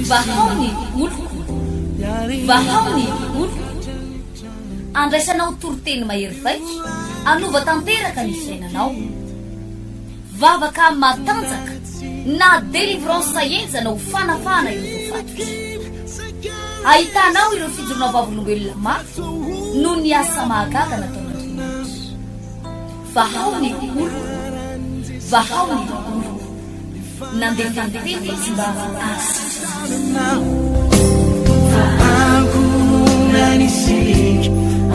vahaony oloko vahaony oloko andraisanao toroteny mahery vaika anova tanteraka ny fiainanao vavaka matanjaka na délivrance enjana ho fanafana ireo fatotra ahitanao ireo fijorona vavolombelona mafy no ny asa mahagaga nataon'Andriamanitra vahaony oloko vahaony oloko nandefandefety sy mba anisik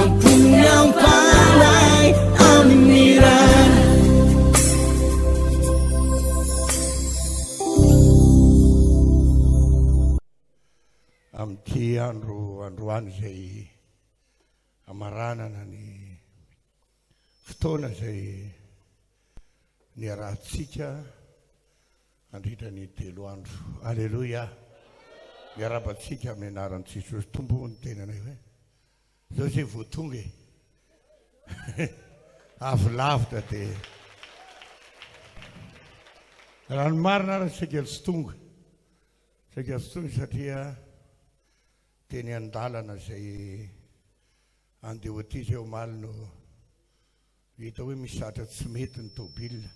ampunyang palay aminiran amty androany zay amaranana ny fotoana zay niarahantsika andritra ny 3 andro alleluia miarabantsika amin'ny anaran'i Jesosy tombo ny tenanay hoe zao zay voatonga avy lavitra dia raha ny marina ary sika tsy tonga satria teny an-dalana zay andeha aty zay omaly no hita hoe misy satra tsy mety ny tôbila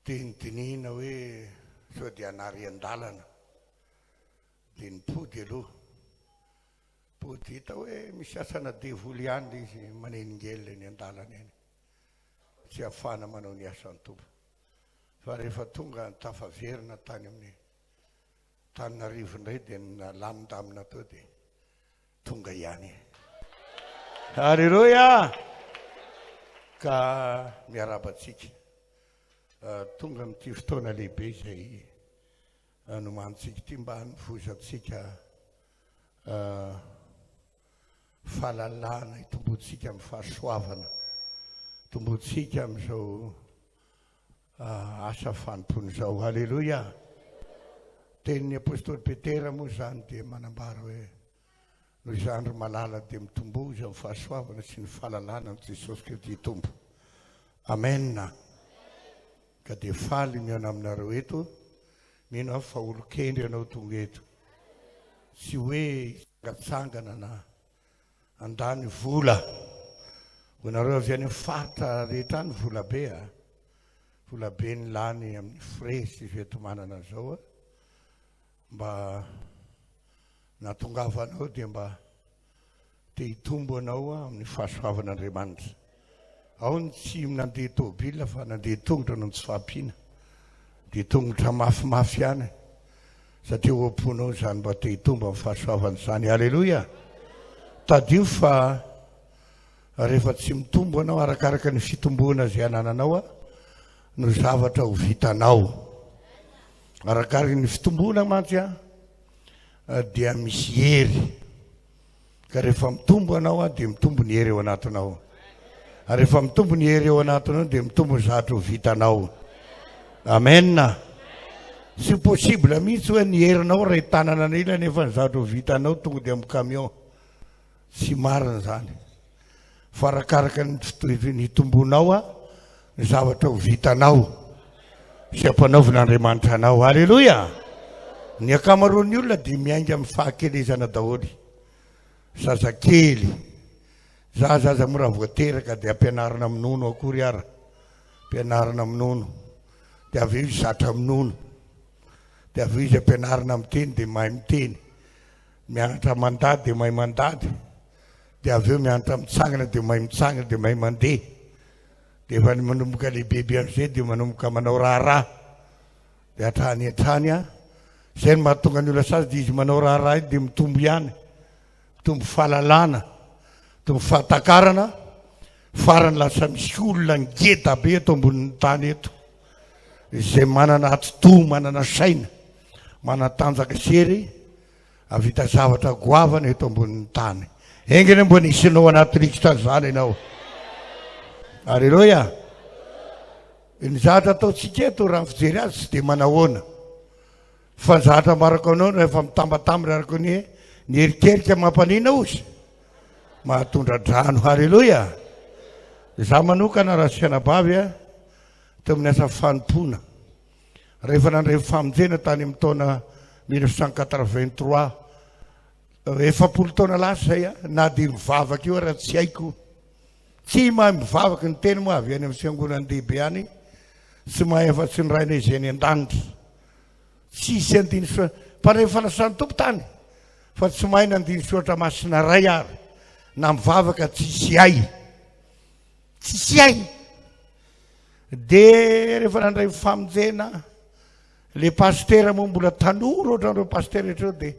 teniteniana hoe sao dia anary an-dalana dia nipody aloha pody hita hoe misy asana devoly ihany izy maneningely ny an-dalana eny tsy ahafana manao ny asany tompo fa rehefa tonga tafaverina tany amin'ny Tananarivo indray dia nalamindamina tao dia tonga ihany alleluia ka miarabantsika tonga amin'ity fotoana lehibe izay nomantsika ity mba nivozatsika fahalalana hitombotsika amin'ny fahasoavana tombotsika amin'izao asa fanompony izao alleluia tenin'ny apôstôly Petera moa zany dia manambara hoe noho izany ry malala dia mitomboza amin'ny fahasoavana sy ny fahalalana amin'ny Jesosy Kristy tompo amen ka dia faly miana aminareo eto mino aho fa olo-kendry ianao tonga eto tsy hoe sangatsangana na andany vola ho nareo avy any faritra rehetra any volabe ny lany amin'ny fresy fetomanana zao mba natongavanao dia mba te hitombo anao amin'ny fahasoavan'Andriamanitra ao ny tsy nandeha tôbila fa nandeha tongotra no tsy fahampiana dia tongotra mafimafy ihany satria oamponao zany mba te hitombo amin'ny fahasoavan'izany alleluia tadio fa rehefa tsy mitombo anao arakaraka ny fitomboana zay anananao no zavatra ho vitanao arakaraka ny fitomboana mantsy dia misy hery ka rehefa mitombo anao dia mitombo ny hery eo anatinao rehefa mitombo ny hery eo anatinao dia mitombo ny zavatra ho vitanao amen sy possible mihitsy hoe ny herinao ray tanana an'ila nefa ny zavatra ho vitanao tonga dia amin'ny camion tsy marina zany fa arakaraka ny tombonao ny zavatra ho vitanao sy ampanaovan'Andriamanitra anao alleluia ny akamaroan'ny olona dia miainga amin'ny fahakelezana daholy zazakely zaza mora voateraka dia ampianarana minono akory ara ampianarana minono dia avy eo izy zatra minono dia avy eo izy ampianarana miteny dia mahay miteny mianatra mandady dia mahay mandady dia avy eo mianatra mitsangana dia mahay mitsangana dia mahay mandeha dia efa manomboka lehibehibe amin'izay dia manomboka manao raharaha dia hatrany izay no mahatonga ny olona sazy dia izy manao raharaha dia mitombo ihany mitombo fahalalana mitombo fahatakarana farany lasa misy olona ngeda be eto ambonin'ny tany eto izay manana atoto manana saina manatanjaka sery avita zavatra goavana eto ambonin'ny tany engeny mbo nisinao anaty rikitra zany ianao alleluia ny zavatra ataontsika eto raha fijery azy tsy dia manahoana fa ny zavatra marako anao rehefa mitambatambatra arako ny herikerika mampanina ozy mahatondra drano alleluia za manokana raha sianabavy teo amin'ny asa fanompona rehefa nandray famonjena tany amin'ny taona 1983 efapolo taona lasa zay a na dia mivavaka io raha tsy haiko tsy mahay mivavaka ny teny moa avy any amin'ny fiangonandehibe any tsy mahay afa-tsy ny raina izay ny an-danitra tsisy andiny soa mpanray fanasany tompo tany fa tsy mahay nandiny soatra masina ray ary na mivavaka tsisy hay dia rehefa nandray famonjena le pastera moa mbola tanora ohatran'ireo pastera rehetreo dia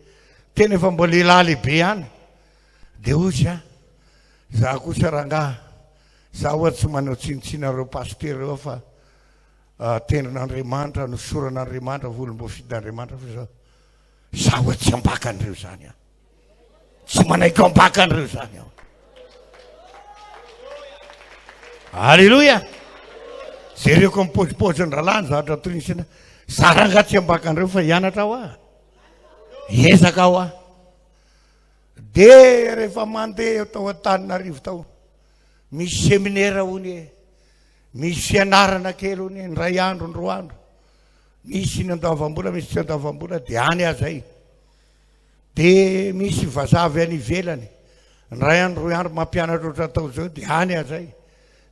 tena efa mbola lehilahy lehibe ihany dia ozy a za kosa rangahy za ohatsy tsy manao tsinitsinareo pastera reo fa tendrin'Andriamanitra nosoran'Andriamanitra volom-boafidin'Andriamanitra fa zao za ohatsy tsy ambakan'ireo zany aho tsy manaiky ambakan'ireo zany aho alleloia zay reoko mipôzipôzy ny ralany zavatra tonisina za ranga tsy ambakan'ireo fa hianatra aho ah ezaka aho ah dia rehefa mandeha tao Antananarivo tao misy seminaire hony misy fianarana kely hony ny ray andro ny roa andro misy ny andavam-bola misy tsy andavam-bola dia any aho zay dia misy vazavy any ivelany ny ray andro roa andro mampianatra oatra tao zao dia any aho zay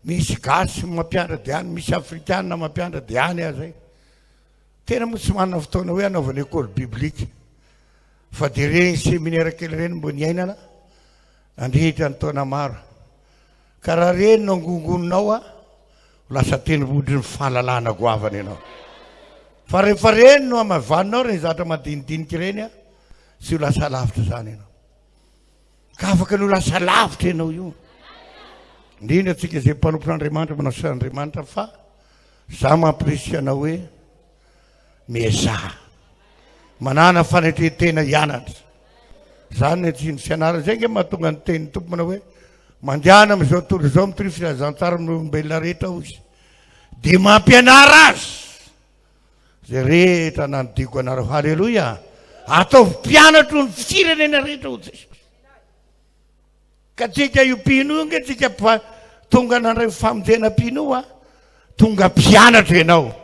misy gasy mampianatra dia any misy afrikanina mampianatra dia any aho zay tena moa tsy manana fotoana hoe anaovana école biblique fa dia reny seminaire kely reny mbo ny ainana andrehitra ny taona maro ka raha reny no angongoninao a lasa tenibodry ny fahalalana goavana ianao fa rehefa reny no amavaninao reny zavatra madinidinika ireny a tsy ho lasa lavitra zany ianao ka afaka no lasa lavitra ianao io indrindra atsika izay mpanompon'Andriamanitra manao san'Andriamanitra fa za mampirisy anao hoe miazaha manana fanetretena hianatra zany tsy ny fianarana zay nge mahatonga ny tenin'ny tompo manao hoe mandehana am'izao tontolo izao mitry filazantsara amin'ny olombelona rehetra ozy dia mampianara azy zay rehetra nanodiko anareo halleloia ataovy mpianatro ny firenena rehetra ho Jesosy ka tsika io mpino nge tsika tonga nandray famonjena mpino a tonga mpianatra ianao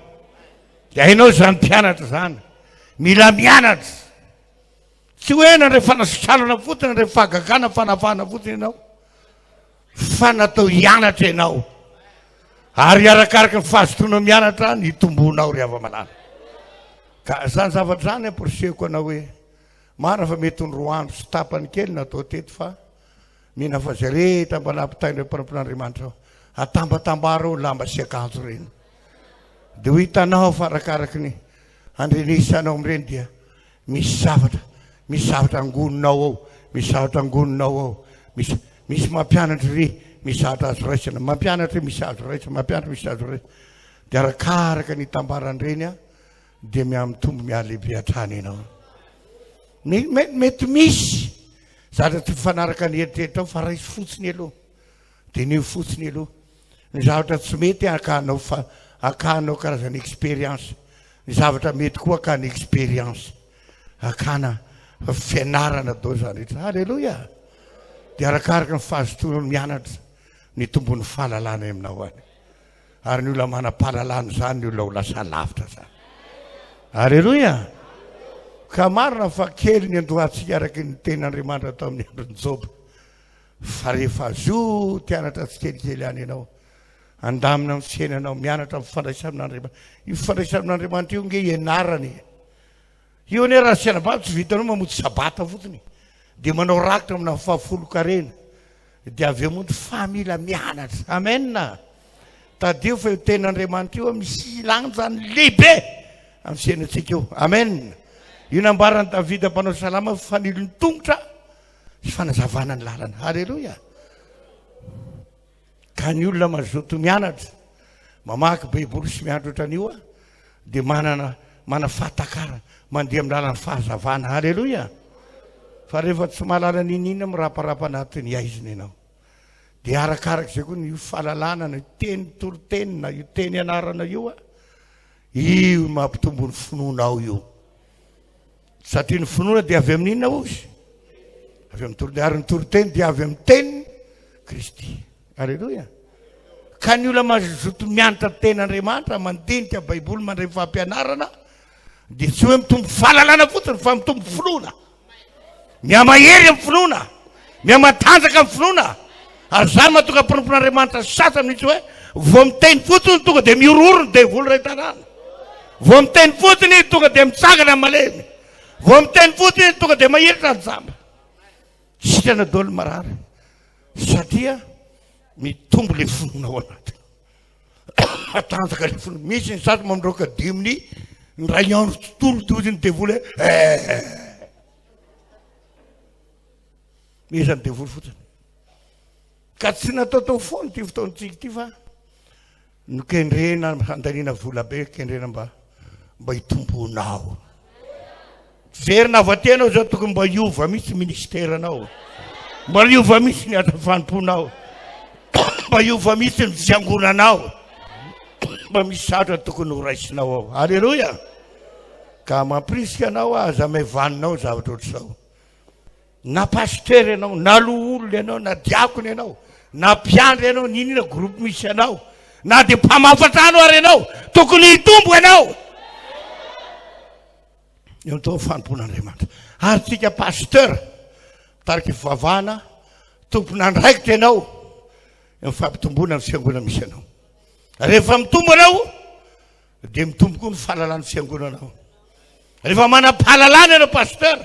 dia hainao zany mpianatra zany mila mianatra tsy hoe nandray fanasosalana fotsiny nandray fahagagana fanavahana fotsiny ianao fa natao hianatra ianao ary arakaraka ny fahazotoana mianatra ny tombonao ry hava-malala ka zany zavatra zany amporiseko anao hoe marina fa mety ny roa andro sy tapany kely natao teto fa mihina fa zay rehetra mba nampitain'ireo mpanompon'Andriamanitra atambatambaro lamba sy akanjo reny dia ho hitanao fa arakaraky ny andrenisanao amin'ireny dia misy zavatra angoninao ao misy zavatra angoninao ao misy mampianatra ry misy zavatra azo raisana mampianatra misy azo raisana mampianatra misy azo raisana dia arakaraka ny tambaran'ireny a dia miamitombo mialehibe hatrany ianao mety misy zavatra tsy mifanaraka ny eritreritra ao fa raisy fotsiny aloha dia nio fotsiny aloha ny zavatra tsy mety akanao karazana expérience ny zavatra mety koa akany expérience akana fianarana dao zany rehetra halleloia dia arakaraka ny fahazotoana mianatra ny tombon'ny fahalalana aminao any ary ny olona manam-pahalalana zany ny olona ho lasa lavitra zany halleloia ka marina fa kely ny andohantsika araky ny ten'Andriamanitra tao amin'ny androny Job fa rehefa zo tianatra tsy kelikely any ianao andamina amin'ny fiainanao mianatra mifandraisa amin'Andriamanitra io fifandraisa amin'Andriamanitra io nge ianarany io ane raha sianabata tsy vitanao mamoty sabata fotsiny dia manao rakitra amina fahafolo-karena dia avy eo mody fa mila mianatra amena tadio fa io ten'Andriamanitra io misy lanjany lehibe amin'ny fiainatsika io amen io nambarany Davida mpanao salama fanilony tongotra sy fanazavana ny lalana halleloia ka ny olona mazoto mianatra mamaky baiboly sy mianatra ohatran'io a dia mana fahatakara mandeha amin'ny lalany fahazavana halleloia fa rehefa tsy mahalala ninina miraparapa anatiny aizina ianao dia arakaraka izay koa io fahalalana na teny torotenina io teny anarana io a io mampitombo ny finoanao io satria ny finoana dia avy amin'inona ozy avy amin'ny toro ary ny toroteny dia avy amin'ny teniny Kristy halleloia Ka ny olona mazoto mianatra ten'Andriamanitra mandinika baiboly mandray fampianarana dia tsy hoe mitombo fahalalana fotsiny fa mitombo finoana. Miamahery amin'ny finoana, miamatanjaka amin'ny finoana. Ary zany mahatonga mpinompon'Andriamanitra sasany mihitsy hoe vao miteny fotsiny tonga dia mioroorony devoly ray tanàna. Vao miteny fotsiny tonga dia mitsangana malemy. Vao miteny fotsiny tonga dia mahiritra ny jamba. Sitrana daholo marary satria mitombo le finoana ao anatiny. Atanjaka le finoana. Misy ny sasany mamindroaka diminy ny ray andro tontolo toy ny devoly misy ny devoly fotsiny. Ka tsy natao tao foana ty fotoantsika ty fa nokendrena handaniana vola be kendrena mba hitombonao. Verina avy aty anao zao tokony mba hiova misy ministeranao, mba hiova misy ny asa-fanimponao, mba hiova misy ny fiangonanao, mba misy satra tokony ho raisinao ao. Alleloia. Ka mampirisika anao aza maevaninao zavatra ohatr'izao. Na paster ianao, na loholona ianao, na diakony ianao, na mpiandry ianao, ninona groupe misy anao, na dia mpamafatrano ary ianao, tokony hitombo ianao. Eo tao fanimpon'Andriamanitra. Ary tsika pasteur tarika fivavahana tompon'andraikitra ianao mifampitomboana ny fiangonana misy anao. Rehefa mitombo anao dia mitombo koa ny fahalalana fiangonanao. Rehefa manam-pahalalana ianao pasteur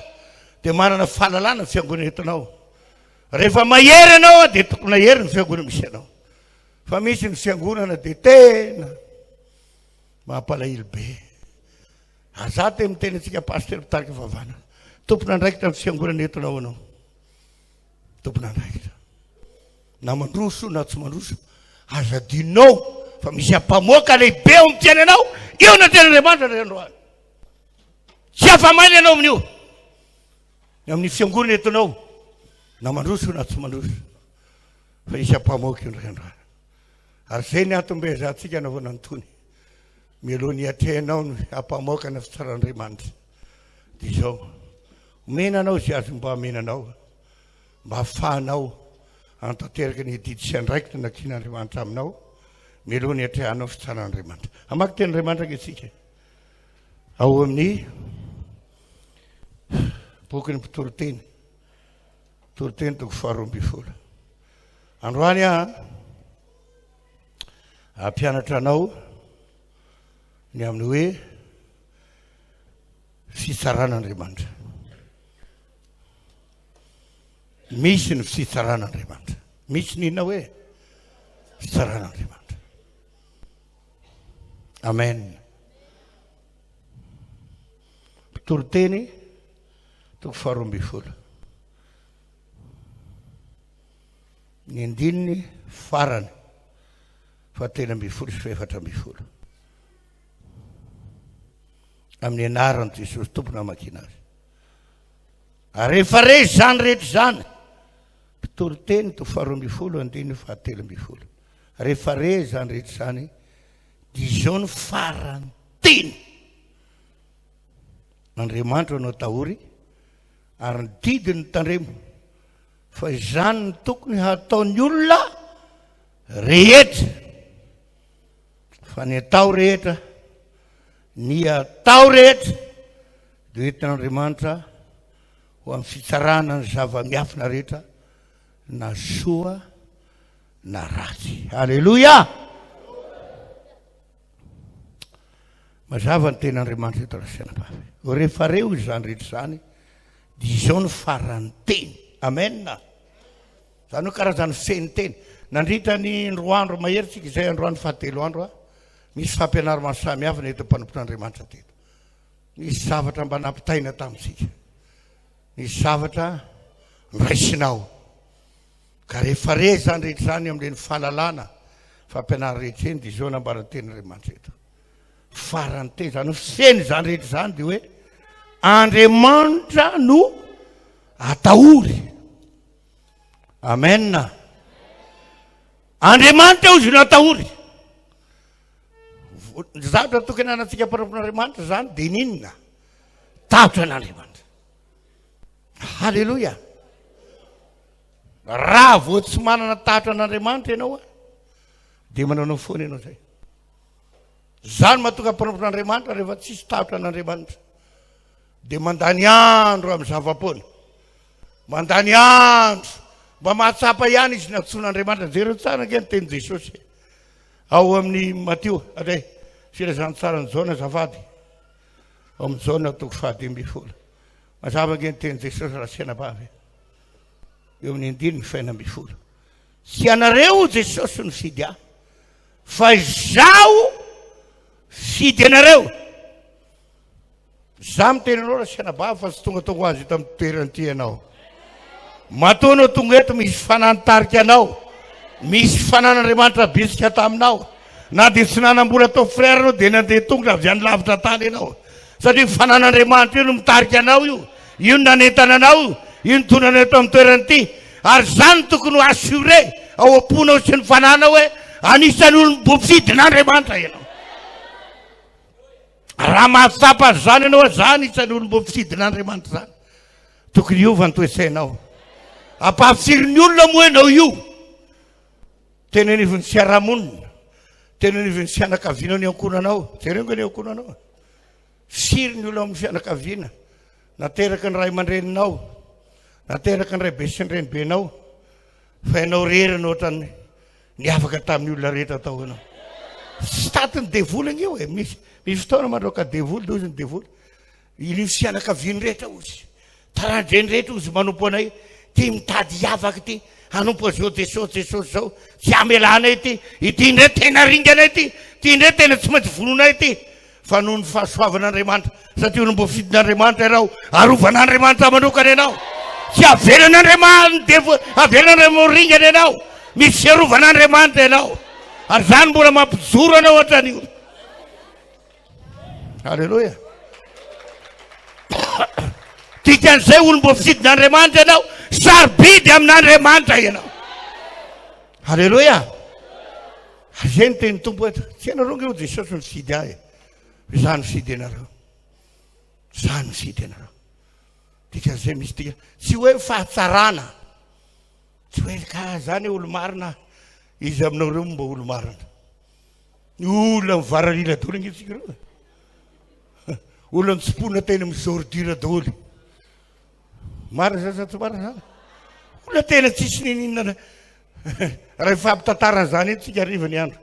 dia manana fahalalana ny fiangonana entinao. Rehefa mahery ianao dia tokony hahery ny fiangonana misy anao. Fa misy ny fiangonana dia tena mampalahelo be. Aza te miteny antsika pasteur tarika fivavahana, tompon'andraikitra ny fiangonana entinao anao. Tompon'andraikitra. Na mandroso na tsy mandroso, aza dinao fa misy ampamoaka lehibe ao amin'ny fiainanao, io na ten'Andriamanitra ray androany. Tsy afa-maina ianao amin'io. Amin'ny fiangonana entinao, na mandroso na tsy mandroso, fa misy ampamoaka io ray androany. Ary zay ny antony zahantsika anaovana nytony. Mialohan'ny atrehanao ny ampamoaka na fitsaran'Andriamanitra. Dia izao, menanao izay azo mba menanao, mba hafahanao antanteraka ny didy sy andraikitra na tian'Andriamanitra aminao, mialohan'ny atrehanao fitsaran'Andriamanitra. Hamaky ten'Andriamanitra ankehitrika. Ao amin'ny boky ny mpitoroteny, mpitoroteny toko 12. Androany ampianatra anao ny amin'ny hoe fitsaran'Andriamanitra. Misy ny fitsaran'Andriamanitra. Misy ninona hoe fitsaran'Andriamanitra. Amen. Mpitoroteny toko 12. Ny andininy farany 13 sy 14. Amin'ny anaran'i Jesosy tompony hamakiana azy. Rehefa re zany rehetra zany, mpitoroteny toko 12 andininy 13. Rehefa re zany rehetra zany, dia izao ny farany teny Andriamanitra anao tahory, ary ny didiny tandremo, fa izany ny tokony hataon'ny olona rehetra. Fa ny atao rehetra, ny atao rehetra dia entin'Andriamanitra ho amin'ny fitsarana ny zava-miafina rehetra, na soa na ratsy. Alleluia. Mazava ny ten'Andriamanitra eto rasianam-bavy. Rehefa reo izany rehetra zany, dia izao ny farany teny. Amen. Zany hoe karazany feny teny. Nandritra ny 2 andro maheritsika izay androany 7 andro misy fampianarana samihafa ny eto mpanompon'Andriamanitra teto. Misy zavatra mba nampitaina tamintsika. Misy zavatra nraisinao. Ka rehefa re zany rehetra zany amin'ireny fahalalana fampianarana rehetra eny, dia izao nambarany ten'Andriamanitra eto. Farany teny zany feny zany rehetra zany dia hoe Andriamanitra no atahory. Amen. Andriamanitra ozy no atahory. Zavatra tokony anantsika mpanompon'Andriamanitra zany dia ninona? Tahotra an'Andriamanitra. Halleloia. Raha vao tsy manana tahotra an'Andriamanitra ianao, dia manao foana ianao zay. Zany mahatonga mpanompon'Andriamanitra rehefa tsisy tavitra an'Andriamanitra dia mandany andro amin'ny zava-poana, mandany andro mba mahatsapa ihany izy natsoan'Andriamanitra. Jereo tsara nge ny teny Jesosy ao amin'ny Matio ade filazany tsara ny jaona zavady ao amin'ny jaona toko 10 mazava nge ny teny Jesosy raha sy anabavy eo amin'ny 5:10. Sy anareo Jesosy no fidy ahy fa izaho fidy anareo. Za miteny anao raha sy anabavy fa tsy tonga tonga azy tamin'ny toerany ianao. Matoa anao tonga eto misy fananitarika anao, misy fanan'Andriamanitra bisika taminao, na dia tsy nanambola atao frère anao dia nandeha tongotra avy any lavitra tany ianao, satria fanan'Andriamanitra io no mitarika anao, io no nanentana anao, io no tonana eto amin'ny toerany ity. Ary zany tokony ho assuré ao am-ponao sy ny fanana hoe anisany olo mboafidin'Andriamanitra ianao. Raha mahatsapa zany ianao za anisany olo mboafidin'Andriamanitra zany, tokony hiova ny toe-tsainao. Ampahafirin'ny olona moa ianao io, tena anivon'ny fiarahamonina, tena anivon'ny fianakaviana ny ankonanao. Jereo nga ny ankonanao, firin'ny olona amin'ny fianakaviana, nateraka ny ray aman-dreninao, nateraka ny ray be sy ny renibenao, fa ianao rerina ohatrany niavaka tamin'ny olona rehetra tao ianao. Sy tatiny devolana io e, misy fotoana mandroaka devoly dia ozy ny devoly. Iny fianakaviany rehetra ozy, tarandreny rehetra ozy manompo anay, ty mitady hiavaka ty, hanompo zao Jesosy zao, tsy amelanay ty, ity indray tena ringanay ty indray tena tsy maintsy vononay ty. Fa noho ny fahasoavan'Andriamanitra, satria olo mbo fidin'Andriamanitra ianao, arovan'Andriamanitra manokana ianao, tsy avelan'Andriamanitra ringana ianao, misy arovan'Andriamanitra ianao. Ary zany mbola mampijoro anao ohatran'io. Halleloja. Dikan'izay olo mbo fidin'Andriamanitra ianao, sarobidy amin'Andriamanitra ianao. Halleloja. Ary zay ny teny tompo eto, tsy ianareo nge ho Jesosy ny fidy ahy, zany fidy anareo, zany fidy anareo. Dikan'izay misy tika, tsy hoe fahatsarana, tsy hoe ka zany olo marina, izy aminao reo mba olo marina. Olona mivaralila daholo antsika reo, olona nitsipona tena misordira daholo. Marina zany sa tsy marina zany? Olona tena tsisy ninina raha ifampitantarana zany tsika ariva ny andro.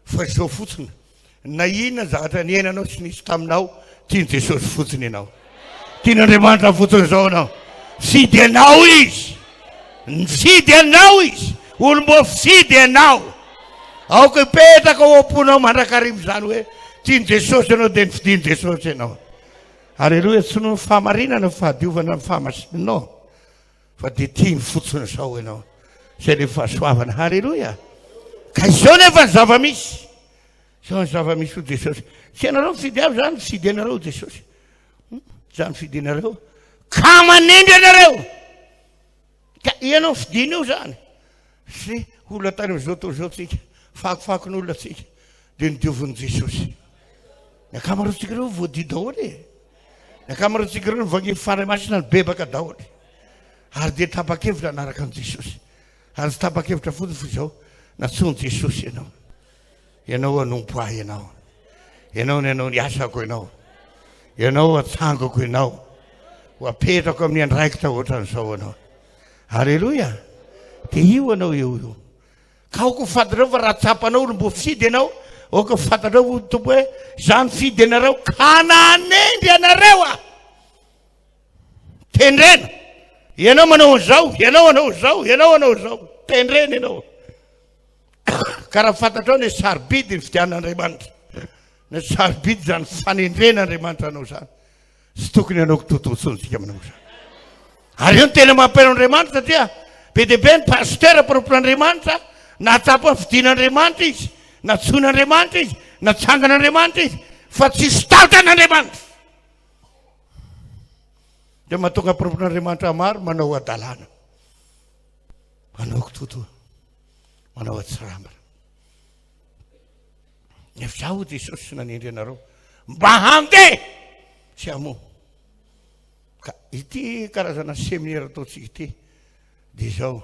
Fa izao fotsiny, na inona zavatra niainanao sy nisy taminao, tiany Jesosy fotsiny ianao, tian'Andriamanitra fotsiny zao anao. Fidy anao izy, fidy anao izy, olo mbo fidy ianao. Aoka hipetraka ao am-ponao mandrakarimo zany hoe tiany Jesosy ianao dia nifidiany Jesosy ianao. Halleloja. Tsy noho ny fahamarinana fahadiovana ny fahamasinanao, fa dia tiany fotsiny zao ianao, zay le fahasoavana. Halleloja. Ka izao nefa ny zava-misy, izao ny zava-misy ho Jesosy. Tsy ianareo mifidy avy zany, fidy anareo Jesosy, zany fidy anareo, ka manendry anareo, ka ianao fidiny io zany. Sy olona tany amin'izao tontolo zao tsika, fakofakon'olona tsika, dia nidiovin'i Jesosy. Ny akamaroantsika reo voadia daholo e, ny akamaroantsika reo vange fanahy-masina ny bebaka daholo, ary dia tapa-kevitra anaraka an' Jesosy. Ary tsy tapa-kevitra fotsiny fa izao, natsony Jesosy ianao, ianao hanompo ahy ianao, ianao ny anao ny asako ianao, ianao atsangako ianao, ho apetrako amin'ny andraikitra ohatran'izao ianao. Halleloja. Dia io anao io. Ka aoka fantareo fa raha tsapanao olo mbo fidy ianao, aoka fantareo tompo hoe zany fidy anareo, ka nanendry anareo a. Tendrena, ianao manao an'izao, ianao anao zao, ianao anao zao, tendrena ianao. Ka raha fantatrao ny sarobidy ny fidian'Andriamanitra, ny sarobidy zany fanendren'Andriamanitra anao zany, sy tokony anaoko tototsontsika aminao zany. Ary io ny tena mampiain'Andriamanitra satria be dia be ny pasteur mpanompon'Andriamanitra, natsapa ny fidin'Andriamanitra izy, natsoin'Andriamanitra izy, natsangan'Andriamanitra izy, fa tsisy tavitra an'Andriamanitra. Dia mahatonga mpanompon'Andriamanitra maro manao adalàna, manao kitoto, manao atsirambina. Nefa zaho Jesosy sy nanendry anareo mba handeha sy hamoha. Ka ity karazana séminaire ataontsika ity dia izao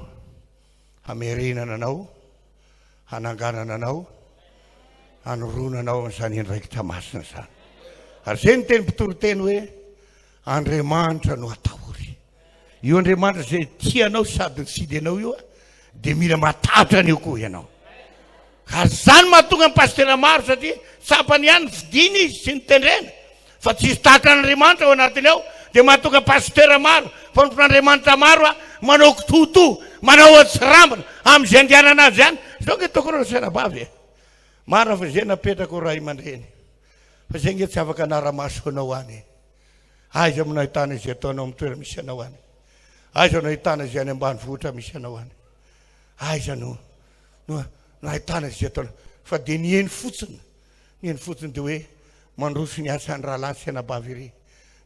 hamerenana anao hananganana anao anoronanao an'izany andraikitra masina zany. Ary zay ny teny mpitoroteny hoe Andriamanitra no atahory. Io Andriamanitra zay tianao sady ny fidy anao io dia mila matatra an'io koa ianao. Ary zany mahatonga ny pastera maro satria sapany ihany fidiny izy sy ny tendrena fa tsisy tatran'Andriamanitra ao anatiny ao dia mahatonga pastera maro mpampian'Andriamanitra maro manao kitoto manao atsirambana amin'izay andianana azy ihany. Zao nge tokony ho sainabavy marina fa zay napetraka ray aman-dreny fa zay nge tsy afaka anara-maso anao any. Aiza mo nahitana izay ataonao amin'ny toerana misy anao any? Aiza nahitana izay any ambanivohitra misy anao any? Aiza no nahitana izay ataonao? Fa dia ny eny fotsiny dia hoe mandroso ny asany rahalahy sy anabavy iry.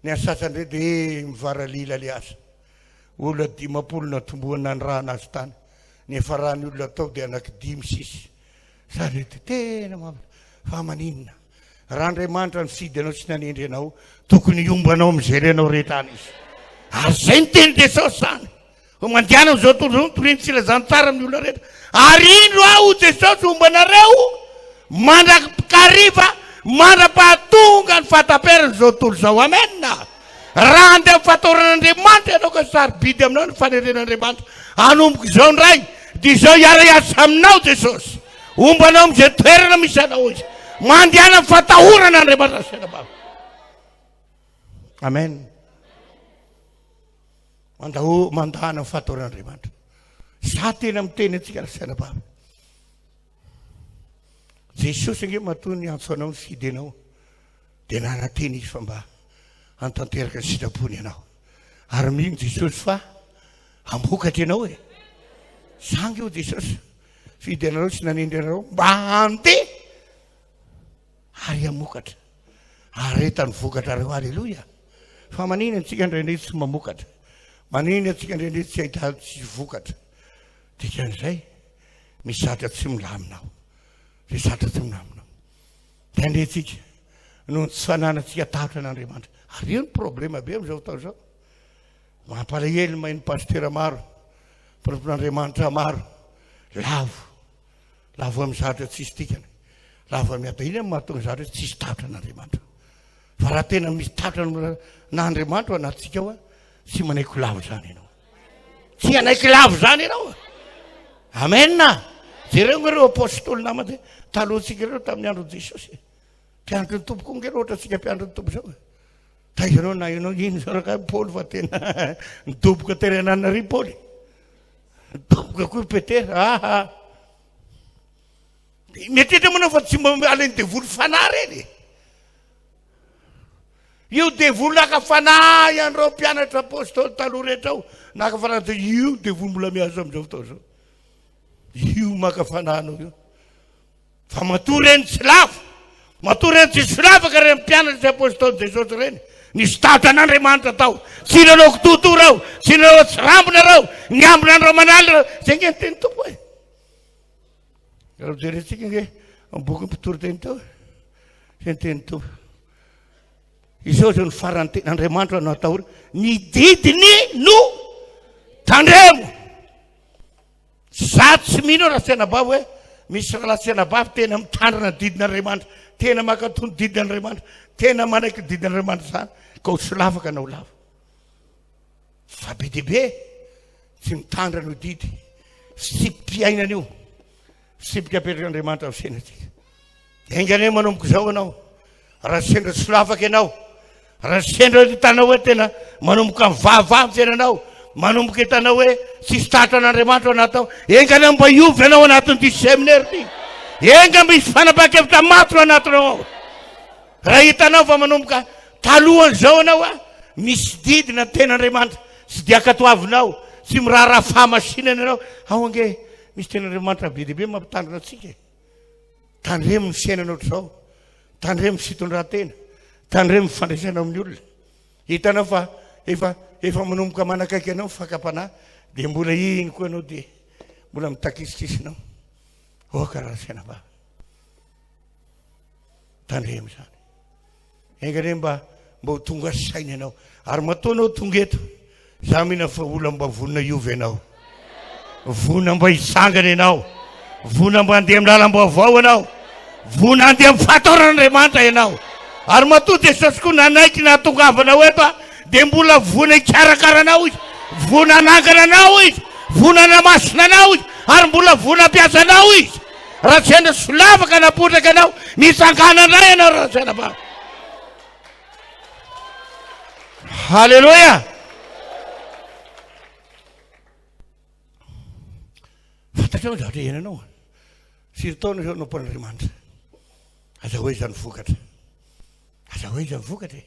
Ny asasany re dia mivaralila le asa. Olona 50 natombohana ny raha anazy tany. Ny efa raha ny olona atao dia anaky 5 sisy. Sary tena fa maninona? Raha Andriamanitra ny fidy anao sy nanendry anao tokony iombanao amin'izay renao rehetra any izy. Ary zay ny teny Jesosy zany. Mandiana amin'izao tontolo toriny tsy ilazany tsara amin'ny olona rehetra. Ary indro aho Jesosy ombanareo mandrakariva mandra-pahatonga ny fataperana izao tontolo izao. Amen. Raha andeha amin'ny fahataoran'Andriamanitra ianao ka sarobidy aminao ny faneren'Andriamanitra hanomboka izao ndray dia izao hiara-iasa aminao Jesosy. Ombanao amin'izay toerana misy anao izy. Mandehana amin'ny fatahoran'Andriamanitra senabavy. Amen. Mandahana amin'ny fatahoran'Andriamanitra. Sa tena miteny antsika ny senabavy. Jesosy nge matoa ny antso anao ny fidy anao dia nananteny izy fa mba hantanteraka ny sitrapony ianao. Ary mino Jesosy fa hamokatra ianao e. Sangy io Jesosy fidy anareo sy nanendry anareo mba handeha ary hamokatra ary retany vokatra reo. Alleloia. Fa manina antsika indraindray tsy mamokatra, manina antsika indraindray tsy ahita tsy vokatra. Dikan'izay misy zatra tsy milaminao, misy zatra tsy milaminao. Tandretsika noho tsy fananantsika tatra an'Andriamanitra. Ary io ny problema be amin'izao fotoana izao. Mampalahelo maheno pastera maro, mpampian'Andriamanitra maro lavo amin'ny zatra tsisy tikany, lavo amin'ny ata. Iny mahatonga zatra tsisy tatra an'Andriamanitra. Fa raha tena misy tatra n'Andriamanitra ao anatsika ao tsy manaiky lavo zany ianao, tsy anaiky lavo zany ianao. Amen. Jereo ngereo apôstôly namany talohantsika ireo tamin'ny andro Jesosy. Mpiandro ny tompoko ngereo ohatra tsika mpiandro ny tompo zao. Taizanao na ianao ino zao raka Paoly fa tena nidoboka terenana ry Paoly. Nidoboka koa Petera. Metety manao fa tsy alany devoly fanahy reny. Io devoly nakafanà ianreo mpianatra apôstôly taloha rehetra ao. Nakafanà io devoly mbola miasa amin'izao fotoana zao. Io makafanànao io. Fa matoa reny tsy lafo. Matoa reny tsy lavaka reny mpianatra sy apôstôly Jesosy reny. Nisy tatra an'Andriamanitra tao. Tsy nanao kitoto reo, tsy nanao tsirambina reo, ny ambina andro manaly reo. Zay nge ny teny tompo e. Raha jerentsika nge boky mpitoroteny tao. Zay ny teny tompo. Izao zao ny farany ten'Andriamanitra no atahory. Ny didiny no tandremo. Za tsy mino raha senabavy hoe misy raha senabavy tena mitandrina didin'Andriamanitra, tena makatony didin'Andriamanitra, tena manaiky didin'Andriamanitra zany ka ho tsy lavaka anao lava. Fa be dia be tsy mitandra no didy, fiainana io, sipika apetrik'Andriamanitra amin'ny senatsika. Engane manomboka izao anao, raha sendra tsy lavaka ianao, raha sendra hitanao hoe tena manomboka mivavava amin'ny fiainanao, manomboka hitanao hoe tsisy tatra an'Andriamanitra anatao, engana mba iovy anao anatin'ity séminaire ity, enga misy fanapa-kevitra maty anatinao ao. Raha hitanao fa manomboka talohan'izao anao misy didina ten'Andriamanitra, tsy dia katoavinao, tsy miraharaha fahamasinana anao, ao ange misy ten'Andriamanitra be dia be mampitandrina antsika. Tandremo ny fiainana ohatr'izao, tandremo fitondrantena, tandremo fandraisana amin'ny olona. Hitanao fa efa manomboka manakaiky anao fakapanahy dia mbola iny koa anao dia mbola mitakisikisinao. Oka raha senabavy. Tandremo zany. Engane mba ho tonga saina ianao. Ary matoa anao tonga eto, za mihina fa olona mba vonina iovy ianao. Vonina mba hisangana ianao. Vona mandeha amin'ny lalam-baovao ianao. Vona andeha amin'ny fataon'Andriamanitra ianao. Ary matoa dia sasokoa nanaiky nahatongavanao eto dia mbola vona ikarakaranao izy. Vona nangana anao izy. Vona namasina anao izy. Ary mbola vona mpiasa anao izy. Raha tsy ena solavaka napotraka anao misangana indray ianao raha tsy ena ba. Halleluja. Fantatrao zavatra iananao. Firy taona izao nompon'Andriamanitra. Azahoe izany vokatra. Azahoe izany vokatra.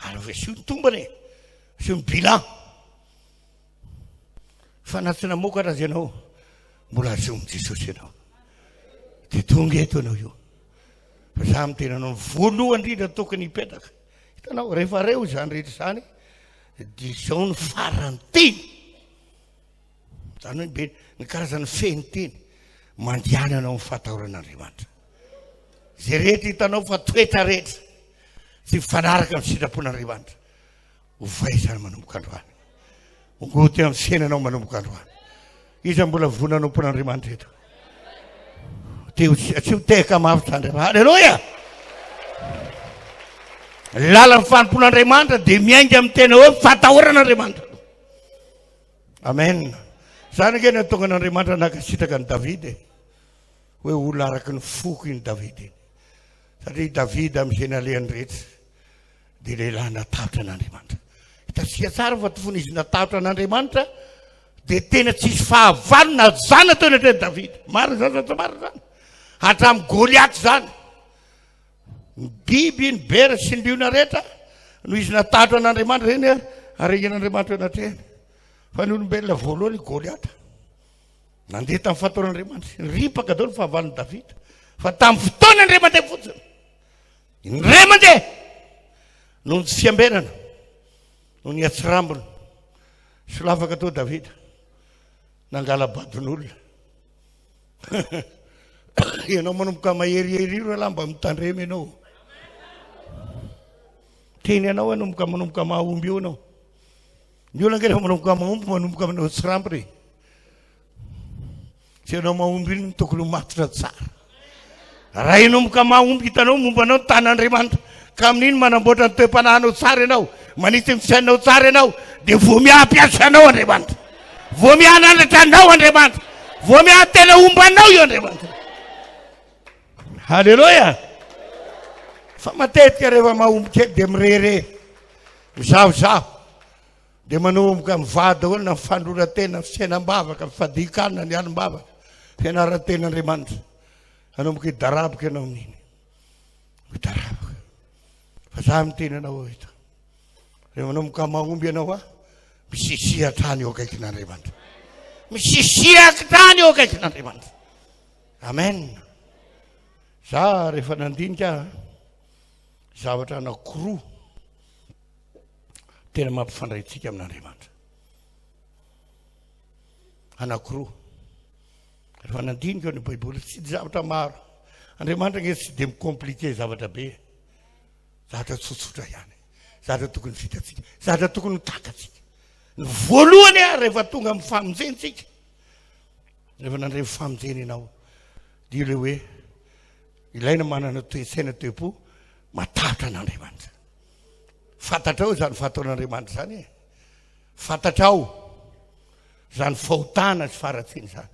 Ary sy ny tombany. Sy ny bilan. Fa anatina mokatra azy ianao. Mbola azomy Jesosy ianao. Dia tonga eto ianao io. Fa za amin'ny tenanao voalohany indrindra tokony hipetraka. Hitanao rehefa reo izany rehetra izany dia izao ny faranteny. Zany hoe be ny karazany feniteny mandihana anao amin'ny fahatahoran'Andriamanitra. Zay rehetra hitanao fa toetra rehetra sy mifanaraka amin'ny sitrapon'Andriamanitra. Hovaizany manomboka androany. Ongoty amin'ny fiainanao manomboka androany. Iza mbola vona nompon'Andriamanitra eto. Tsy ho tehaka mafy zany. Halleluja. Lalan'ny fanompon'Andriamanitra dia miainga amin'ny tena hoe fahatahoran'Andriamanitra. Amen. Zany ke natonga n'Andriamanitra nakasitraka ny Davida hoe olona araka ny foko iny Davida iny. Satria Davida amin'izay nalehany rehetra dia lehilahy natahatra n'Andriamanitra. Hitantsika tsara fa tofony izy natahatra n'Andriamanitra dia tena tsisy fahavalo na zana teo anatrany Davida. Maro zany sa maro zany. Hatramin'ny Goliaty zany. Ny biby, ny bera sy ny liona rehetra no izy natahatra n'Andriamanitra reny ary an'Andriamanitra anatrehany. Fa ny olombelona voalohany Goliata nandeha tamin'ny fahataon'Andriamanitra. Niripaka dao ny fahavalon'i Davida. Fa tamin'ny fotoana indray mandeha fotsiny. Indray mandeha noho ny tsy fiambenana, noho ny atsirambina. Solavaka tao Davida. Nangala badin'olona. Ianao manomboka maherihery io raha mba mitandremy ianao. Teny ianao manomboka mahomby io ianao. Ny olona rehefa manomboka mahomby manomboka manao tsirambiny. Tsy ianao mahomby iny tokony matotra tsara. Raha inomboka mahomby hitanao mombanao ny tanan'Andriamanitra ka amin'iny manamboatra ny toe-panahinao tsara ianao, manitsy ny fisainao tsara ianao, dia voamiaha-piasa anao Andriamanitra. Voamiaha-nanatra anao Andriamanitra. Voamiaha-tena ombanao io Andriamanitra. Halleluja. Fa matetika rehefa mahomby kely dia mirere, mizavozaho, dia manomboka mivady daholo na fandroran-tena, fisainam-bavaka, fadikanina, ny alim-bavaka, fianaran-ten'Andriamanitra. Anomboka hidarabaka ianao amin'iny. Hidarabaka. Fa za miteny anao eto. Rehefa manomboka mahomby ianao misisiaka tany eo akaikin'Andriamanitra. Misisiaka tany eo akaikin'Andriamanitra. Amen. Za rehefa nandinika zavatra anankiroa tena mampifandray tsika amin'Andriamanitra. Anankiroa. Rehefa nandinika ny Baiboly tsy zavatra maro. Andriamanitra nge tsy dia mikomplike zavatra be. Zavatra tsotsotra ihany. Zavatra tokony vitatsika. Zavatra tokony takatsika. Ny voalohany rehefa tonga amin'ny famonjentsika. Rehefa nandray famonjena ianao dia le hoe ilaina manana toe-tsaina toe-po matahatra an'Andriamanitra. Fantatrao zany fataon'Andriamanitra zany. Fantatrao zany fahotana sy faratsiny zany.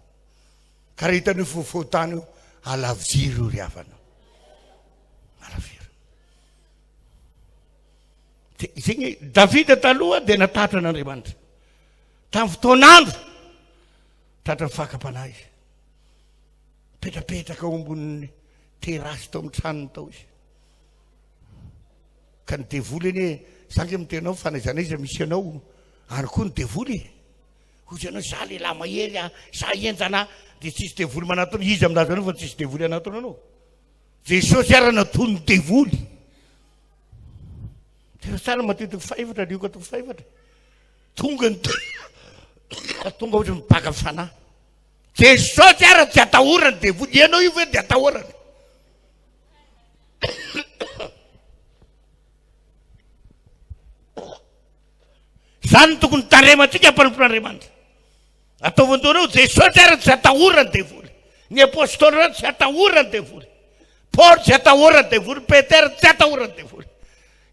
Ka raha hitanao fahotana io alaviry io ry havana. Alaviry. Zegny Davida taloha dia natahatra an'Andriamanitra. Tamin'ny fotoan'andro tatra fakapanahy izy. Petrapetraka ao ambony terasy tao amin'ny tranony tao izy. Ka ny devoly eny sangy amin'ny tenao fanaizana izy misy anao any koa ny devoly. Hozy anao za lehilahy mahery za enjana dia tsisy devoly manatona izy aminazy anao fa tsisy devoly anatona anao. Jesosy ary natony ny devoly. Tena tsara matetika faefatra lioka toko faefatra. Tonga ohatra mipaka fanahy. Jesosy ary tsy atahorany devoly. Ianao io ve dia atahorany. Zany tokony tarematsika mpanompon'Andriamanitra. ataovandonao Jesosy ary tsy atahorany devoly, ny apôstôly rano tsy atahorany devoly, Paul tsy atahorany devoly, Petera tsy atahorany devoly.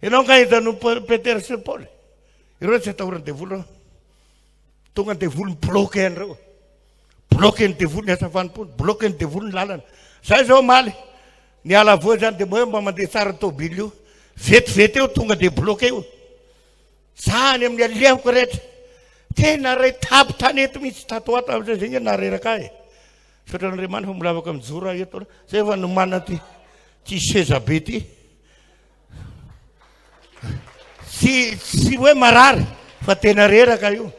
Ianao nga hitano Petera sy Paul, ireo tsy atahorany devoly, tonga ny devoly bloqué an'ireo, bloqué ny devoly ny hasafanim-pony, bloqué ny devoly ny lalana. Zay zao maly ny ala voa zany dia mba mandeha tsara tôbily io, vetivety eo tonga dia bloqué io. Zany amin'ny aliako rehetra tena ray tapy tanety mihitsy tatoato amin'izay zegny nareraka e. Sotra n'Andriamanitra fa milavaka mijora eto zay efa no mana ty seza be ty tsy hoe marary fa tena reraka io.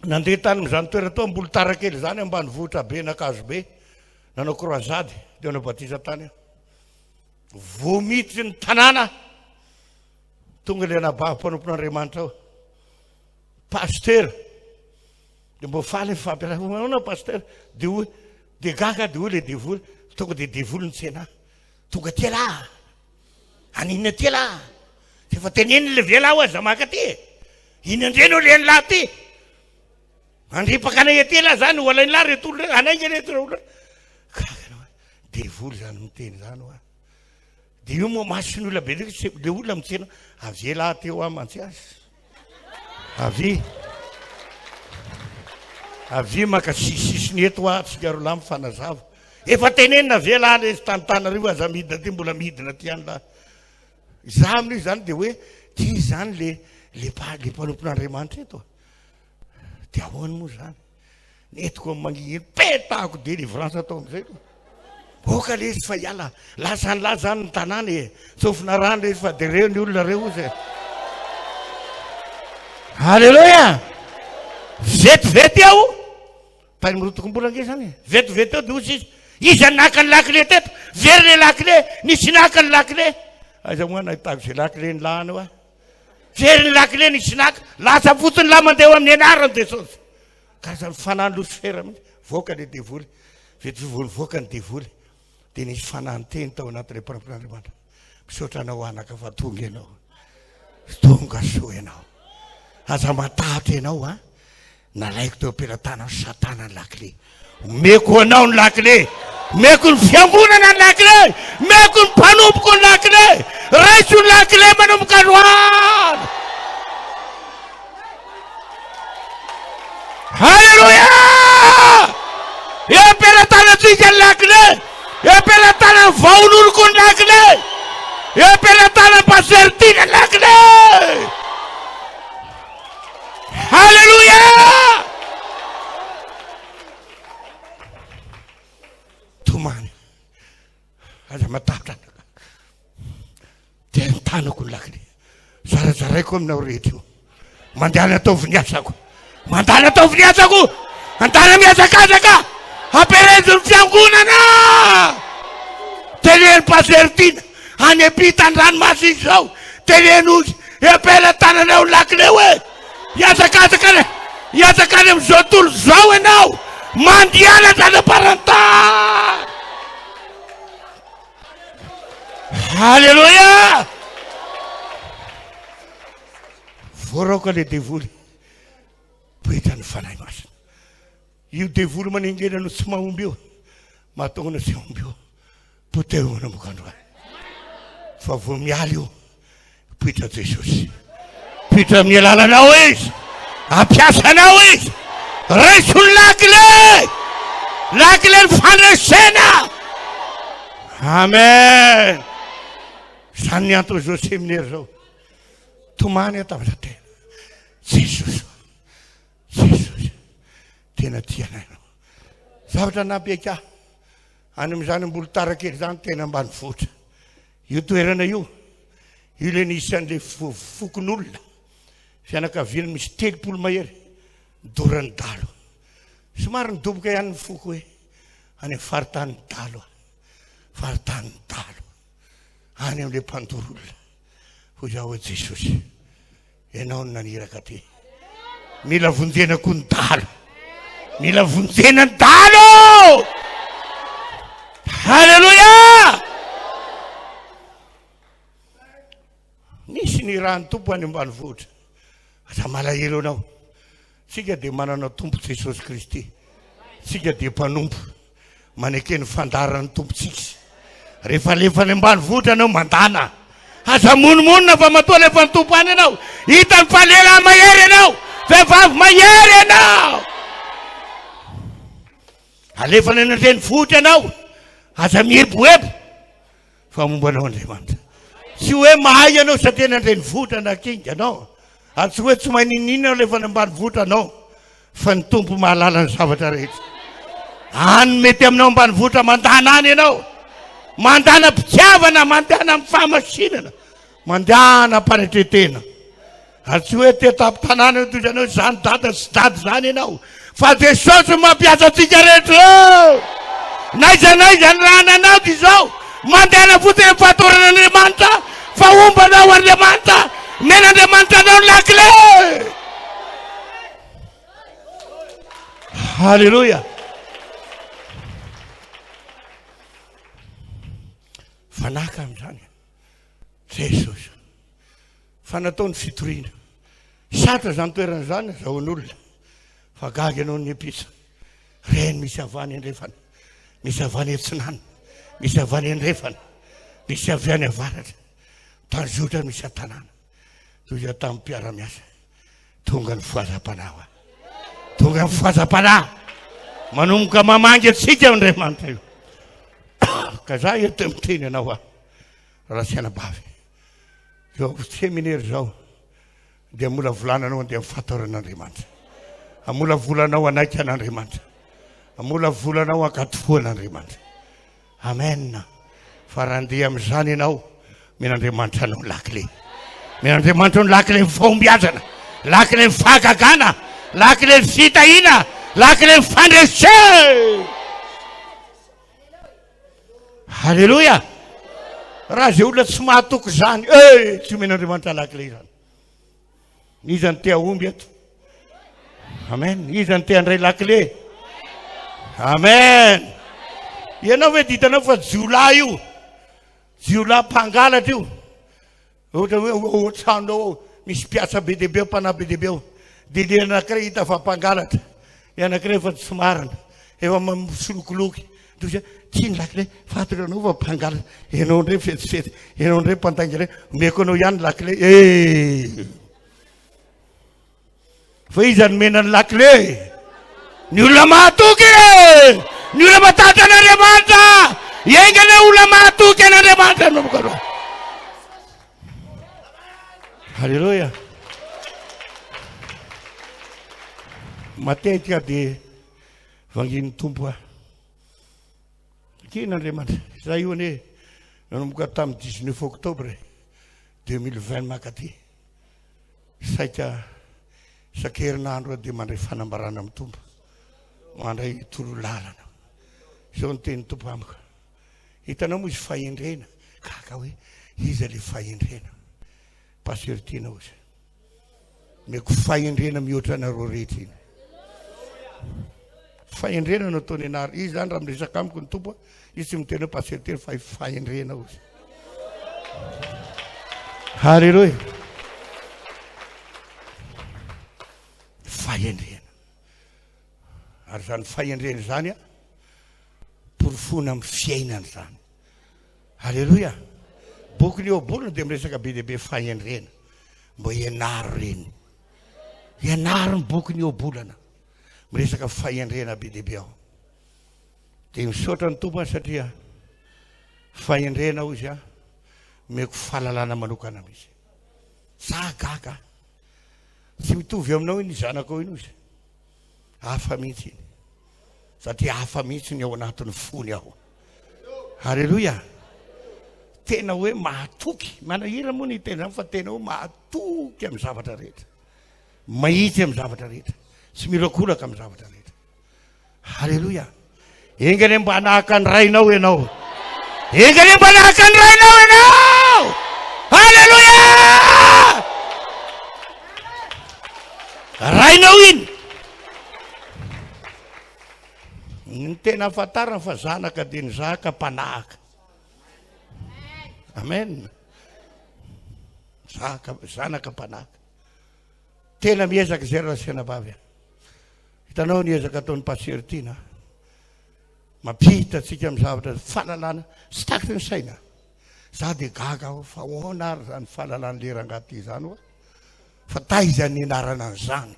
Nandeha tany amin'izany toerana tao ambolo tarakely zany ambanivohitra be nakazo be, nanao croisade dia nanao batisa tany vomity ny tanàna. Tonga le nabaha mpanompon'Andriamanitra ao, pasteur dia mbo faly fampiarana pasteur dia hoe dia gaga dia hoe le devoly tonga dia devoly ny tsena tonga ty lahy aninona ty lahy efa teneny le vela ho aza maka ty inandreny o leny lahy ty andripaka anay aty lahy zany ho alainy lahy retolo anainga reto olo gaga devoly zany miteny zany hoa dia io moa maso ny olona be ndraiky le olona mitsena avy lahy teo a mantsy azy avy maka sisisiny eto a tsikaro lahy mifanazava efa tenenina ve lahy le tantanarivo aza midina ty mbola midina ty any lahy za amin'io zany dia hoe ty zany le mpanompon'Andriamanitra eto dia ahoany moa zany netiko mangingy petako délivrance atao am'izay oka le izy fa iala lasany lahy zany ny tanàna e tsofina rano le izy fa dia reo ny olona reo ozy e. Alleluia. Vetivety aho tany mirotoko mbola nge zany vetivety ao dia ozy izy naka ny lakile teto very le lakile nisy naka ny lakile aiza moa nahitako zay lakile ny lahany eo a very ny lakile nisy naka lasa fotsiny lahy mandeha eo amin'ny anarany Jesosy karazany fanahany Losifera mihitsy voaka le devoly vetivony voaka ny devoly dia nisy fanahany teny tao anatin'ilay mpanompon'Andriamanitra misaotra anao anaka fa tonga ianao tonga soa ianao aza matahatra ianao a nalaiko teo ampelatana ny satana ny lakile meko anao ny lakile meko ny fiangonana ny lakile meko ny mpanompoko ny lakile raiso ny lakile manomboka androany. Halleluia. Empelatana tsika ny lakile empelatana ny vaon'oloko ny lakile empelatana ny pasertina ny lakile. Halleluia. Tomany aza matahatra dia nitanako ny lakile zarazaraiko aminao rehetra io mandehana ataovy ny asako mandana ataovy ny asako andana miazakazaka amperezo ny fiangonana teneny pasertina any ampitany ranomasy izy zao teneny ozy epela tananao ny lakile hoe iazakazaka iazakany am'izao tolo zao ianao mandiana zanaparantany. Halleluia. voaraoka le devoly poetrany fanahy masina io devoly maningena no tsy mahomby io mahatonga no tsy omby io potehona mokandroany fa vo mialy io poitra Jesosy poitra amin'ny alalanao izy ampiasanao izy raisony lakile ny fandraisena. Amen. Zany ny antony José minery zao tomany atavatra tena Jesosy tena tianainao zavatra nampika any amin'izany ambolo tarakely zany tena ambany vohitra io toerana io le nisan'le fokon'olona fianakaviany misy 3 mahery dorany dalo somary nidoboka ihany ny foko hoe any amin'ny faritany dalo any amin'le mpandorolona ho zaho hoe Jesosy ianao no naniraka ty mila vonjenako ny dalo mila vonjena ny dalo. Halleluia. Nisy ny raha ny tompo any ambanivohitra aza malahelo anao Tsika dia manana tompo Jesosy Kristy. Tsika dia mpanompo manekeny fandaran'ny tompontsika. Rehefa lefa any ambanivohitra anao mandana, aza monomonina fa matoa lefa ny tompo any ianao. Hita ny mpalehilahy mahery ianao, vehivavy mahery ianao. Alefa ny an-drenivohitra ianao, aza mieboebo fa momba anao Andriamanitra. Tsy hoe mahay ianao satria ny an-drenivohitra na kinga anao. Ary tsy hoe tsy mahay ninina lefa ny ambanivohitra anao, fa ny tompo mahalala ny zavatra rehetra. Any mety aminao ambanivohitra mandana any ianao, mandana mpitiavana, mandana amin'ny fahamasinana, mandana mpanetretena. Ary tsy hoe tetapon-tanàna toy izany hoe zany dada sy dady zany ianao, fa Jesosy mampiasa antsika rehetra. Naiza ny raha nanao dia izao, mandana fotsiny fahatoran'Andriamanitra, fa ombanao Andriamanitra, men'Andriamanitra anao ny lakile. Halleluja. Fanaka amin'izany Jesosy, fa nataony fitoriana. Satra zany toerana zany azahoan'olona, fa gaga ianao ny episa. Reny misy avany andrefana, misy avany etsinana, misy avany andrefana, misy avy any avaratra, tanjotra misy an-tanàna. Toy izay tamin'ny mpiara-miasa, tonga ny fahazam-panahy, tonga ny fahazam-panahy, manomboka mamangy atsika Andriamanitra io. Ka za eto miteny anao raha sianabavy, zao seminaire zao dia mbola volananao dia mifatoran'Andriamanitra, mbola volanao anaiky an'Andriamanitra, mbola volanao ankatofoan'Andriamanitra. Amen. Fa raha andeha amin'izany ianao, men'Andriamanitra anao ny lakile, men'Andriamanitra ny lakile ny fahombiazana, lakile ny fahagagana, lakile ny fitahina, lakile ny fandresena. Halleluja. Raha zay olona tsy mahatoky zany, tsy men'Andriamanitra lakile zany. Iza ny te ahomby eto? Amen. Iza ny te handray lakile? Amen. Ianao hoe ditanao fa jiolahy io, jiolahy mpangalatra io. Ohatra hoe trano ao misy piasa be dehibe, mpanahy be dehibe ao, dia le anankiray hita fa mpangalatra, anankiray efa tsy marina, efa masolokoloky. Tsy ny lakile, fantatra anao fa mpangalatra, ianao ndray fetifety, ianao ndray mpantainga iray, meko anao ihany lakile. Fa iza ny mena ny lakile? Ny olona mahatoky, ny olona matatra an'Andriamanitra, iengana olona mahatoky an'Andriamanitra nomboka. Halleluja. Matetika dia vangin'ny tompo kin'Andriamanitra. Za io ane nanomboka tamin'ny 19 octobre 2020 makaty, saika isan-kerinandro dia mandray fanambarana amin'ny tompo, mandray toro-lalana. Izao ny tenin'ny tompo amiko. Hitanao moa izy fahendrena, kaka hoe iza le fahendrena? Pasteur tianao izy. Meko fahendrena mihoatra anareo rehetra iny. Fahendrena no ataony anary. Izy zany raha miresaka amiko ny tompo, izy tsy miteny hoe pasteur tena fa fahendrena izy. Halleluja. Fahendrena. Ary zany fahendrena zany porofona amin'ny fiainana zany. Halleluja. Boky ny obolona dia miresaka be dehibe fahendrena, mbo ianaro reny. Ianaro ny boky ny obolana, miresaka fahendrena be dehibe ao. Dia misaotra ny tompo satria fahendrena ao izy meko fahalalana manokana amizy. Za gaga, tsy mitovy aminao iny zanako iny izy. Hafa mihitsy iny, satria hafa mihitsy ny ao anatin'ny fony aho. Halleluja. Tena hoe mahatoky, manahira moa ny tena fa tena hoe mahatoky amin'ny zavatra rehetra, mahitsy amin'ny zavatra rehetra, tsy mirakolaka amin'ny zavatra rehetra. Halleluja. Engany mba hanahaka ny rainao ianao, engany mba hanahaka ny rainao ianao. Halleluja. Rainao iny ny tena afantarana fa zanaka dia ny zaka mpanahaka. Amen. Zanaka mpanahaka. Tena miezaka izay raha sianabavy. Hitanao ny ezaka ataon'ny paseritiana mampita atsika amin'ny zavatra fahalalana sy takitry ny saina za dia gaga aho fa ahoana ary zany fahalalany lerangaty zany hoa fa taiza ny anarana an'izany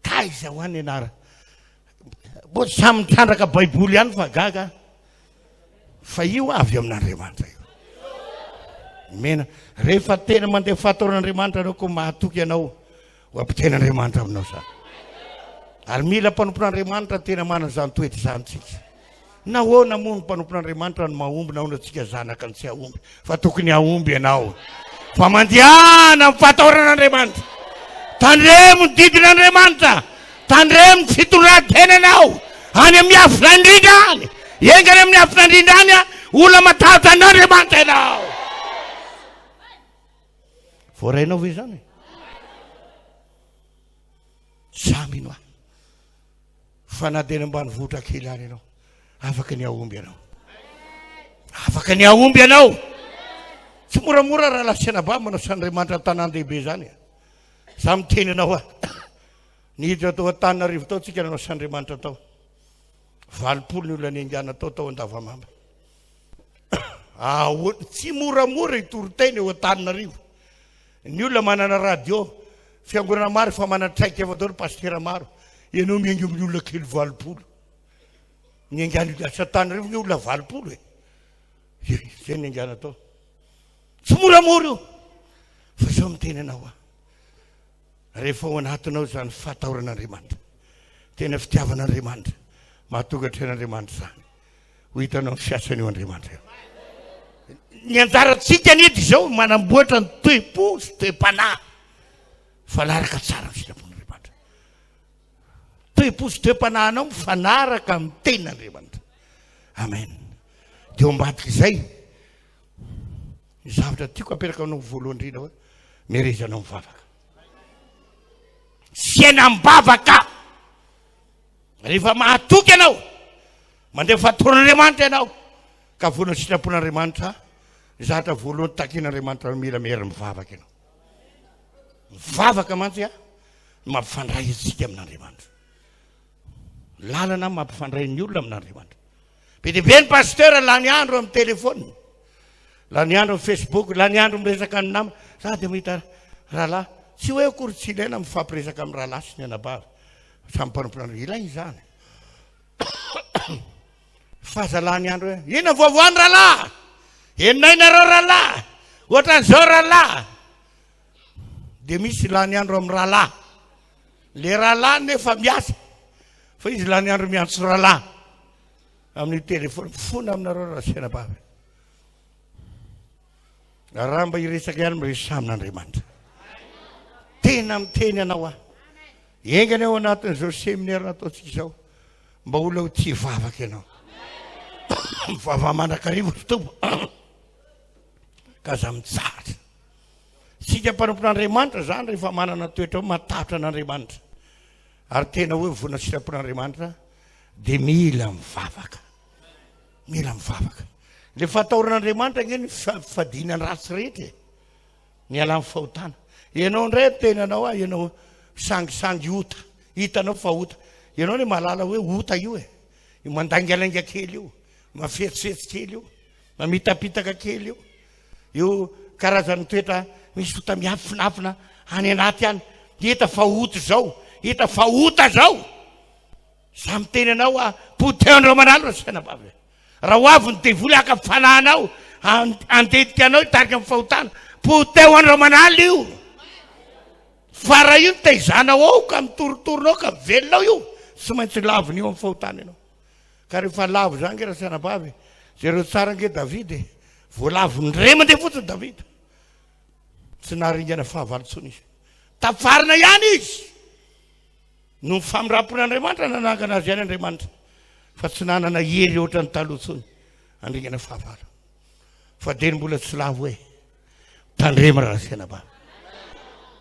taiza ho any anara mbo samy mitrandraka baiboly ihany fa gaga fa io avy amin'Andriamanitra io mena rehefa tena mandeha fahataoran'Andriamanitra anao ko mahatoky anao ho ampiten'Andriamanitra aminao zany ary mila mpanompon'Andriamanitra tena manana zany toetra zany tsika na hoana moa ny mpanompon'Andriamanitra no mahomby na hoana tsika zanaka ny tsy ahomby fa tokony ahomby ianao fa mandehana amin'ny fahataoran'Andriamanitra tandremo ny didin'Andriamanitra tandremo ny fitondran-tenanao any amin'ny afina indrindra any engany amin'ny afina indrindra any a olona matahotra an'Andriamanitra ianao voarainao ve zany samy ino aho fa na dia ambany vohitra kely any ianao afaka ny ahomby ianao afaka ny ahomby ianao tsy moramora raha lasiana ba manao s'Andriamanitra tanàn-dehibe zany za miteny anao a nihitra tao Antananarivo tao tsika nanao s'Andriamanitra tao 20 ny olona niangana tao andavamamba tsy moramora itoriteny eo Antananarivo ny olona manana radio fiangonana maro fa manatraika avao daholo pastera maro ianao miaingo amin'ny olona kely 20 niangana asa Antananarivo ny olona 20 zay niangana tao tsy moramora io fa zao miteny anao a rehefa ao anatinao zany fahataoran'Andriamanitra tena fitiavan'Andriamanitra mahatonga tren'Andriamanitra zany ho hitanao ny fiasany io Andriamanitra ny anjaratsika nety zao manamboatra ny toe-po sy toe-panahy fa laraka tsara ny sitrapon'Andriamanitra toe-po sy toe-panahinao mifanaraka amin'ny tenin'Andriamanitra amen dia eo ambadika izay ny zavatra tiako aperaka aminao voalohany indrindra hoe merezanao mivavaka siana mibavaka rehefa mahatoky ianao mandeha fahataoran'Andriamanitra ianao ka voanao sitrapon'Andriamanitra zatra voalohany takin'Andriamanitra mila mihera mivavaka ianao mivavaka mantsy a mampifandray atsika amin'Andriamanitra lalana mampifandray ny olona amin'Andriamanitra be dia be ny pasteur la ny andro amin'ny telefôny la ny andro amin'ny Facebook la ny andro miresaka ny nama za dia mahita rahalahy tsy hoe akory tsy ilaina mifampiresaka amin'ny rahalahy sy ny anabavy samy mpanompon'Andriamanitra ilainy zany fahazalany andro hoe ina voavoany rahalahy enainareo rahalahy ohatran'izao rahalahy dia misy la ny andro amin'ny rahalahy le rahalahy nefa miasa fa izy la ny andro miantso rahalahy amin'ny telefôny fona aminareo raha sy anabavy raha mba hiresaka ihany miresy amin'Andriamanitra tena miteny anao a engany ao anatin'izao seminaire nataontsika izao mba olona ho tia vavaka ianao mivava manakarivo fotomo ka za mitsahatra sika mpanompon'Andriamanitra zany rehefa manana toetra matahotra an'Andriamanitra ary tena hoe voana sitrapon'Andriamanitra dia mila mivavaka le fahataoran'Andriamanitra nge ny fifadiana ny ratsy rehetra ny ala amin'ny fahotana ianao indray tenanao a ianao sangisangy ota hitanao fa ota ianao ny mahalala hoe ota io mandangalanga kely io mafetsifetsy kely io mamitapitaka kely io karazany toetra misy ota miafinafina any anaty any hita fa ota zao hita fa ota zao za miteny anao a poteo andreo manalo ra sianabavy raha ho avy ny devoly aka fanahinao andetika anao hitarika amin'ny fahotana poteo andreo manalo io fa raha io taizanao ao ka mitoritoronao ka velonao io sy maintsy laviny io amin'ny fahotana ianao ka rehefa lavo zany nge raha sianabavy zareo tsara nge Davida voalavo ny ray mandeha fotsiny Davida tsy naharingana fahavalontsony izy tafarina ihany izy no famirapon'Andriamanitra nanangana azy ihany Andriamanitra fa tsy nanana hery ohatra ny talohantsony andringana fahavalo fa dia ny mbola tsy lavo hoe tandrema raha sianabavy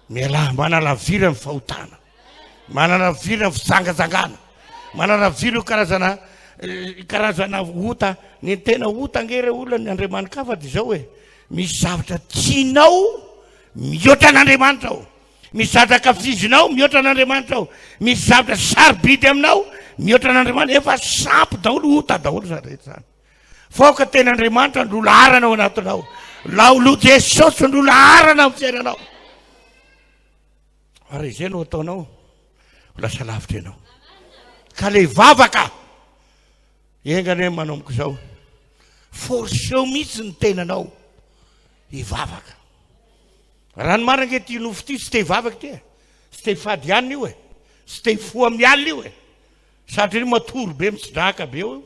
miala manala vira ny fahotana manala vira ny fitsangajangana manala vira karazana ota ny tena ota ngere olona ny Andriamanitra ka fa dia zao hoe misy zavatra tianao mihoatra an'Andriamanitra ao misy zavatra kafizinao mihoatra n'Andriamanitra ao, misy zavatra sarobidy aminao mihoatra n'Andriamanitra, efa sampy daholo ota daholo zarehetra zany. Faoka ten'Andriamanitra ndrola arana ao anatinao, laolo Jesosy ndrola arana amin'ny fiainanao. Ary izay no ataonao lasa lavitra ianao ka le vavaka engany hoe manomboka izao, forseo mihitsy ny tenanao hivavaka. Raha ny marina nge ty nofo ty tsy te hivavaka ty e, tsy te hifady anina io e, tsy te hifoha amin'ny alina io e, satria matory be mitsidraka be eo,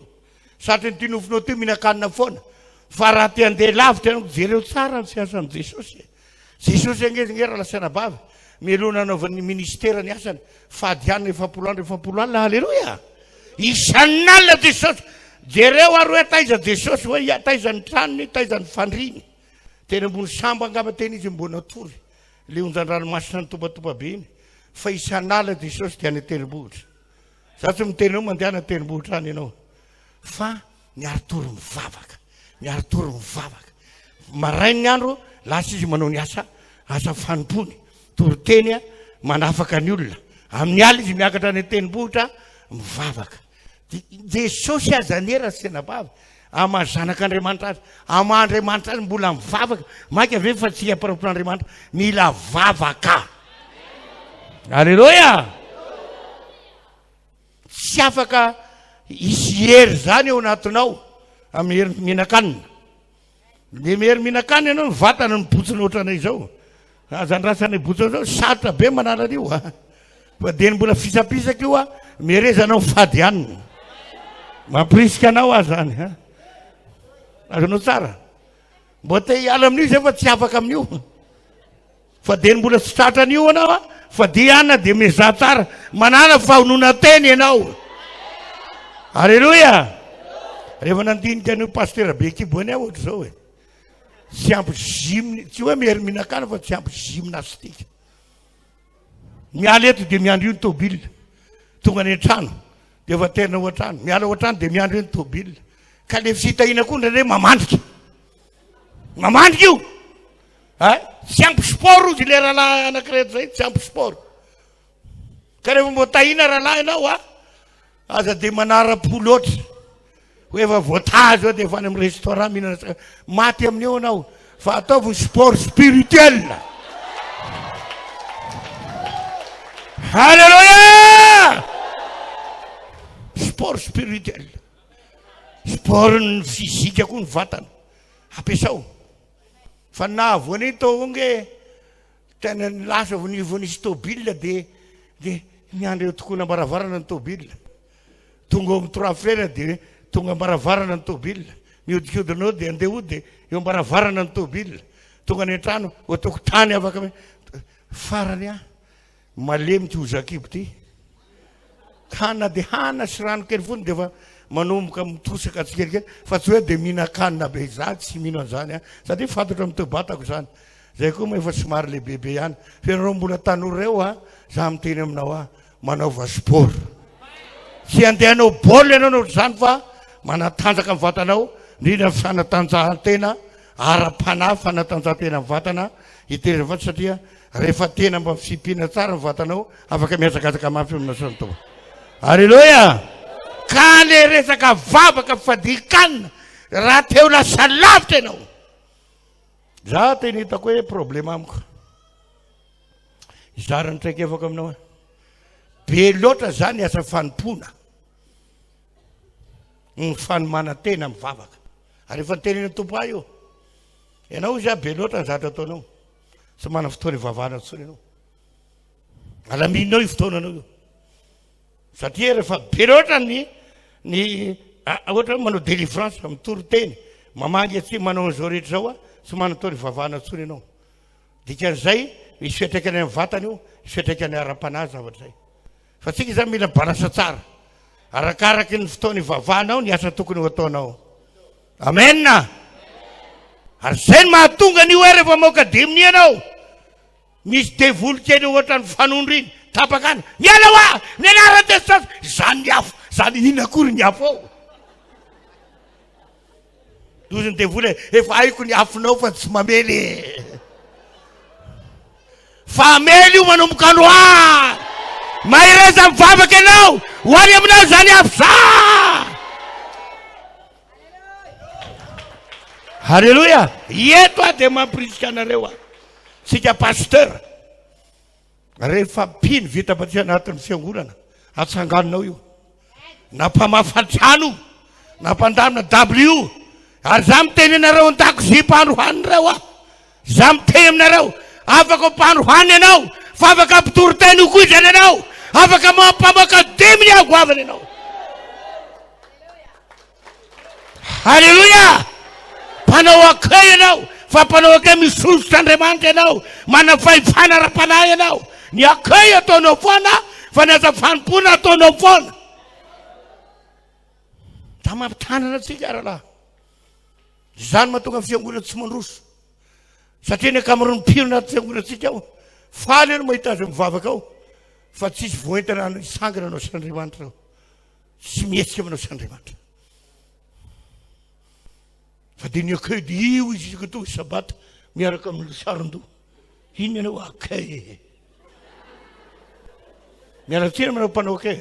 satria ny ty nofonao ty mihinan-kanina foana. Fa raha ty andeha lavitra ianao jereo tsara ny fiasan'i Jesosy. Jesosy angezingera lasana bavy melona anaovan'ny ministera ny asany, fady anina 700 alina. Halleloja! Isan'ny alina Jesosy. Jereo ary hoe taiza Jesosy hoe taiza ny tranony, taiza ny fandriny. Tena ambony sambo angamba tena izy mbona tory le onjan-dranomasina ny topatopa be iny. Fa isan'ala Jesosy dia any tendrombohitra. Za tsy miteny ao mandeha any tendrombohitra any ianao, fa miaritory mivavaka, miaritory mivavaka. Marainy ny andro lasa izy manao ny asa fanompony, toriteny manafaka ny olona. Amin'ny ala izy miakatra any tendrombohitra mivavaka. Jesosy azanera senabavy amazanak'Andriamanitra azy, amaandriamanitra azy mbola mivavaka. Maika ve fa tsy hamparamporan'Andriamanitra, mila vavaka. Alleluja! Tsy afaka hisy hery zany eo anatinao amin'ny hery mihinan-kanina. Le hery mihinan-kanina ianao ny vatana ny botsiny ohatranay izao. Azandrasana botsiny zao sarotra be manala an'io. Fa de ny mbola fisapisaka io merezanao fady anina. Mampirisika anao azy zany. Azonao tsara. Mbo te hiala amin'io zay fa tsy afaka amin'io. Fa de ny mbola tsy tratra an'io anao fa de anna de mizaha tsara. Manana fahonona teny ianao. Alleluja! Rehefa nandinika an'io pasteur be kiboany aho ohatra zao hoe. Tsy ampy gym, tsy hoe mery mihinan-kanina fa tsy ampy gymnastique. Miala eto de miandro io ny tôbile. Tonga any an-trano de efa terina ao an-trano. Miala ao an-trano de miandro io ny tôbile. Ka le fitahina koa ndraindray mamandrika. Mamandrika io. Tsy ampy sport izy le rahalahy anankiray zay, tsy ampy sport. Ka rehefa mbo tahina rahalahy ianao aza de manara-po loatra. Hoe efa voatazo de efa any amin'ny restaurant mihinana maty amin'io anao. Fa ataovy sport spirituel. Halleluja! Sport spirituel. Sport ny fizika koa ny vatana ampiasao. Fa na voany tao onge tena lasa vonisy tôbile de miandry eo tokoa nambaravarana ny tôbile. Tonga amin'ny 3 frère de tonga ambaravarana ny tôbile. Mihodikhodinao de andeha ody de eo ambaravarana ny tôbile. Tonga any an-trano ataoko tany afaka hoe farany malemy ty ozakibo ty. Hana de hana sy rano kely fony de fa manomboka mitosaka tsikelikely fa tsy hoe de mihinan-kanina be za tsy mino an'izany satria fatotra amin'ny tobatako zany. Zay koa ma efa somary lebebe ihany. Fa ianareo mbola tanora reo za miteny aminao manaova sport. Tsy andehanao baolina ianao nohatra zany fa manatanjaka amin'ny vatanao, indrindra fanatanjahantena, ara-panahy fanatanjahantena amin'ny vatana iterina vato satria rehefa tena mba fipina tsara ny vatanao afaka miazakazaka mafy amin'ny nasan'ny tompo. Alleluja! Ka le resaka vavaka fadikanina raha teo lasa lavitra ianao. Za tena hitako hoe problema amiko. Izarany traika efako aminao be loatra zany asa fanompona. Ny fanomana tena mivavaka. Ary efa nytenena tompo ahy io. Ianao izy be loatra ny zatra ataonao. Tsy mana fotoana ivavahana intsony ianao. Alaminao io fotoananao io. Satria rehefa be loatra ny ohatra manao délivrance mitory teny, mamangy atsy manao an'izao rehetra zao tsy mana fotoana ivavahana intsony ianao. Dikan'izay misy fiatraikany amin'ny vatana io, misy fiatraikany ara-panahy zavatra zay. Fa tsika zany mila balasa tsara. Arakaraky ny fotoana ivavahanao ny asa tokony ho ataonao. Amen. Ary zay ny mahatonga ny hoe rehefa maoka diminy ianao misy devoly kely ohatra ny fanondriny tapakany miala hoa ny anarany Jesosy zany ny afo zany ina akory ny afo ao. Dozy ny devoly efa haiko ny afonao fa tsy mamely. famely manomboka androany mahereza mivavaka ianao ho any aminao zany avy halleloia. Eto a dia mampirisika anareo a sika pasteur rehefa mpiny vitapaty anatin'ny fiangonana atsanganonao io na mpamafatrano na mpandamina w ary za miteny anareo an-dako zipandrohany reo a za miteny aminareo afaka mpandrohany ianao fa afaka mpitoroteny ho koa zany ianao afaka mampamoaka deminy agoavana ianao. halleloia. mpanao akay ianao fa mpanao akay misolotra Andriamanitra ianao manafahifana ra-panahy ianao ny akay ataonao foana fa ny azafanim-pona ataonao foana. Da mampitanana atsika rahalahy zany mahatonga fiangonana tsy mandroso satria ny akamarony mpino anaty fiangonantsika ao faly ano mahita azy mivavaka ao fa tsisy voentana isangana anao s'Andriamanitra ao tsy mihetsika aminao s'Andriamanitra fa dia ny akay dia io izy isaka to sabata miaraka amin'ny saron-doha iny ianao akay mialatsina manao mpanao akay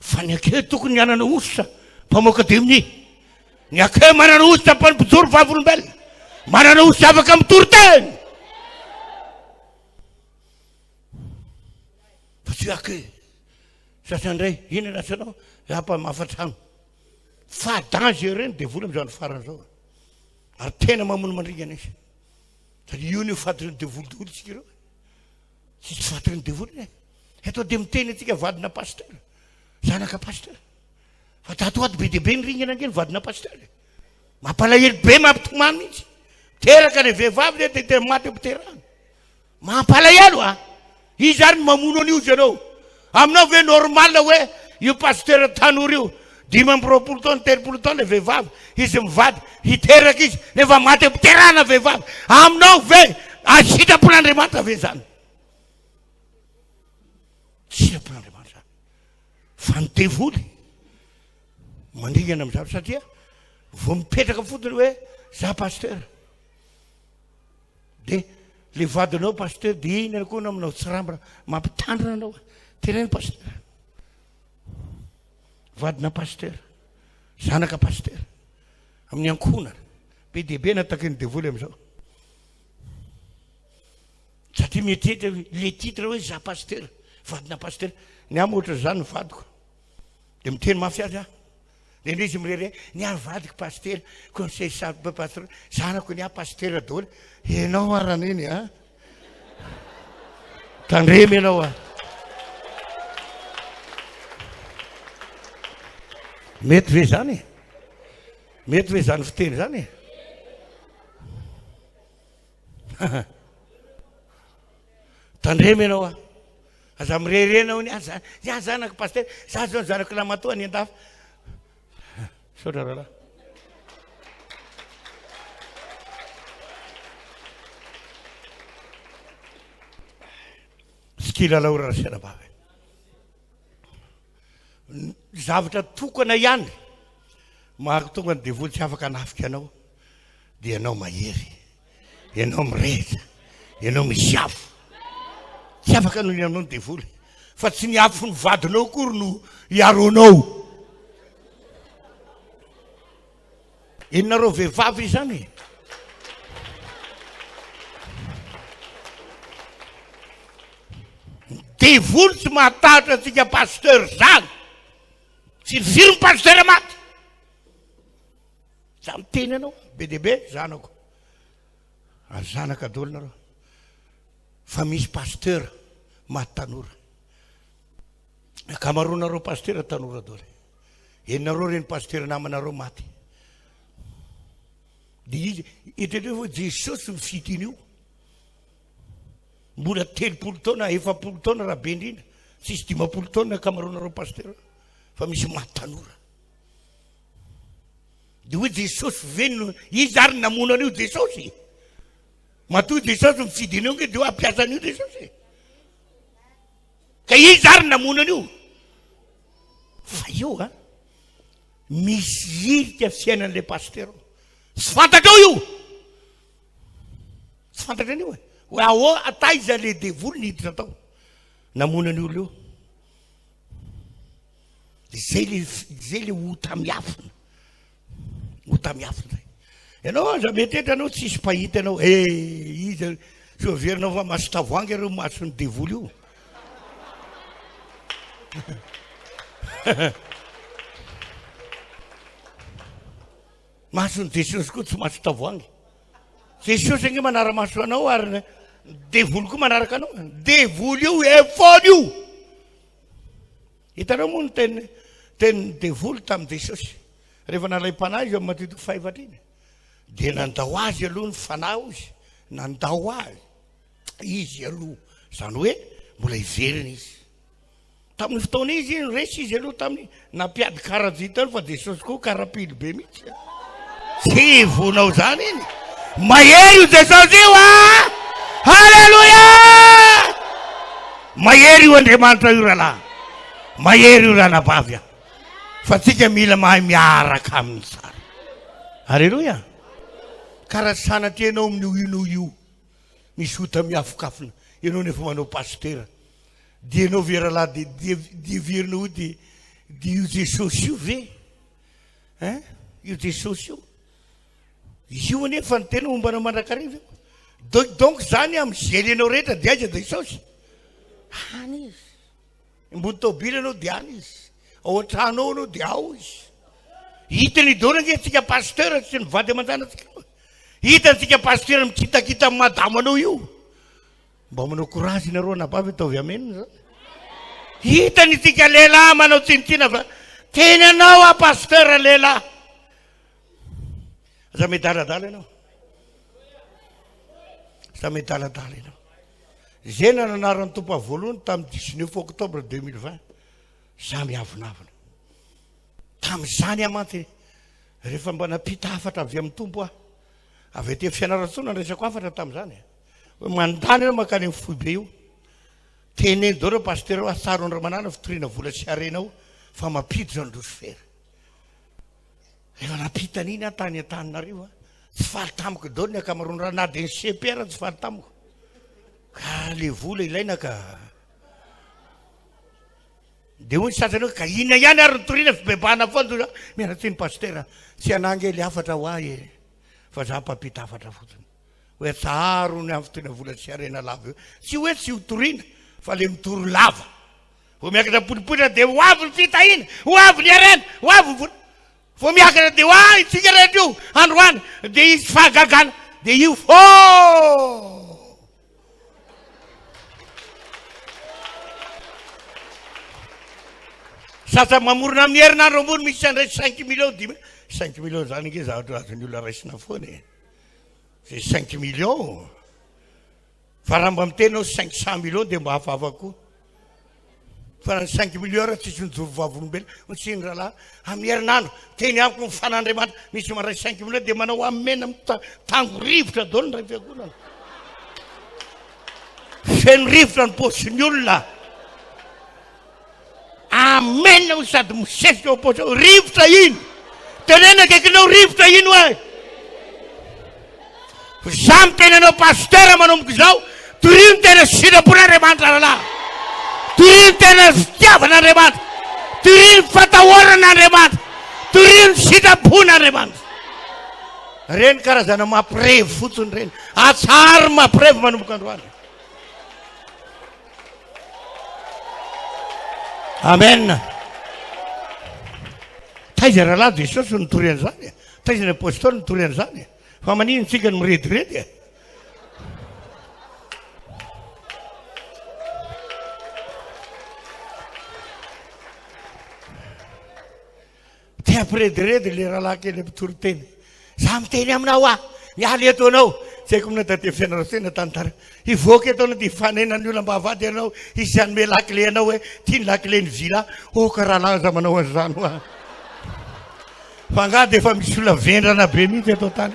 fa ny akay tokony ny anana ositra mpamoaka deminy ny akay manana ositra mpampijory vavolombelona manana ositra afaka mitoroteny fa tsy akay sasandray iny anasanao ampamafatrano fa danger reny dia vola am'izany farany zao ary tena mamono mandringana izy satria io ny fatiriny devolodolo tsika ireo tsisy fatiriny devoly eto dia miteny atsika vadina pasteur zanaka pasteur fa tatoato be deaibe nyringana angeny vadina pasteur mampalahelo be mampitomany mihitsy teraka ny vehivavy le dia maty mpiterahana mampalahelo a izy ary mamono an'io zanao aminao ve normal hoe io pasteur tanora io 5 taona 3 taona vehivavy izy mivady hiteraka izy nefa maty mpiterahana vehivavy aminao ve sitrapon'Andriamanitra ve zany sitrapon'Andriamanitra fa ny devoly mandringana amin'izany satria vao mipetraka fotony hoe za pasteur dia le vadinao pasteur dia iny koa na aminao tsy rambra mampitandrina anao teneny pasteur vadina pasteur zanaka pasteur amin'ny ankonana be deaibe nataky ny devoly amin'izao satria mieritreritra le titre hoe za pasteur vadina pasteur ny amy ohatra zany ny vadiko dia miteny mafy azy ah dia indray izy mirere ny ary vadiko pasteur conseil sabe pasteur zanako ny a pasteur daoly ianao aran'iny a tandremy ianao a mety ve zany mety ve zany fiteny zany tandremy ianao a aza mirerenao ny za zanako pasteur za zao zanako lamatoa ny an-dafa saotra rahalahy skilalao rarasiana bavy zavatra tokana ihany mahatonga ny devoly tsy afaka hanafika anao dia ianao mahery ianao mireza ianao misy afo tsy afaka noho ny aminao ny devoly fa tsy ny afo ny vadinao kory no iaronao inonareo vehivavy zany devoly tsy mahatahatra atsika pasteur zany tsy firy ny pasteur maty za miteny anao be deaibe zanako ary zanaka daoly nareo fa misy pasteur maty tanora akamaroanareo pasteur tanora daoly enareo reny pasteur namanareo maty dia izy itrereo fa Jesosy mifidy iny io mbola 30 taona 70 taona raha be indrindra tsisy 50 taona akamaroanareo pasteur fa misy maty tanora dia hoe Jesosy venino izy ary namono an'io Jesosy matoa Jesosy mifidy an'io nge dia hoe ampiasa an'io Jesosy ka izy ary namono an'io fa io a misy irika fiainan'le pasteur tsy fantatrao io tsy fantatra anio e hoe ao ataiza le devoly niditra tao namonany olo io zay le otamiafina zay ianao aza mety etra anao tsisy pahita ianao izy so averinao fa maso tavoangy areo masony devoly io masony Jesosy koa tsy maso tavoangy Jesosy ange manara-maso anao ary devoly koa manaraka anao devoly io efony io hitanao moa ny teny devoly tamin'ny Jesosy rehefa nalay mpanahy izy amin'ny Mateo 5 iny dia nandao azy aloha ny fanahy izy nandao azy izy aloha zany hoe mbola iverina izy tamin'ny fotoana izy resy izy aloha tamin'ny nampiady karazita fa Jesosy koa karapily be mihitsy tsy vonao zany iny mahery io Jesosy io a halleluja mahery io Andriamanitra io rahalahy mahery io ranabavy fa tsika mila mahay miaraka amin'ny tsara halleluja karaha sanatria ianao amin'io io misy ota miafokafina ianao nefa manao pastera dia ianao ve rahalahy dia verinao dia io Jesosy io ve io Jesosy io anefa ny tena mombanao mandrakariva donc zany amin'ny zely rehetra dia aiza Jesosy any izy ambony tobila anao dia any izy ao an-tranao anao dia ao izy hitany idona nge tsika pastera tsy nivady aman-janatsika hitantsika pastera mikitakita amin'ny madamo anao io mba manao courage nareo anabavy ataovy amenina zany hitany tsika lehilahy manao tsinitsina fa tena anao a pastera lehilahy za medaladala ianao za medaladala ianao zay nananarany tompo voalohany tamin'ny 19 octobre 2020 za miavinavina tamin'izany amanty rehefa mba napita afatra avy amin'ny tompo avy ety fianaratsona resako afatra tamin'izany hoe mandany anao makany amin'ny foibe io teneny dao reo pastera atsaro ny ramanana fitoriana vola sy arenao fa mapito zany Losifera rehefa napita an'iny tany an-taninareo tsy faly tamiko dao ny akamaroany raha na dia ny CPR tsy faly tamiko ka le vola ilaina ka dia hoy ny sasany hoe ka inona ihany ary nitoriana fibebahana foana mianatsy ny pastera tsy anangy le afatra ho ahy fa za mpampita afatra fotsiny hoe tsaro ny amin'ny fitoriana vola sy arena lava io tsy hoe tsy hotoriana fa le mitoro lava vo miakatra polipolina dia ho avy ny fitahina ho avy ny arena ho avy ny vola vo miakatra dia ho itsika rehetra io androany dia izy fahagagana dia io fô sasa mamorona amin'ny herinandro ambony misy sandraisy 5 millions 5 millions zany nge za ohatra azony olona raisina foana zay 5 millions fa raha mba mitenao 500 millions dia mba hafahafa koa fa 5 millions raha tsisy nijovovavolombelona tsy ny rahalahy amin'ny herinandro teny amiko ny fanandriamanitra misy maray 5 millions dia manao amena tango rivotra daolo ny ray fiangonana feno rivotra ny posiny olona amena sady misesika ao posy rivotra ino tenena akekinao rivotra ino hoe za mitenanao pastera manomboka izao torino tena sitrapon'Andriamanitra rahalahy torino tena fitiavan'Andriamanitra torino fatahoran'Andriamanitra torino sitrapon'Andriamanitra reny karazana mampirevo fotsiny reny atsary mampirevo manomboka androany amen taiza rahalahy Jesosy nitoriany zany taiza ny apôstôly nitoriany zany fa manino tsika ny mirediredy tia ampirediredy le rahalahy kely mpitory teny za miteny aminao mialy eto anao tsy haiko mina tate fianaratsena tantara ivoaka eto anao dia ifanenany olona mba havady anao isy anome lakile anao hoe tia ny lakile ny vila oka rahalahy za manao an'izany fa nga dia efa misy olona vendrana be mihitsy eto tany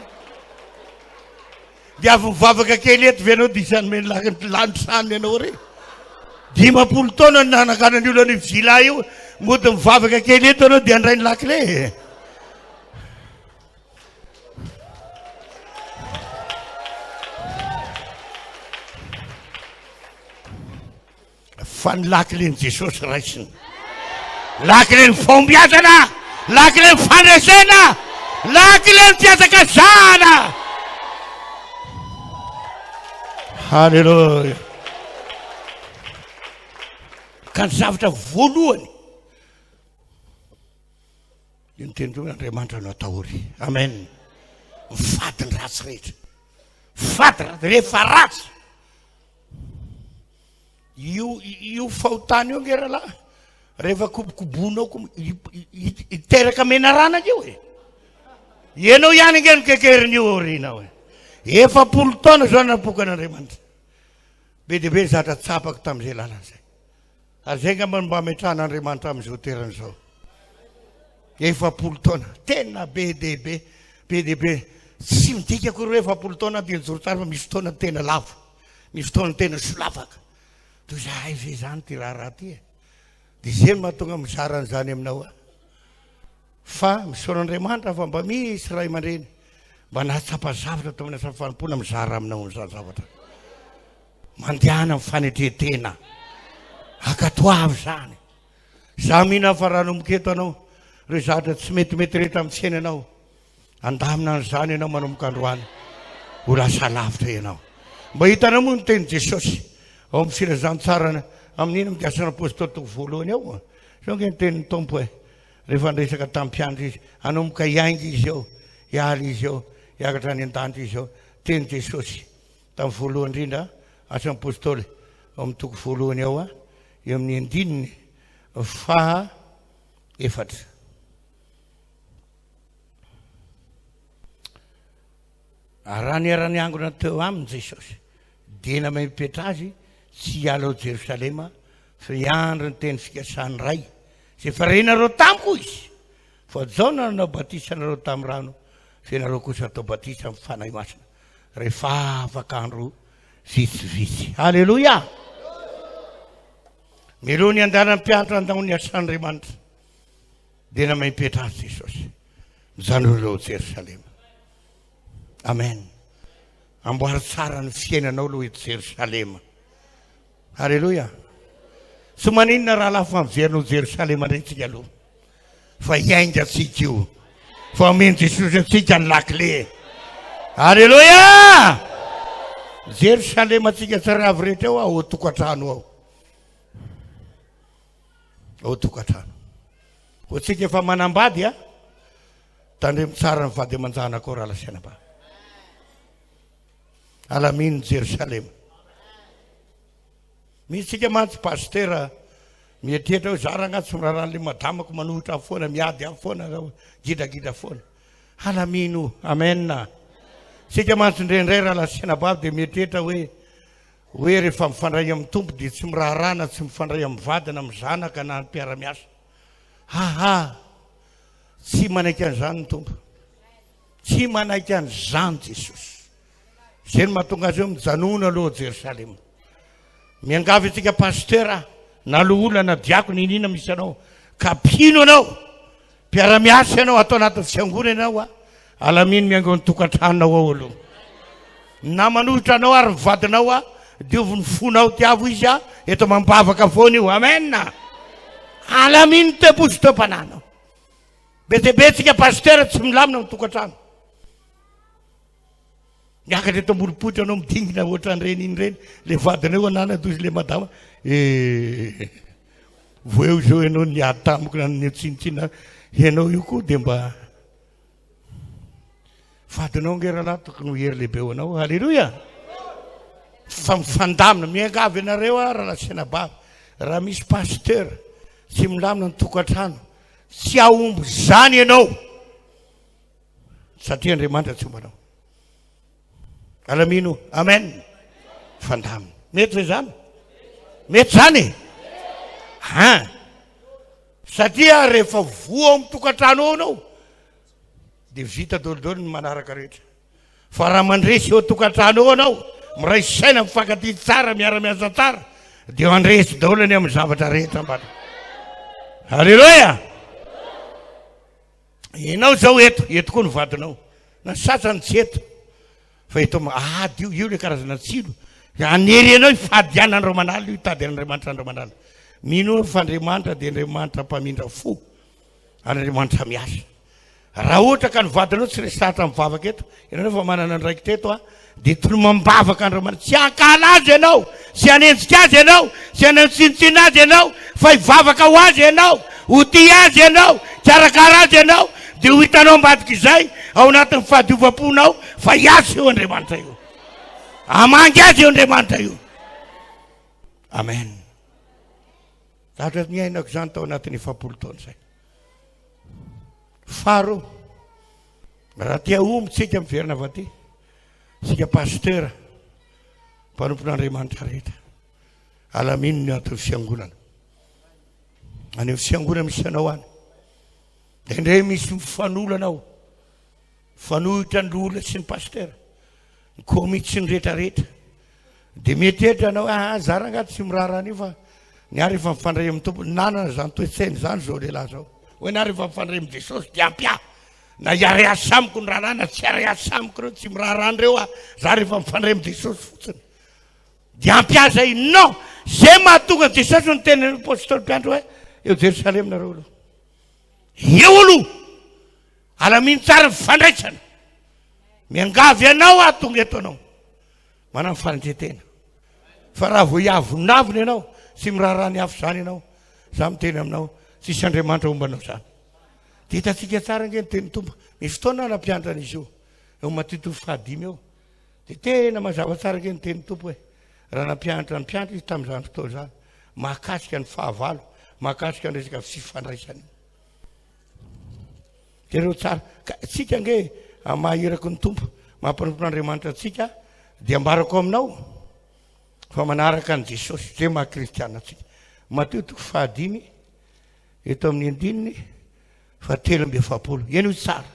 dia avy mivavaka kely eto ve anao dia isy anome lanitranony anao re 10 taona nanakanany olona ny vila io mody mivavaka kely eto anao dia andray ny lakile fa ny lakileny Jesosy raisiny, lakileny fombiazana, lakileny fandresena, lakileny fiazakazahana. Halleluja. Ka ny zavatra voalohany io ny tenin'Andriamanitra no atahory. Amen. Mifady ny ratsy rehetra, fady rehefa ratsy io fahotany io ngeralahy, rehefa kobokobonao iteraka menarana io e. Ianao ihany nge nikekeriny orinao e. 40 taona zao napokan'Andriamanitra. Be dia be zatra tsapako tamin'izay lalana zay. Ary zay ngamba mba ametrahan'Andriamanitra amin'izao toeran'izao. 40 taona tena be dia be tsy midika koa hoe 40 taona dia nijoro tsara fa misy taona tena lava, misy taona tena solavaka. Toy zahay ve zany ty raha ty e. Dia zay no mahatonga mizarany zany aminao a. Fa misaon'Andriamanitra fa mba misy ray aman-dreny mba nahatsapa zavatra tao amin'ny asafampona mizara aminao ny zavatra. Mandehana amin'ny fanetretena. Akatoavy zany. Za mihina fa rano miketo anao, reo zavatra tsy metimety rehetra amin'ny tsena anao. Andamina an'izany ianao manomboka androany. Ho lasa lavitra ianao. Mba hitanao moa ny teny Jesosy. Ao amin'ny filazaany tsara amin'iny mikiasana apôstôly toko voalohany ao. Sao nge ny tenin'ny Tompo e. Rehefa ndresaka tamin'ny mpiandry izy, anomboka hiainga izy ao, hialy izy ao, hiakatra any an-danitra izy ao. Teny Jesosy tamin'ny voalohany indrindra asan'ny apôstôly ao amin'ny toko voalohany ao eo amin'ny 14. Raha niarany angona teo aminy Jesosy, dia namay mipetra azy tsy hiala ao Jerosalema fa hiandry ny teny fikasany ray. Zay farenareo tamiko izy. Fa zao nanao batisa nareo tamin'ny rano, fa nareo kosa atao batisa amin'ny fanahy masina. Rehefa afaka andro vitsivitsy. Halleluja. Miloha ny andalan'ny mpianatra andao ny asan'Andriamanitra. Dia namay mipetra azy Jesosy. Mijanona eo Jerosalema. Amen. Amboary tsara ny fiainanao aloha eto Jerosalema. Halleluja. Tsy maninona raha lafa miverinao Jerosalema ndray aloha. Fa hiainga atsika io. Fa omeny Jesosy atsika ny lakile. Halleluja. Jerosalema atsika tsara avy rehetra ao ao tokantrano ao. Ao tokantrano. Ho tsika efa manambady tandremo tsara ny vady aman-jana koa raha lasiana ba. Alaminy Jerosalema. Misy tsika mantsy pasteur mietrehitra hoe zara agnaty miraran'le madamako manohitra foana miady foana gidagida foana. Alamino. Amen. Tsika mantsy ndrendray raha lasiana bavy dia mietrehitra hoe rehefa mifandray amin'ny tompo dia tsy miraharana, tsy mifandray amin'ny vady na amin'ny zanaka na ny mpiara-miasa. Tsy manaiky an'izany ny tompo. Tsy manaiky an'izany Jesosy. Zay no mahatonga azy eo mijanona aloha Jerosalema. Miangavy antsika pasteur na loholona na diako ny inina misy anao, kapino anao, mpiara-miasa ianao, atao anatin'ny fiangonana ianao alaminy miango ny tokantranonao ao aloha. Na manohitra anao ary mivadinao diovy ny fonao tiavo izy eto mampavaka foana io. Amen. Alaminy tebosy teo-pananao. Betebe tsika pasteur tsy milamina amin'ny tokantrano. Miakatra eto ambonipoitra anao midingina ohatran'ireny iny reny. Le vadinao anana toy izy le madama. Voeo zao ianao niady tamiko na nitsinitsina. Ianao io koa dia mba vadinao ngeralahy tokony ho hery lehibe ho anao. Halleluja. Fa mifandamina miangavy ianareo raha lasiana bavy. Raha misy pasteur tsy milamina ny tokantrano, tsy ahomby zany ianao satria Andriamanitra tsy ombanao. Alamino. Amen. Fandamina. Mety ve zany? Mety zany? Satria rehefa voa amin'ny tokantrano ao anao dia vita dolodolo ny manaraka rehetra. Fa raha mandresy eo tokantrano ao anao, miray saina mifankatia tsara, miara-miasa tsara, dia mandresy daolany amin'ny zavatra rehetra mbana. Halleluja. Ianao zao eto koa ny vadinao. Na sasany tsy eto. Fa eto io le karazana tsilo anery anao ifadiana andro manala io hitady an'andriamanitra andro manala mino fa andriamanitra dia andriamanitra mpamindra fo an'andriamanitra miasa raha ohatra ka nivadinao tsy resatra mivavaka eto ianao fa manana ndraiky teto a dia tolomambavaka andriamanitra tsy hankala azy ianao tsy hanenjika azy ianao tsy hanantsinitsina azy ianao fa hivavaka ho azy ianao ho ty azy ianao karakara azy ianao dia ho hitanao ambadika izay ao anatin'ny fahadiovam-ponao fa hiasa eo andriamanitra io amangy azy eo andriamanitra io amen zatra niainako izany tao anatin'ny 7 taona izay faro raha tia ombontsika miverina avy aty sika pastera mpanompon'andriamanitra rehetra alamino ny atin'ny fiangonana any amin'ny fiangonana misy anao any dia indray misy mifan'olanao fanohitra ny olona sy ny pastera ny komity sy ny rehetrarehetra dia mety etra anao zara angaty tsy miraharaha anio fa niary efa mifandray amin'ny tompo nanana zany toetsainy zany zao lehilahy zao hoe nary efa mifandray amin'ny jesosy dia ampia na iary asamiko ny rahana tsy ary asamiko reo tsy miraharan'ireo za rehefa mifandray amin'ny jesosy fotsiny dia ampia zay non zay mahatonga ny jesosy ny teny apôstôly Piandro hoe eo Jerosalema nareo aloha eo aloha alamino tsara mifandraisana miangavy ianao atonga eto anao manao fanandretena fa raha vo hiavonavony ianao sy miraharany afo zany ianao za miteny aminao tsisy andriamanitra ombanao zany dia hitatsika tsara nge ny teny tompo misy fotoana nampianatra an'izy io eo Matito 5 eo dia tena mazava tsara nge ny teny tompo hoe raha nampianatra izy tamin'izany fotoana zany mahakasika ny fahavalo mahakasika ny resaka fifandraisany tereo tsara ka tsika nge mahirako ny tompo mampanompon'andriamanitra atsika dia ambarako aminao fa manaraka ny jesosy zay mahakristiana atsika Matito 5 eto amin'ny 9 fa 7 eny io tsara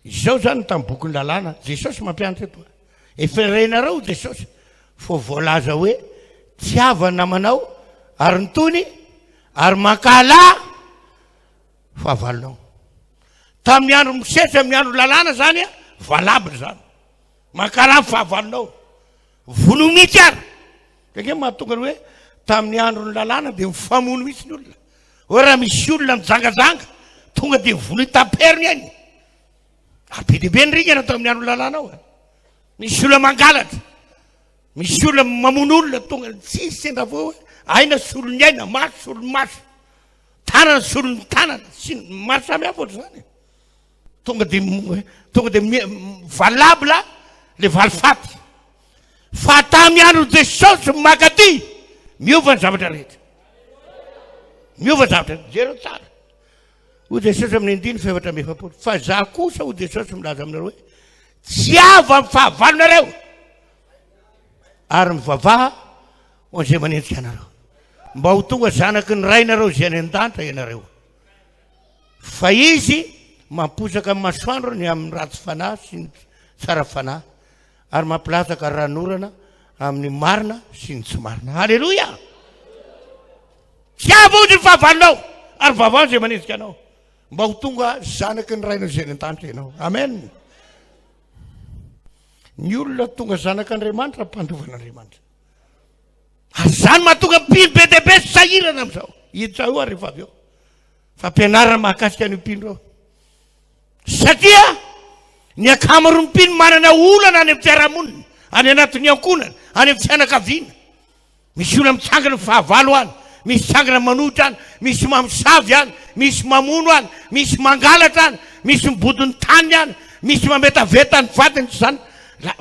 izao zany tamin'ny bokyny lalàna jesosy mampianatra eto efa renareo jesosy fo voalaza hoe tiavana namanao ary nytony ary makala fahavalonao tamin'ny andro misesa amin'ny andro lalàna zany a valabiny zany makala fahavalonao vono mihitsy ary kake mahatonga ny hoe tamin'ny andro ny lalàna dia mifamono mihitsy ny olona hoe raha misy olona mijangajanga tonga dia vono itaperiny any be dehibe nyrigana tamin'ny andro lalàna ao misy olona mangalatra misy olona mamono olona tonga tsisy sendra vo hoe aina solony aina maso solony maso tanana solony tanana sy maro samy hafa oatra zany tonga dia valabla le valifaty fa tamin'ny andro jesosy makaty miova ny zavatra rehetra miova ny zavatra rehetra zereo tsara ho jesosy amin'ny 9 fa za kosa ho jesosy milaza aminareo hoe tsy ava amin'ny fahavalonareo ary mivavaha ho an'izay manenjika anareo mba ho tonga zanaky ny rainareo zay any an-danitra ianareo fa izy mamposaka amin'ny masoandro ny amin'ny ratsy fanahy sy ny tsara fanahy ary mampilatsaka ranorana amin'ny marina sy ny tsy marina halleloia tsy ava ozy ny fahavalonao ary vavaha zay manenjika anao mba ho tonga zanaky ny rainao zay any an-danitra ianao amen ny olona tonga zanak'andriamanitra mpandovan'andriamanitra ary zany mahatonga mpino be dehibe sy sahirana amin'izao hiditra io ary rehefa avy eo fa mpianarana mahakasika ny mpino reo satria ny akamaro ny mpino manana olana any amin'ny fiarahamonina any anatin'ny ankonana any amin'ny fianakaviana misy olona mitsangana fahavalo any misy tsangana manohitra any misy mamosavy any misy mamono any misy mangalatra any misy mibodiny tany any misy mametaveta ny vatiny zany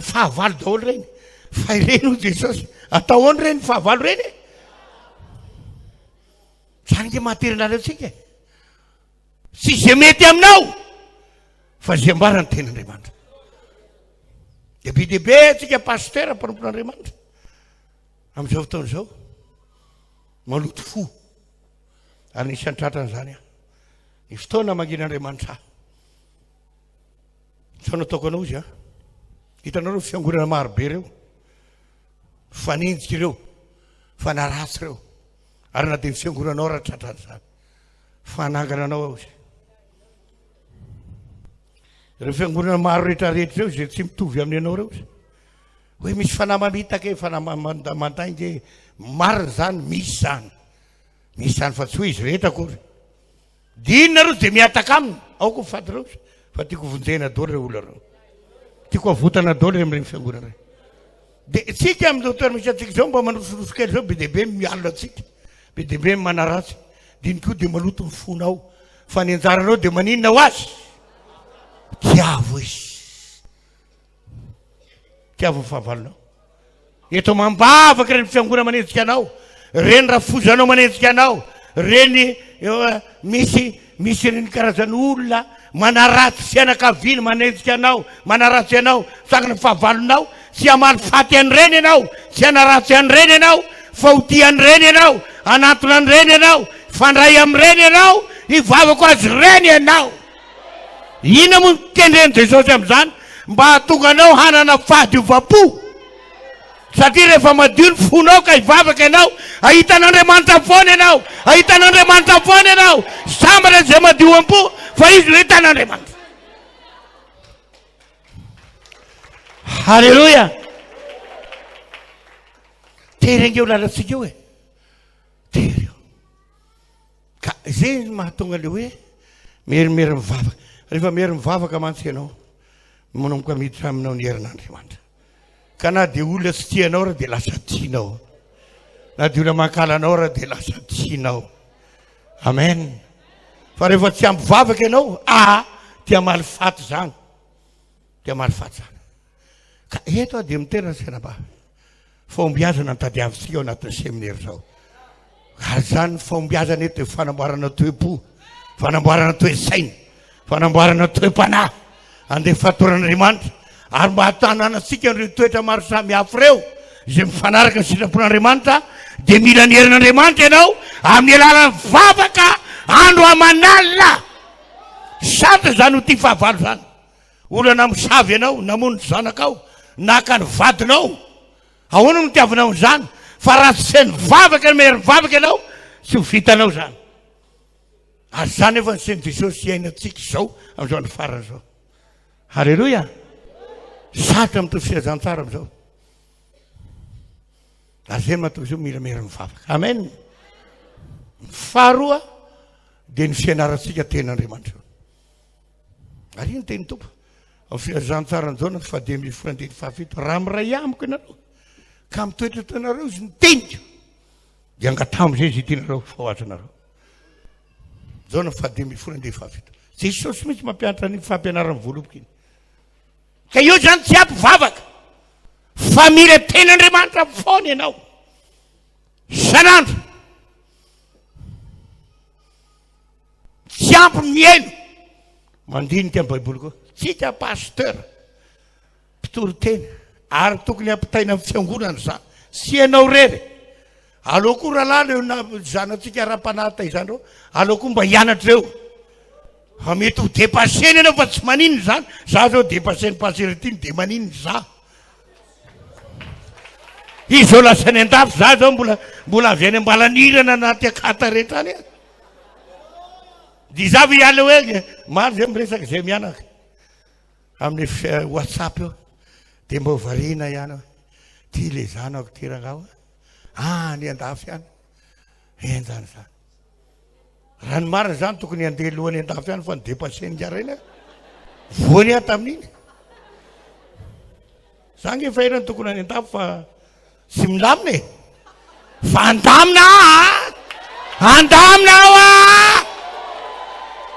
fahavalo daholo reny fa ireny ho jesosy ataoany reny fahavalo reny zany nge mahaterynala atsika sy zay mety aminao fa zay ambarany ten'andriamanitra dehibe dehibe atsika pastera mpanompon'andriamanitra amin'izao fotoana izao maloto fo ary nisan'ny tratrany zany ny fotoana mangin'andriamanitra sao nataoko anao izy hitanao reo fiangonana marobe reo fanenjika ireo fanaratsy reo ary na dia ny fiangonanao raha tratrany zany fanangana anao ao izy reo fiangonana maro rehetrarehetra reo zay tsy mitovy amin'ny anao reo izy hoe misy fanamamitaka e fanamamandainge marina zany misy zany fa tsy ho izy rehetra kory dinina reo de miataka aminy ao koa faty reo fa tiako vonjena dolo reo olo reo tiako avotana dolo re am'reny fiangonana reny de tsika am'izao toera misy atsika zao mba manosoloso kely zao be dehibe mialina atsika be dehibe manaratsy diniko de maloto ny fonao fa ny anjaranao de maninona ho azy tiavo izy tiavo ny fahavalonao eto mambavaky reny fiangona manenjika anao reny rafozanao manenjika anao reny misy reny karazany olona manaratsy sy anakaviny manenjika anao manaratsy anao sakana fahavalonao tsy amaly faty any reny ianao tsy anaratsy any reny ianao faoti any reny ianao anatona any reny ianao fandray am'reny ianao hivavako azy reny ianao ina moa tendreny jesosy am'zany mba hatonga anao hanana fahadiovam-po satria rehefa madio ny fonao ka hivavaka ianao ahitan'Andriamanitra foana ianao ahitan'Andriamanitra foana ianao sambatra zay madio am-po fa izy no hitan'Andriamanitra halleloia tery angeo lalatsika eo e tery eo ka zay mahatonga le hoe merimery mivavaka rehefa mery mivavaka mantsy ianao manomboka miditra aminao ny herin'Andriamanitra ka na de olona tsy tianao raha de lasa tianao na de olona mankalanao raha de lasa tianao amen fa rehefa tsy ampivavaka ianao tia maly faty zany tia maly faty zany ka eto a de miterana senaba fombiazana nytadiavitsika ao anatin'ny seminaire zao ary zany fombiazana eto fanamboarana toe-po fanamboarana toe-saina fanamboarana toe-panahy andeha fatoran'Andriamanitra ary mba hatananatsika nireo toetra maro samy hafa reo zay mifanaraka ny sitrapon'Andriamanitra de mila ny herin'Andriamanitra ianao amin'ny alalany vavaka andro amanalina satra zany ho ty fahavalo zany olana misavy ianao namono ny zanakao naka ny vadinao ahoana no tiavinao zany fa raha tsy seny vavaka mery vavaka ianao tsy ho vitanao zany ary zany efa nyseny Jesosy iainatsika zao am'izao ny farana zao halleloia satra amy tofisazantsara am'izao ary zay mahatonga zao mila mery mivavaka amen faharoa de ny fianaratsika ten'Andriamanitra ary iny teny tompo ao filazantsara zao na fa 2017 raha miray amiko ianareo ka mitoetra tanareo izy niteniko de angatamo zay izy tianareo fahoazanareo zao na fa 2017 Jesosy mihitsy mampianatra ny fampianarany voaloboka iny ka io zany tsy ampivavaka fa mila ten'Andriamanitra foana ianao sanandro tsy ampy mihaino mandinika amin'ny baiboly koa tsika pasteur mpitoro tena ary tokony ampitaina amin'ny fiangonana zany sy ianao rery aleo koa rahalahy leo na zanatsika raha-panahita izany reo aleo koa mba hianatra eo fa mety ho dépaseny ianao fa tsy maninony zany za zao dépaseny paseretiny de maninony za izy zao lasany an-dafy za zao mbola avy any ambalanirana anaty akata rehetra any dy zavy iala hoe maro zay miresaka zay mianaka amin'ny WhatsApp eo de mba varina ihany ty le zanako ty rangao ny an-dafy ihany enjany zany raha ny marina zany tokony andeha lohany an-dafy ihany fa ny dépaseny ngaraina voany ahy tamin'iny zany efa erany tokony any an-dafy fa tsy milamina e fa andamina andamina ao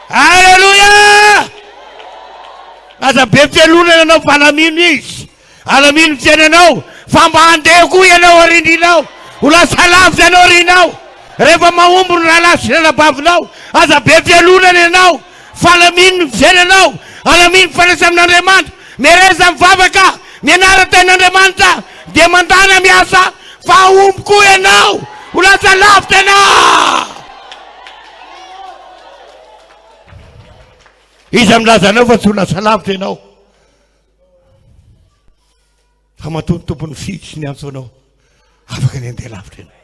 alleluia aza be fialonana anao fa alamino izy alamino fiainanao fa mba andeha koa ianao arindrinao ho lasa lavitra ianao rinao rehefa mahombo ny rahalasy ranabavinao aza be fialonana ianao fa alamino ny fiainanao alamino fanasa amin'Andriamanitra mereza mivavaka mianara ten'Andriamanitra de mandana miasa fa ahombo koa ianao ho lasa lavitra ianao izy amilazanao fa tsy ho lasa lavitra ianao fa matony tompony fiditry ny antso anao afaka ny andeha lavitra ianao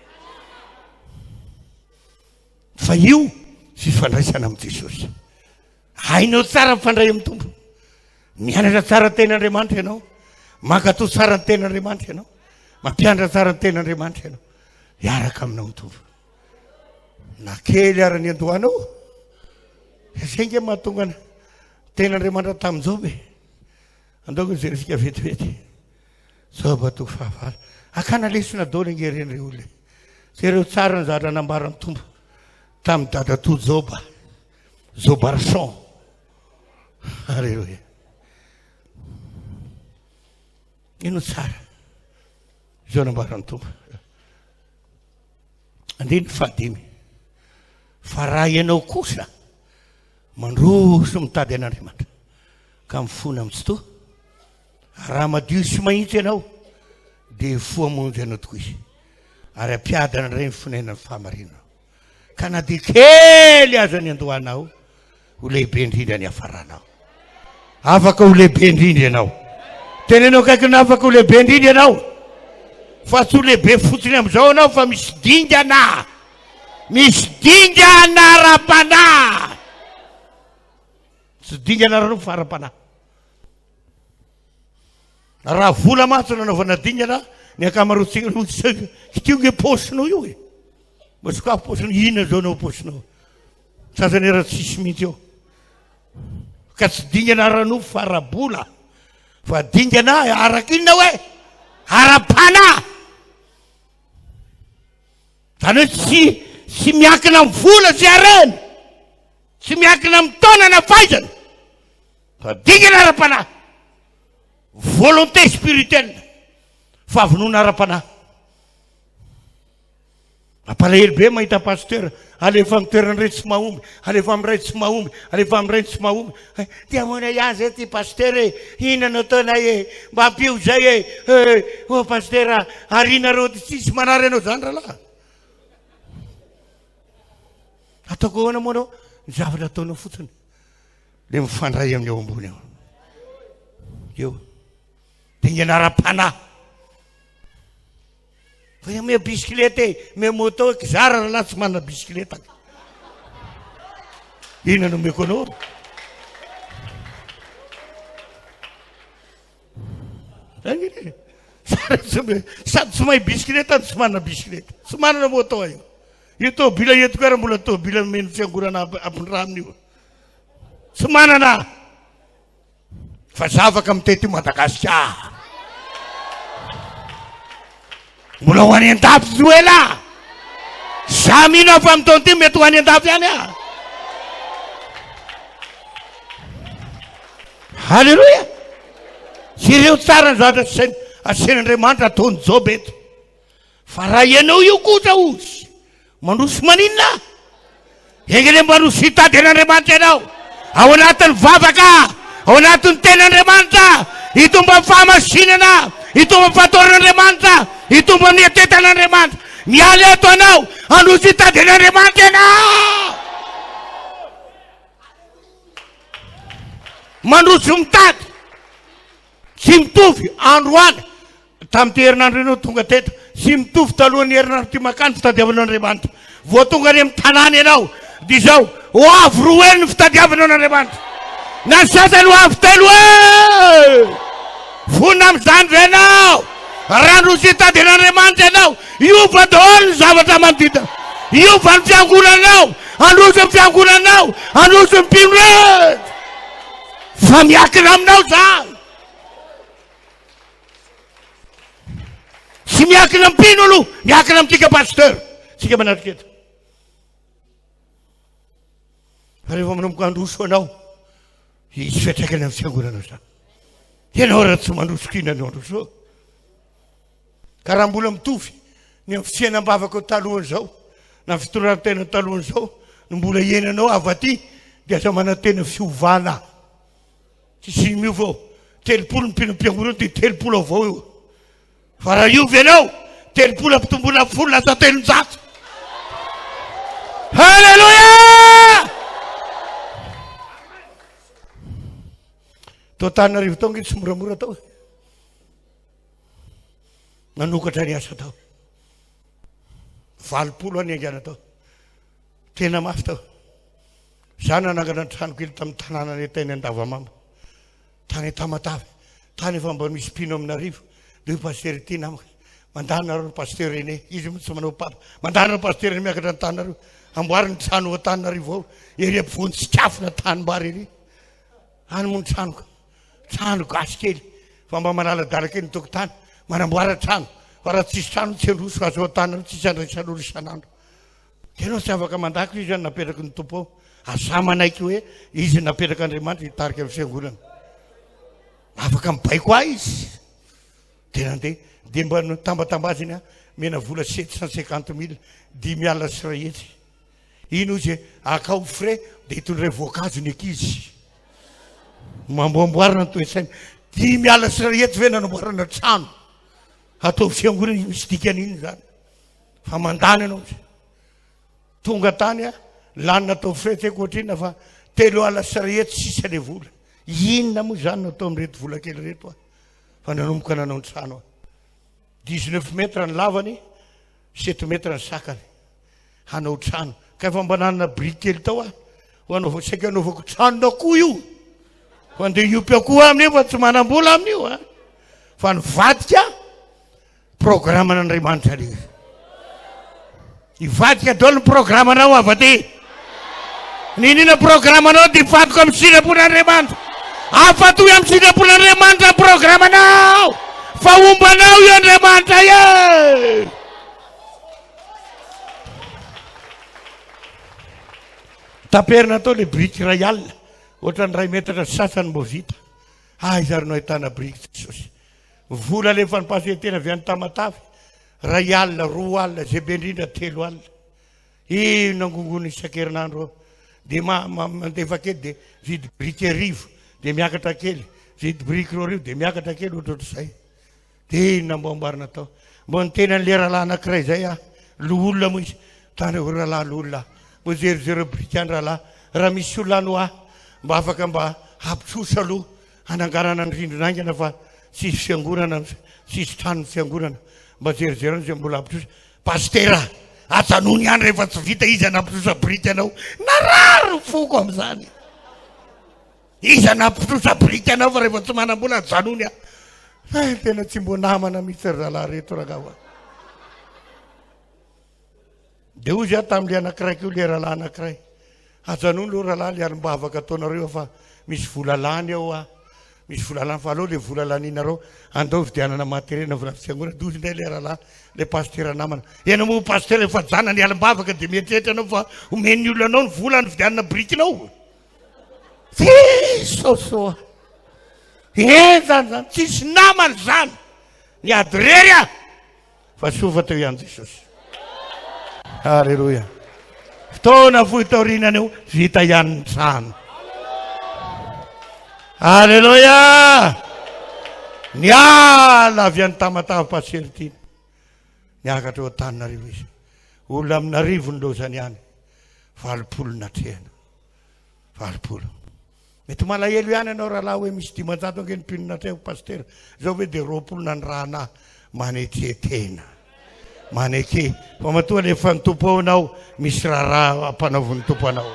fa io sy fandraisana amin'i Jesosy hainao tsara mifandray amin'ny tompo mianatra tsara ten'Andriamanitra ianao Mankatao tsara ny ten'Andriamanitra ianao. Mampianatra tsara ny ten'Andriamanitra ianao. Hiaraka aminao mitovy. Na kely ara ny andohanao. Izay nge mahatonga ny ten'Andriamanitra tamin'izao be. Andaoko izay resika vetivety. Zoba toko fahavalo. Akana lesona daoly nge reny olona. Zay reo tsara ny zavatra nambaran'ny Tompo tamin'ny dada-to Zoba. Zobarson. Alleluia. Ino tsara. Zao nambaran'ny Tompo. Andiny fahadimy. Fa raha ianao kosa mandroso mitady an'Andriamanitra ka mifona amin'ny fotoa, raha madio sy mahitsy ianao dia foamonjy ianao tokoa izy, ary ampiadana ireny fonenany fahamarinana. Ka na dia kely aza ny andohanao, ho lehibe indrindra ny hafaranao. Afaka ho lehibe indrindra ianao. Tenenao kaiky afaka ho lehibe indrindra ianao. Fa tsy ho lehibe fotsiny amin'izao ianao fa misy dingana. Misy dingana ara-panahy. Tsy dingana ara-no fa ara-panahy. Raha vola matsy nanaovana dingana, ny akamaroantsika kitio nge posinao io e. Masokafo posinao, inona zao nao posinao. Sasany raha tsisy mihitsy eo. Ka tsy dingana ara-no fa ara-bola. Fa dingana arak-inona hoe? Ara-panahy. Zany hoe tsy miankina amin'ny vola sy harena, tsy miankina amin'ny taona na fahaizana, fa dingana ara-panahy. Volonté spirituelle, fahavonona ara-panahy. Mampalahelo be mahita pasteur alefa amin'ny toerana iray tsy mahomby, alefa amin'ny ray tsy mahomby, alefa amin'ny ray tsy mahomby. Dia moana ihany zay ty pasteur e, inona no ataonay e, mba hampio zay e, o pasteur arinareo tsisy manary anao zany rahalahy. Ataoko ahoana moa anao, ny zavatra ataonao fotsiny, le mifandray amin'ny eo ambony eo. Eo, dingana ara-panahy. Fa io me bisikileta e, me moto kizara rahalahy tsy manana bisikileta. Inona no meko anao? Sady tsy mahay bisikileta tsy manana bisikileta, tsy manana moto io. Io tôbila entiko ara mbola tôbila meno fiangorana ampindraha amin'io. Tsy manana. Fa zavaka mitety Madagasikara. Mbola ho any an-dafy zy ela. Za mino fa amin'ny taona ty mety ho any an-dafy ihany a. Halleluia. Sy ireo tsara ny zavatra asen'Andriamanitra ataony zao beto. Fa raha ianao io kosa ozy mandroso maninona? Engene mandroso hitady an'Andriamanitra ianao. Ao anatin'ny vavaka, ao anatin'ny ten'Andriamanitra, hitomba amin'ny fahamasinana, hitomba amin'ny fahatoran'Andriamanitra, hitomba amin'ny atetan'Andriamanitra. Miala eto anao, androso hitady an'Andriamanitra ianao. Mandroso mitady. Tsy mitovy androany. Tamin'ny ty herinandro ianao tonga teto, tsy mitovy talohan'ny herinandro ty makany fitadiavan'Andriamanitra. Vao tonga any amin'ny tanàna ianao, dia izao, ho avy roa ely ny fitadiavanao n'Andriamanitra. Na sasany ho avy telo e! Vonona amin'izany ve ianao? Raha androso hitady an'Andriamanitra ianao, iova daholo ny zavatra manodidina. Iova ny fiangonanao, androso ny fiangonanao, androso ny mpino rehetra. Fa miankina aminao zany. Tsy miankina amin'ny mpino aloha, miankina amin'tika pasteur. Tsika manatrika eto. Rehefa manomboka androso anao, izy fiantraikany amin'ny fiangonanao zany. Ianao raha tsy mandroso kina anao androso. Ka raha mbola mitovy ny amin'ny fiainam-bavaka talohany zao, na fitoran-tena talohany zao, no mbola ienanao avy aty, dia aza manantena fiovana. Tsisy miova ao. Telopolo ny mpinam-piangonana dia telopolo avao io. Fa raha iovy ianao, telopolo ampitomboina folo lasa telonjato. Halleluia! Tao Antananarivo tao nge tsy moramora tao. Nanokatra ny asa tao. 20 any angana tao. Tena mafy tao. Za nanangana ny trano kely tamin'ny tanàna ny teny Andavamamba. Tany Tamatavy. tany efa mba misy mpino amin'arivo de paster ty namako mandanareo ny paster ene izy tsy manao papa mandanareo paster eny miakatra ny tanareo amboary ny trano Antananarivo ao ery ampovoany tsikafona tanimbary ery any moa ny trano gasy kely fa mba manaladala kely ny tokotany manamboara trano fa raha tsisy trano tsy androso azo Antananarivo tsisy andraisan'olo isan'andro tenao tsy afaka mandako izy any napetraky ny tompo ao asa manaiky hoe izy napetraka Andriamanitra hitarika amin'ny fiangonana afaka mibaiko ahy izy tena ndeha de mba tambatambaziny mena vola 750 000 5 sy ray hetsy ino izy akao frais de hitondray voankazo ny ankizy mamboamboarina ny toe-saina 5 sy ray hetsy ve nanamboarana trano atao fiangonana misy dikan'iny zany fa mandany anao tonga tany lanina atao frais teko ohatrina fa 3 sy ray hetsy sisa le vola inona moa zany natao amin'reto vola kely reto fa nanomboka nanao ny trano 19 metra ny lavany 7 metra ny sakany hanao trano ka efa mba nanana brique kely tao ho saika anaovako tranona koa io fa nde iopy akoho amin'io fa tsy manam-bola amin'io fa nivadika programme n'Andriamanitra le ivadika daholo ny programme anao avade ninina programme anao dia vadiko amin'ny sitrapon'Andriamanitra afatoy amin'ny sitrapon'Andriamanitra programme anao fa ombanao io Andriamanitra ye taperina tao le brique ray alina ohatra ny ray metatra sasany mbo vita izaronao ahitana brique Jesosy vola le fanipasetena avy any Tamatavy ray alina 2 alina zay be indrindra 3 alina ino nangongony isan-kerinandro de mandefa kely de vidy brique 1000 de miakatra kely vidy brique 2 de miakatra kely ohatrohatr'izay de inona mbo amboarina tao mbo ny tena le rahalahy anankiray zay loolona moa izy tany rahalahy loolona mbo zerozero brique any rahalahy raha misy olona mba afaka mba hampitrosa aloha hanangarana ny rindrinaingana fa tsisy fiangonana tsisy trano fiangonana mba zerozerony zay mbola hampitrosa pastera ajanony any rehefa tsy vita izy anampitrosa brique anao narary foko amin'izany izy anampitrosa brique anao fa rehefa tsy manam-bola ajanony tena tsy mbo namana mihitsy rahalahy reto ragawa de ozy tamin'le anakiraiky io le rahalahy anankiray ajanony lo rahalahy le mba afaka ataonareo fa misy volalany ao misy volalany fa aleo le volalaninareo andao vidianana materiena vola fiangonana dozy ndray le rahalahy le pastera namana ianao moa pastera efa jana ny alim-bavaka de mieritreritra anao fa omeny olona anao ny vola ny vidianana brikinao sosoa zany tsisy namany zany ny adirery fa sofa teo ihany Jesosy halleloia fotoana fohy taorinany eo vita ihany ny trano halleloia niala avy any Tamatavy pasertiny niakatra eo Antananarivo izy olona amin'Arivo ny lozany ihany 20 natrehana 20 mety malahelo ihany anao rahalahy hoe misy 500 angeny mpinona trehako pastera zao hoe de 20 na ny rahana manetretena maneke fa matoa le fa ny tompo ao anao misy raha ampanaovon'ny tompo anao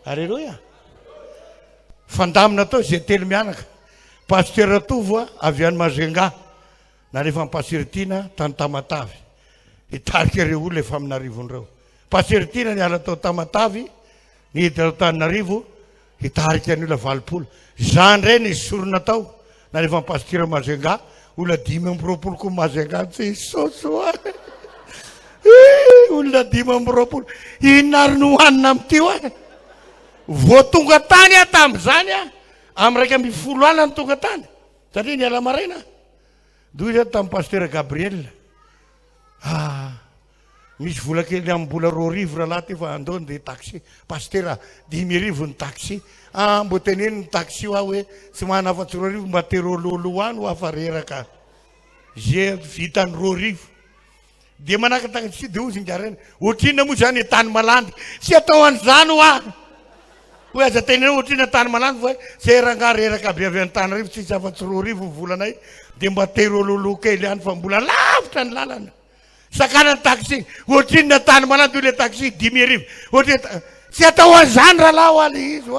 halleloia fandamina tao zay telo mianaka pastera tovo avy any Mazenga na rehefa pasertina tany Tamatavy hitarika reo olona efa amin'Arivon'ireo pasertina niala tao Tamatavy nihiditra tao Antananarivo hitarika ny olona 20 zany reny izy sorona tao na rehefa pastera Mazenga olona 520 koa Mazenga Jesosy olona 520 inary no hanina am'tio vo tonga tany tam'zany amy raika amby 10 alina ny tonga tany satria niala maraina doy zany tamin'ny pastera Gabriel misy vola kely ambola 2 rahalahy ty fa andao de taxi pastera 10 ny taxi mbo teneny ny taxi hoe tsy mahana afa-tsy 2 mba terololo any afa reraka zay vitany 2 de manakataka tsy de ozy ngarena ohatrina moa zany tany malandy tsy atao an'izany hoe aza tenena ohatrina tany malandy fa zay rangareraka be avy Antananarivo tsisy afa-tsy 2 volanay de mba terololo kely any fa mbola lavitra ny lalana sakana ny taxi ohatrina tany malandy le taxi 10 ohatra tsy atao an'izany rahalahy aly izy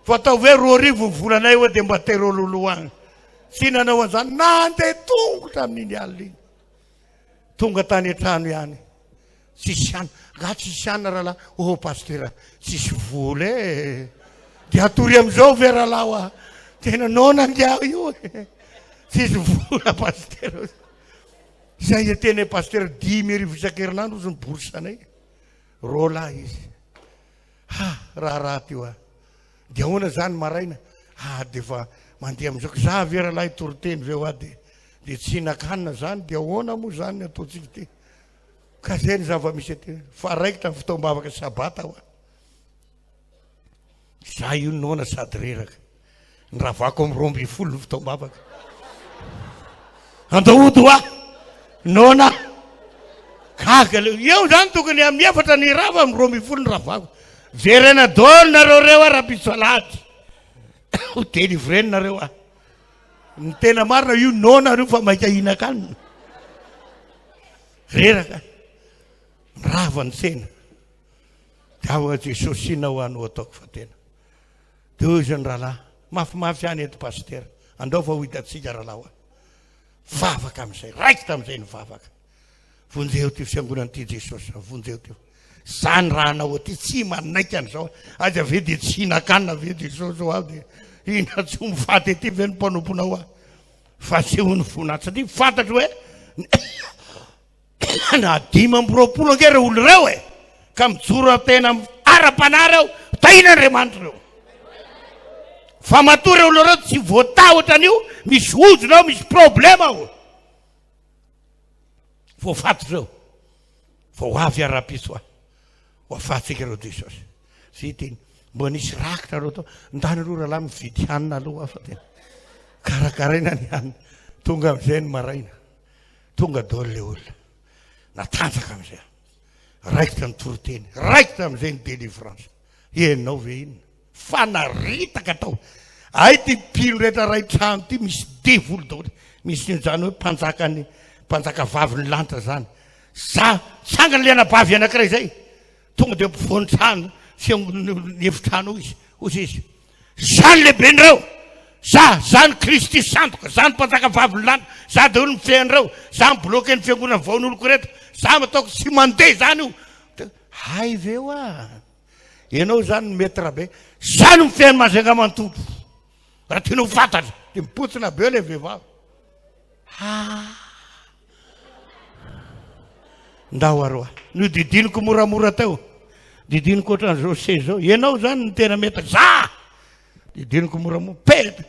fatao hoe 2 volanay hoe dia mba terololoagny tsy nanao an'izany nandeha tongotra amin'iny alina iny tonga tany an-trano ihany tsisy ana nga tsisy ana rahalahy oh pastera tsisy vola e dia atory am'izao ve rahalahy oa tena nonandiaho io e tsisy vola pastera zay tena pastera 10,000 isan-kerinandro ozy ny borsanay rolahy izy raha ty oa dia ahoana zany maraina dia fa mandeha am'izao za ve rahalahy toriteny ve oa dia tsy hinan-kanina zany dia ahoana moa zany ataontsika ty ka zay ny zava-misy aty fa raiky tamin'ny fotoam-bavaka sabata oa za io nona sady reraka ny ravako am 12 ny fotoam-bavaka andaody oa nona kaga eo zany tokony amin'ny efatra ny rava am 12 ny ravako jerena dolo nareo reo a rapisolady ho delivreny nareo a ny tena marina io nona reo fa maika hinan-kanina reraka rava ny tsena dia aoa Jesosy ina ho anao ataoko fa tena dia io zany rahalahy mafimafy any ety pastera andao fa ho hitatsika rahalahy oa vavaka amin'izay raiky tamin'izay ny vavaka vonjeo ty fiangonan'ity Jesosy vonjeo teo zany raha anao aty tsy manaika an'izao aza ve dia tsy hinan-kanina ve Jesosy ho aho dia ina tsy ho mifaty aty ve ny mpanomponao a fa tsy ho ny voninahitra satria fantatro hoe na 5 angera olo reo e ka mijoro tena ara-pana reo taina Andriamanitra reo fa matory olo reo tsy voatahotra an'io misy ozona ao misy problema ao voafaty reo fa ho avy ara-piso a ho afatsika reo Jesosy sy teny mbo nisy rakitra reo tao ndany reo rahalahy mividy hanina aloha fa tena karakaraina ny hanina tonga am'izay ny maraina tonga dolo le olona natanjaka am'izay raikitra ny toroteny raikitra am'izay ny délivrance enao ve inona fanaritaka tao ay ty pino rehetra ray trano ty misy devolo daoly misy zany hoe mpanjaka vavy ny lanitra zany za tsangana le anabavy anankiray zay tonga dia mpivoany trano ny efitrano izy ozy izy zany lehibe nyreo za ny Kristy sandoka za ny mpanjaka vavy ny lanitra za daholo ny fehan'ireo za mibloke ny fiangonana vaon'oloko rehetra za mataoko tsy mandeha zany io hay ve oa ianao zany ny metra be zany mifehany mazanga mantolo raha tianao fantatra dia mipotsina be le vehivavy ndao aroa no didiniko moramora tao didiniko ohatran'izao se zao ianao zany ny tena mety za didiniko moramora peta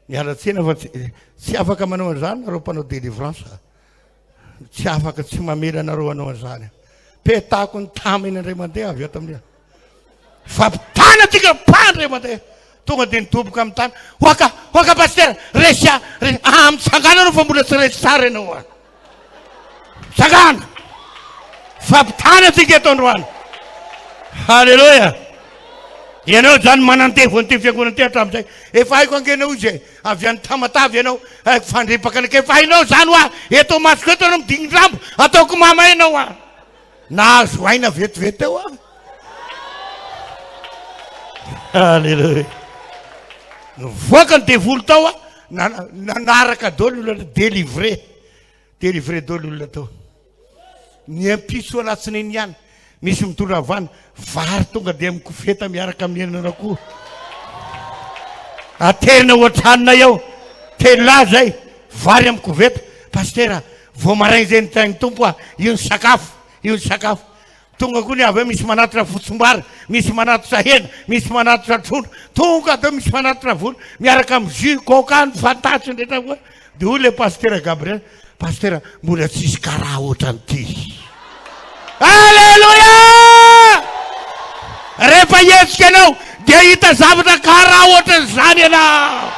nialatsena fa tsy afaka manao an'izany nareo mpanao délivrance tsy afaka tsy mamela nareo anao an'izany petako ny taminy andray mandeha avy ato amin'ia fampitana tika pandray mandeha tonga dia nidoboka amin'ny tany hoaka pastera resy mitsangana anao fa mbola tsy resy tsara ianao a mitsangana fampitana tika eto androany halleloia ianao zany manandevo an'ity fiangonana ty hatramin'izay efa haiko angenao izy e avy any tamatavy ianao haiko fandripaka anake efa hainao zany oa eto masoko eto anao midignin-drambo ataoko mama ianao a nahazo aina vetivety eo a halleloia voaka ny devolo tao a nanaraka dolo olona délivré dolo olona tao ny ampiso alatsinainy ihany misy mitondra avana vary tonga dia mikofeta miaraka amin'ny enana koa aterina ohatranina eo tela zay vary amin'ny koveta pastera vao marainy zay nytainy tompo a io ny sakafo tonga koa ny avy hoe misy manatitra fotsombary misy manatitra hena misy manatitra trondro tonga deo misy manatitra volo miaraka amin'ny jus coca ny fantatry nrehetra koa dia io le pastera Gabriel pastera mbola tsisy karaha ohatran'ity alleluia rehefa hetsika anao dia hita zavatra karaha ohatran'izany ianao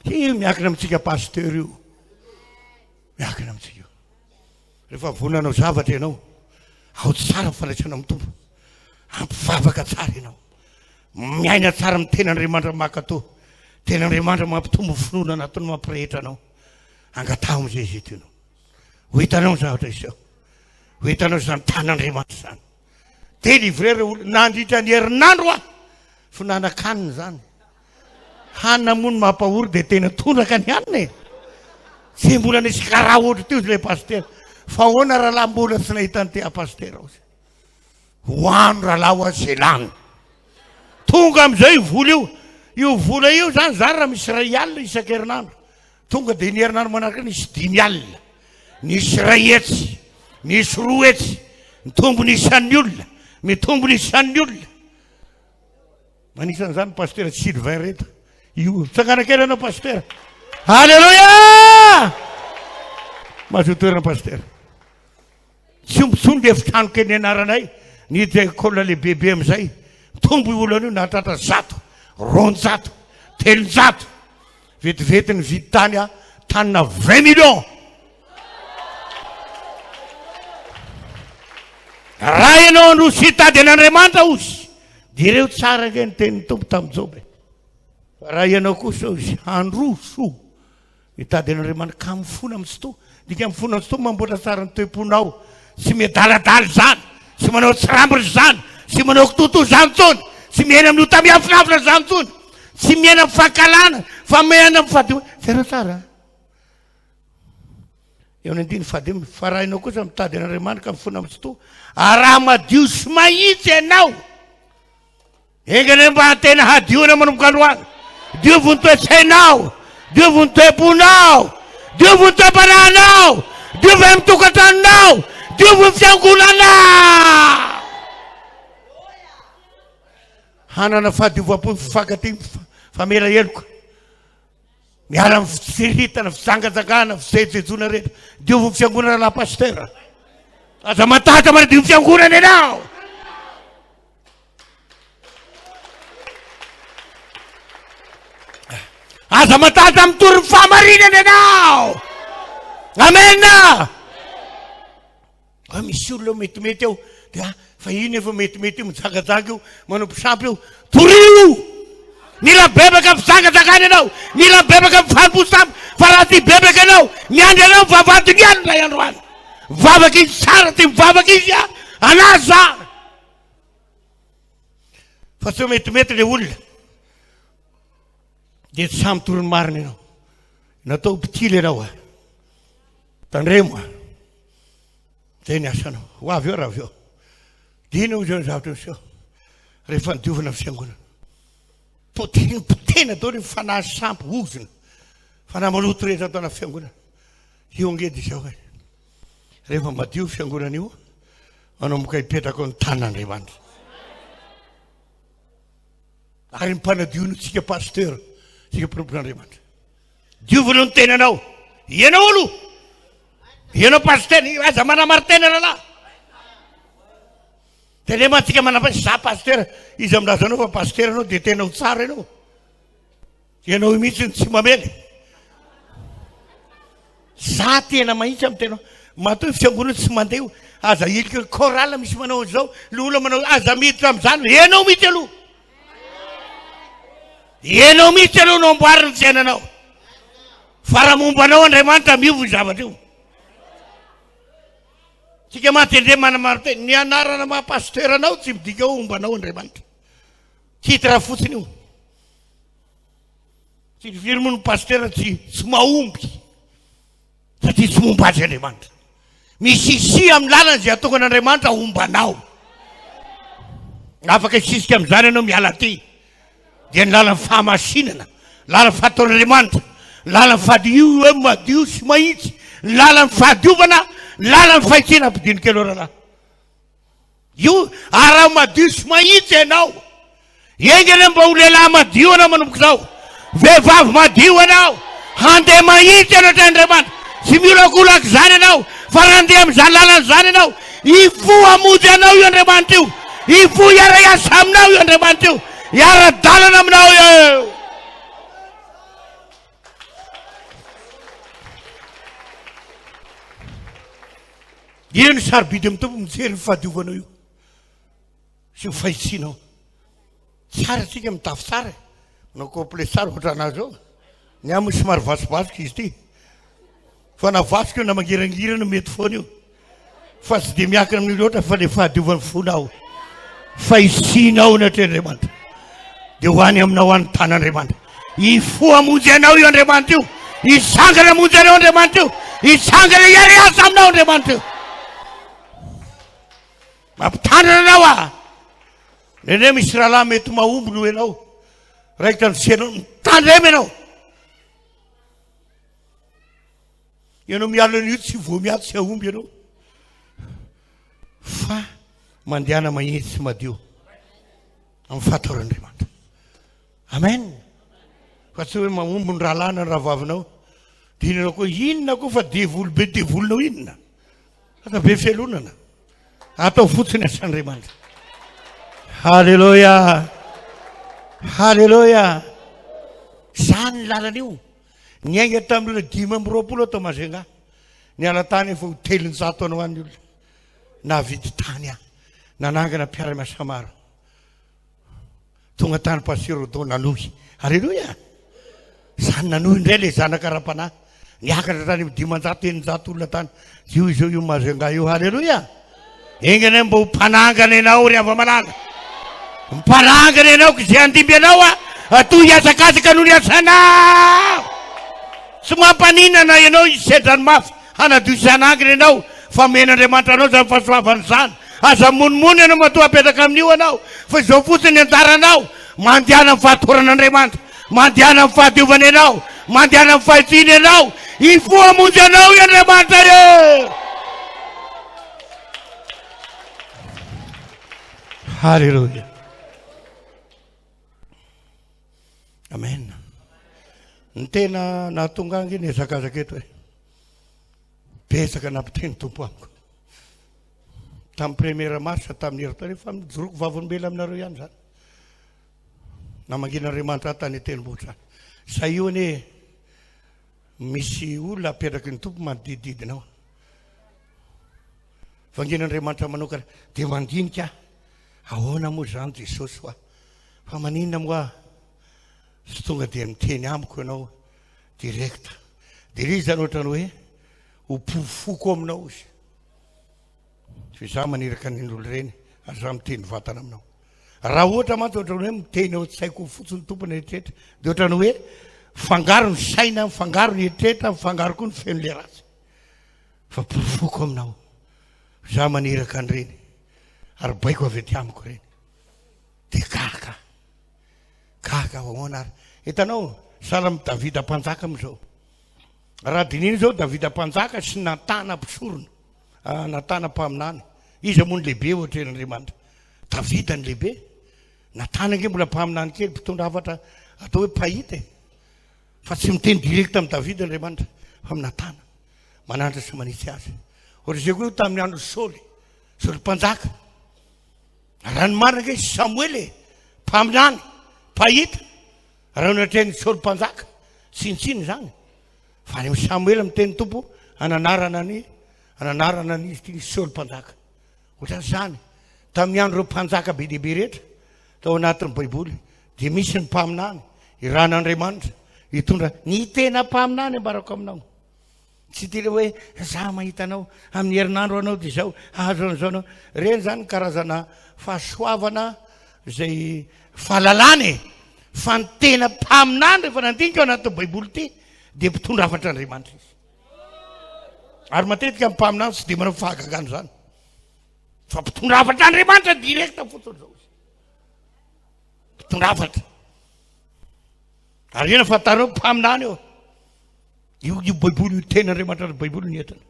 io miakina amintsika pasteur io miakina amintsika io rehefa vonanao zavatra ianao ao tsara fandraisana amin'ny tompo ampivavaka tsara ianao miaina tsara amin'ny ten'Andriamanitra makato ten'Andriamanitra mampitombo finoana anatiny mampirehetra anao angatao amin'izay izy eto ianao ho hitanao ny zavatra izao ho hitanao zany tan'Andriamanitra zany delivrera nandritra ny herinandro a finanan-kanina zany hanina mono mampahory dia tena tondraka ny hanina e tsy mbola nisy karaha ohatra teo ilay pastera fa hoana rahalahy mbola tsy nahitany te apastera ao hoano rahalahy ho azy zay lany tonga amin'izay io vola io zany raha misy ray alina isan-kerinandro tonga dia ny herinandro manaraka nisy 5 alina nisy ray hetsy nisy 2 hetsy mitombony isan'ny olona mitombony isan'ny olona manisan'izany pastera Sylvain reto io tsanganakely anao pastera halleloia mazotoerana pastera tsombitsomby efitrano kely anaranay niditra école lehibehibe amin'izay mitombo olana io nahatratra 100 200 300 vetivety ny vidy tany a tanina 20 millions raha ianao androso hitady an'Andriamanitra ozy dia ireo tsara ke ny tenin'ny tompo tamin'ny Joby fa raha ianao kosa ozy androso hitady an'Andriamanitra ka mifona amin'ny sito dika mifona amin'ny sito mamboatra tsara ny toe-ponao sy miadaladala zany sy manao tsirambry zany sy manao kitoto zany tsony sy miaina amin'ny otamiafinafina zany tsony sy miaina amin'ny fahakalana fa miaina amin'ny fahadimy zereo tsara eo ny andiny fahadimy fa raha ianao kosa mitady an'Andriamanitra ka mifona amin'ny sito araha madio sy mahitsy ianao engany mba tena hadioana manomboka androany diovy ny toe-tsainao diovy ny toe-ponao diovy ny toe-panahinao diovy amin'ny tokantranonao diovy ny fiangonana hanana fahadiovam-po fifankatiny famela heloka miala amin'ny fitsiritana fitsangatsangana fisejejona rehetra diovy ny fiangonana la pastera aza matahatra manadio ny fiangonana ianao aza matahatra mitory ny fahamarinana ianao amena misy olona metimety ao dia fa iny efa metimety io mijagajaga io manompo sampy io torio mila bebaka fitsangatsangana ianao mila bebaka mifanompo sampy fa raha ty bebaka ianao miandry ianao mivavadiny ihany ray androany mivavaka izy tsara ty mivavaka izy a anaza fa tsy metimety le olona dia tsy samy torony marina ianao natao mpitily ianao a tandremo a zay ny asanao ho avy eo raha avy eo dina o zao ny zavatra miseo rehefa nidiovana fiangonana potena dao ny fanahy sampy ozona fanahy maloto rehetra atao ana fiangonana io ngedy izao hoe rehefa madio fiangonana io manomboka hipetraka ao ny tanan'Andriamanitra ary mimpanadiono tsika pasteur tsika mpinompon'Andriamanitra diovana ny tenanao ianao aloha ianao pasteur aza manamary tena rahalahy tenemantsika manapa za pasteur izy amilazanao fa pasteur anao dia tena ho tsara ianao ianao mihitsy ny tsy mamely za tena mahitsy amin'ny tenao matoa fiangonana tsy mandeha io aza ilika chorale misy manao an'izao lola manao aza miditra amin'izany ianao mihitsy aloha ianao mihitsy aloha no amboariny fiainanao fa raha mombanao Andriamanitra miovo ny zavatra io tsika matendre manamaro teny ny anarana mahapasteur anao tsy midika ao ombanao Andriamanitra tsy hita raha fotsiny io tsy firimo ny pasteur tsy mahomby satria tsy momba azy Andriamanitra misy isi amin'ny lalana zay atao an'Andriamanitra ombanao afaka isisika amin'izany ianao miala ty dia ny lalany fahamasinana lalany fataon'Andriamanitra lalany fadio madio sy mahitsy lalany fahadiovana lalany fahitsina ampidinika aloha rahalahy io araha madio sy mahitsy ianao engany mba ho lehilahy madio anao manomboka izao vehivavy madio anao handeha mahitsy ianao tr'Andriamanitra sy miolakolaka zany ianao fa raha handeha amin'izany lalany zany ianao ifo hamonjy anao io Andriamanitra io ifo hiara iasa aminao io Andriamanitra io hiara-dalana aminao io ino ny sarobidy amin'ny tompo mijery ny fahadiovanao io sy ho fahitsianao tsara tsika mitafy tsara manao complet tsara ohatra anazy ao ny amy somary vasovasika izy ty fa na vasika io na mangirangirana mety foana io fa tsy dia miakina amin'ny loatra fa le fahadiovan'ny fonao fa isinao na Andriamanitra dia ho any aminao any tan'Andriamanitra hifoamonjy anao io Andriamanitra io hisangana monjy anao Andriamanitra io hisangana iary asa aminao Andriamanitra io mampitandrina anao nene misy rahalahy mety mahomby no ianao raika tanosenao mitandremy ianao ianao mialana io tsy voamiady tsy ahomby ianao fa mandehana magnitsy sy madio amin'ny fataoran'Andriamanitra amen fa tsy hoe mahomby ny rahalahy na ny rahavavinao dia inona koa inona koa fa devoly be devolonao inona ata be fialonana atao fotsiny asan'Andriamanitra halleloia halleloia zany lalan'io niainga tamin'ilay 5 atao Majunga niala tany efa hoteliny 100 anao any olona navidy tany nanangana mpiara-miasa maro tonga tany Pasirodô nanohy halleloia zany nanohy indray le zanaka ra-panahy niakatra tany 500 olona tany io izao io Majunga io halleloia engany mba ho mpanangana ianao ry ava mananga mpanangana ianao ko izay andimby anao atoy hiazakazaka noho ny asanao tsy mampanina ianao isedrany mafy hanadio isanangana ianao fa men'Andriamanitra anao zany fahasoavany zany aza monimono ianao matoa apetaka amin'io anao fa izao fotsiny anjaranao mandehana amin'ny fahatoran'Andriamanitra mandehana amin'ny fahadiovana ianao mandehana amin'ny fahitsiny ianao hifoamonjy anao i Andriamanitra io halleluia amen ny tena nahatonga angy ny ezakazaka eto hoe betsaka nampiteny tompo amiko tamin'ny 1er mars tamin'ny heritany fa mijoroko vavolombela aminareo ihany zany namangin'Andriamanitra tany tenimbotry zay io anie misy olona apetraky ny tompo manodidididinao vangin'Andriamanitra manokana dia mandinika ahoana moa zany Jesosy hoa fa maninona moa sy tonga dia miteny amiko ianao direkta dia ry zany ohatrany hoe hopovofoko aminao izy fa za maniraka nin'olo reny ary za miteny vatana aminao raha ohatra mantsy ohatrany hoe miteny ao saiko fotsiny tompony eritrehitra dia ohatrany hoe fangaro ny saina fangaro ny eritrehitra fangaro koa ny fenole ratsy fa povofoko aminao za maniraka an'ireny ary baiko avy aty amiko reny dia kaka ahoana ary hitanao sahala amin'ny Davida mpanjaka amin'izao raha dininy zao Davida mpanjaka sy natana mpisorona natana mpaminany izy moa ny lehibe ohatren'Andriamanitra Davida ny lehibe natana nge mbola mpaminany kely mpitondra hafatra atao hoe pahita fa tsy miteny direkta amin'ny Davida Andriamanitra fa minatana mananitra sy manitsy azy ohatra izay koa tamin'ny andro Saoly mpanjaka raha ny marina nge Samuely mpaminany pahita raha nohatreny Saoly mpanjaka tsinitsiny zany fa ny Samuely miteny tompo ananarana ny izy Saoly mpanjaka ohatran'izany tamin'ny andro reo mpanjaka be dehibe rehetra tao anatin'ny baiboly dia misy ny mpaminany iran'Andriamanitra hitondra ny tena mpaminany ambarako aminao tsy tena hoe za mahita anao amin'ny herinandro anao dia zao azo an'izao anao reny zany karazana fahasoavana zay fahalalany fa ny tena mpaminany rehefa nandinika ao anatin'ny baiboly ty dia mpitondra hafatra Andriamanitra izy ary matetika amin'ny mpaminany tsy dia manao fahagagano zany fa mpitondra hafatra Andriamanitra direkta fotsiny zao izy mpitondra hafatra ary ena fahatareo mpaminany eo io baiboly io ten'Andriamanitra ny baiboly ny entana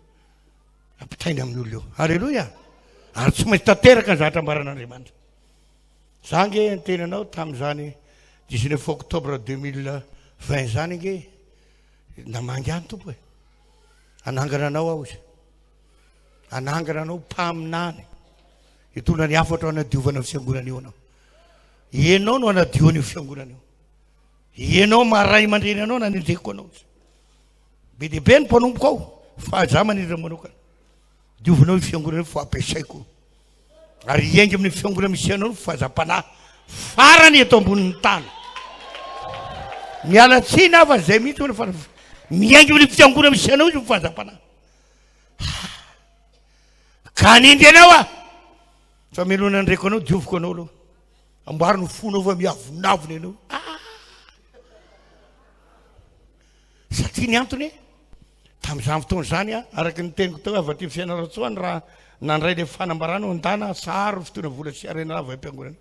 ampitainy amin'ny olo eo halleloia ary tsy maintsy tanteraka ny zavatra ambaran'Andriamanitra za nge ny tenanao tamin'izany 19 octobre 2020 zany nge namangy any tompo hoe anangana anao aho izy anangana anao mpaminany hitondra ny hafatra anadiovana fiangonana io anao ianao no anadioana io fiangonana io ianao maray mandreny anao nanendreko anao izy be dehibe ny mpanomboka ao fa za manindra manokana diovanao io fiangonana io fa ampiasaiko ary iengy amin'ny fiangonana misy anao no fahazam-panahy farany eto ambonin'ny tany mialatsina fa zay mihitsy fa miengy amin'ny fiangonana misy anao izy no fahazam-panahy ka nindry anao famelona ndraiky anao dioviko anao aloha amboary no fonao fa miavonavony anao satria ny antony tamin'izany fotoana zany a araky ny teniko teo avy aty fianaratsoany raha nandray le fanambarana andana saharo fotoana vola sy arena lava am-piangonana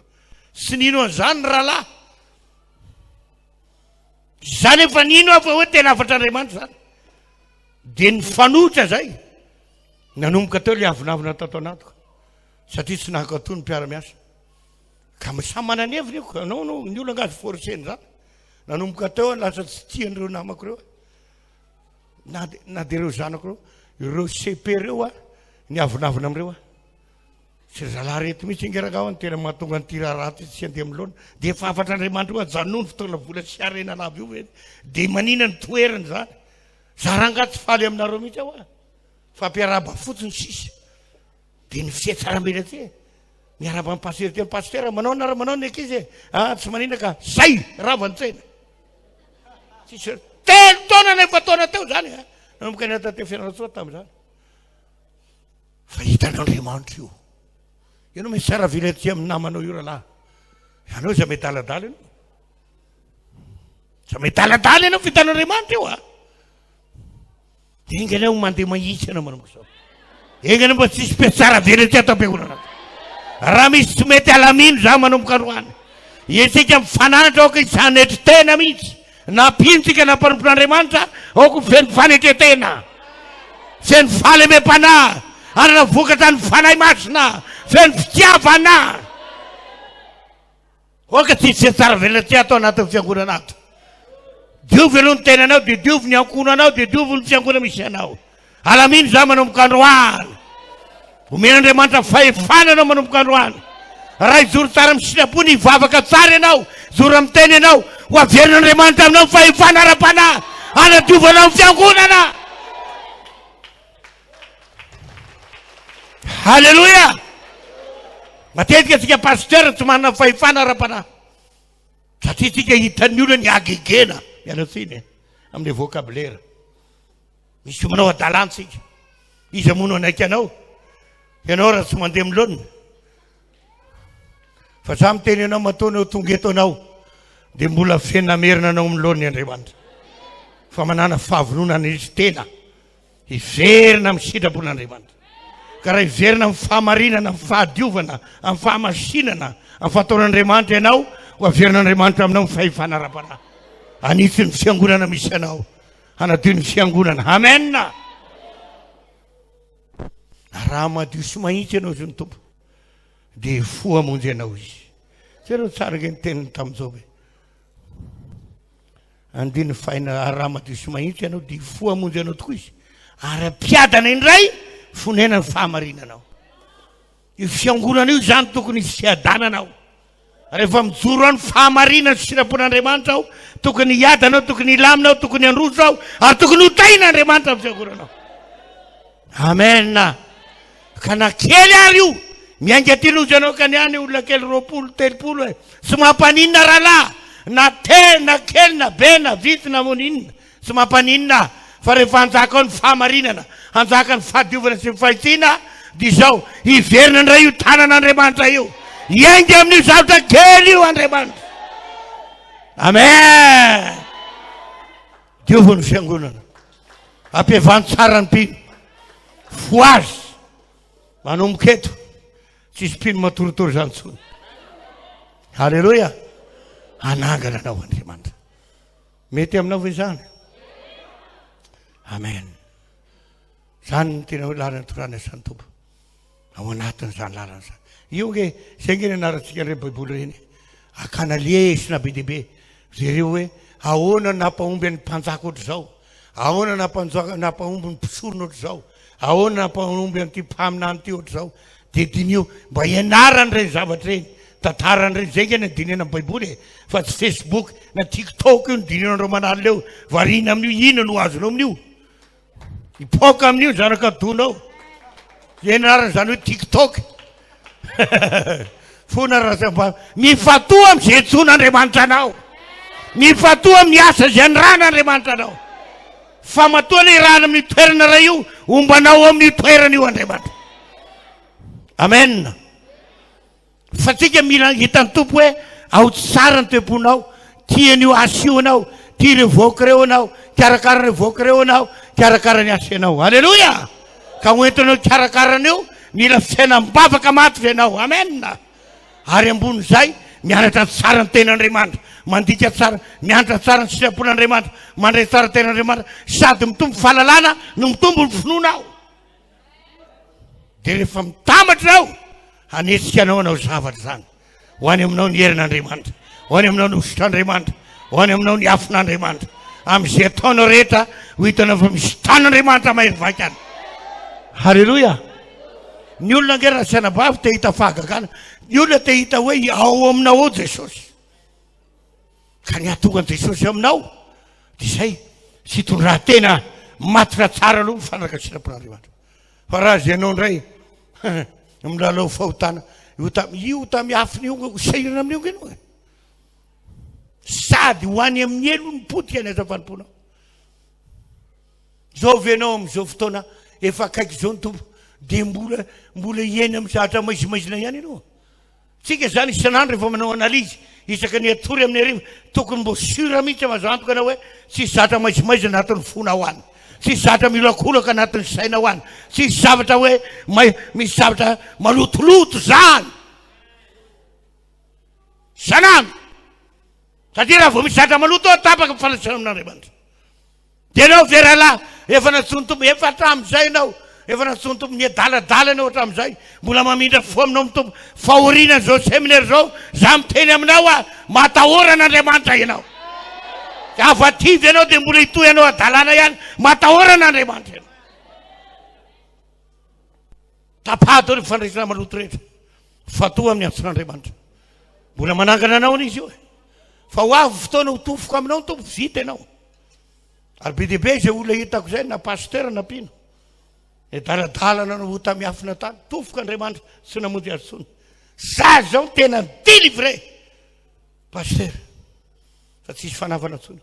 sy nino an'izany rahalahy zany efa nino afa hoe tena afatra andriamanitra zany dia ny fanohitra zay nanomboka teo le avinavina tato anatiko satria tsy nahakatony ny mpiara-miasa ka samy manany heviny io anao no ny olo angazy forceny zany nanomboka teo lasa tsy tian'ireo namako reo na dia ireo zanako reo CP reo a ny avinavina am'ireo a sy zalahy rety mihitsy ingeraka ny tena mahatonga ny tiraraty tsy andeha miloana dia efa afatra andriamanitra io ajanony fotoana vola sy arena lava io eny dia manina ny toerany zany za ranga tsy faly aminareo mihitsy aho a fampiaraba fotsiny sisy dia ny fietsarambela ty miaraba ny paster ty paster manao ny ankizy tsy manina ka zay ravan-tsena sisy telo taona na efa taona teo zany nanomboka ny atateo fianaratsoa tamin'izany fa hitan'andriamanitra io ianao misy tsara vilaty amin'ny namanao io rahalahy ianao za mety aladala ianao za mety aladala ianao fitan'andriamanitra io a engany aho mandeha mahitsy anao manao sao engany mba tsisy mpiatsara vilaty ato am-piangonana raha misy tsy mety alamino za manomboka androany isika mifananatra aoka isanetry tena mihitsy napintsika nampanompon'andriamanitra aoko feno fanetretena feno falemem-panahy anana vokatra ny fanahy masina feno fitiavana oka tsisy tsara velaty atao anatin'ny fiangonana ato diovy aloha ny tenanao dia diovy ny ankonanao dia diovy ny fiangona misy anao alamino za manomboka androany omen'andriamanitra fahefana anao manomboka androany raha izoro tsara misinapony hivavaka tsara ianao zoro amin'ny teny ianao ho averin'andriamanitra aminao ny fahefana ara-panahy anadiovanao ny fiangonana halleloia matetika tsika paster tsy manana fahefana ara-panahy satria tsika hitan'ny olona ny agegena mialatsiny amin'ny vocabulaire misy manao adalantsika izy amono anaiky anao ianao raha tsy mandeha milona fa za miteny anao mataony eo tonga eto anao dia mbola fenamerina anao milona ny andriamanitra fa manana fahavononana izy tena hiverina amin'ny sitrapon'andriamanitra ka raha hiverina amin'ny fahamarinana amin'ny fahadiovana amin'ny fahamasinana amin'ny fataon'andriamanitra ianao ho averin'andriamanitra aminao ny fahefana ara-panahy anitsy ny fiangonana misy anao anadio ny fiangonana amen raha madio sy mahitsy ianao zay ny tompo dia fo amonjy anao izy tsy reo tsara ke ny teniny tamin'izao hoe andiny faina raha madio sy mahitsy ianao dia fo amonjy anao tokoa izy ary ampiadana indray fonena ny fahamarinanao io fiangonana io zany tokony fiadananao rehefa mijoro any fahamarinana sy sirapon'andriamanitra aho tokony hiadanao tokony hilaminao tokony handroso aho ary tokony hotain'andriamanitra amin'ny fiangonanao amen ka na kely ary io miainga ty lozy anao ka niany olona kely 20-30 sy mampanina rahalahy na te na kely na be na vity na moninina sy mampanina fa rehefa hanjaka ao ny fahamarinana hanjaka ny fahadiovana sy mifahitsina dia izao hiverina ndray io tanan'andriamanitra io iainga amin'io zavatra kely io andriamanitra amen diovony fiangonana ampevany tsara ny mpino fo azy manomboka eto tsisy mpino matoritory zany tsony halleloia anangana anao andriamanitra mety aminao ve zany amen zany ny tena hoe lalana torana isan'ny tompo ao anatiny zany lalana zany io nge zay nge ny anaratsika nire baiboly reny akana lesina be dehibe zareo hoe ahoana nampahomby any mpanjaka ohatr' zao ahoana nampahomby ny mpisorona ohatr' zao ahoana nampahomby an'ity mpaminany ty ohatr' zao dia dinio mba ianarany reny zavatra reny tantarany reny zay nge ny dinena amin'ny baiboly fa tsy Facebook na TikTok io ny dinenandreo manalo leo varina amin'io ino no azonao amin'io ipoka amin'io zanaka donao ianarany zany hoe TikTok fona raha mifatoa amin'izay tson'andriamanitra anao mifatoa amin'ny asa zay ny ran'andriamanitra anao fa matoana irana amin'ny toerana raha io ombanao amin'ny toerana io andriamanitra amen Fa tsika mila hitan'ny tompo hoe ao tsara ny toeponao, tia ny asio anao, tia ny voaka reo anao, karakara ny voaka reo anao, karakara ny asa anao. Aleloia! Ka hoentinao karakaran'io, mila fiainam-bavaka maty ianao. Amen. Ary ambonin'izay mianatra tsara ny ten'Andriamanitra, mandika tsara, mianatra tsara ny sitrapon'Andriamanitra, mandray tsara ny ten'Andriamanitra, sady mitombo fahalalana no mitombo ny finoanao. Dia rehefa mitambatra ao, hanesikanao anao zavatra zany. Ho any aminao ny herin'Andriamanitra, ho any aminao ny ositr'Andriamanitra, ho any aminao ny afin'Andriamanitra. Amin'izay ataonao rehetra, ho hitanao fa misy tan'Andriamanitra mahery any. Halleluia! Ny olona ngera sianabavy te hita fahagagana, ny olona te hita hoe ao aminao ao Jesosy. Ka ny ahatonga Jesosy aminao, dia izay sy tondrantena maty fa tsara aloha mifanaraka sitrapon'Andriamanitra. Fa raha zay ianao indray milalao fahotana, io tamiafiny sahirana amin'io ianao. Sady ho any amin'ny elo ny potika ny azavanimponao. Zao venao amin'izao fotoana efa akaiky zao ny tompo, dia mbola hiaina amin'ny zavatra maizimaizina ihany ianao. Tsika zany isan'andro rehefa manao analizy, isaka ny atory amin'ny arivo, tokony mbo sura mihitsy mazantoka anao hoe tsy zavatra maizimaizina anatin'ny fonao any, tsy zavatra miolakolaka anatin'ny sainao any, tsy zavatra hoe misy zavatra malotoloto zany. Sanandro! Satria raha vao misy zavatra maloto tapaka mifanasana amin'Andriamanitra. Dia ianao veralahy, efa natsony tompo, efa hatramin'izay ianao, efa natsony tompo ny adaladala ianao hatramin'izay, mbola mamindra fo aminao mitompo. Fahoriana zao seminaire zao, za miteny aminao a, matahoran'Andriamanitra ianao. Avativy ianao dia mbola hitoy ianao adalana ihany, matahoran'Andriamanitra ianao. Tapahado ny fandraisana maloto rehetra, fatoa amin'ny antson'Andriamanitra. Mbola manangana anao n'izy io. Fa ho avy fotoana ho tofoka aminao ny tompo, vita ianao. Ary be dia be izay olona hitako izay na pasteur na mpino. Daladalana no ho tamiafina tany, tofoka Andriamanitra sy namonjy azy intsony. Za zao tena délivré pasteur, fa tsisy fanavana intsony.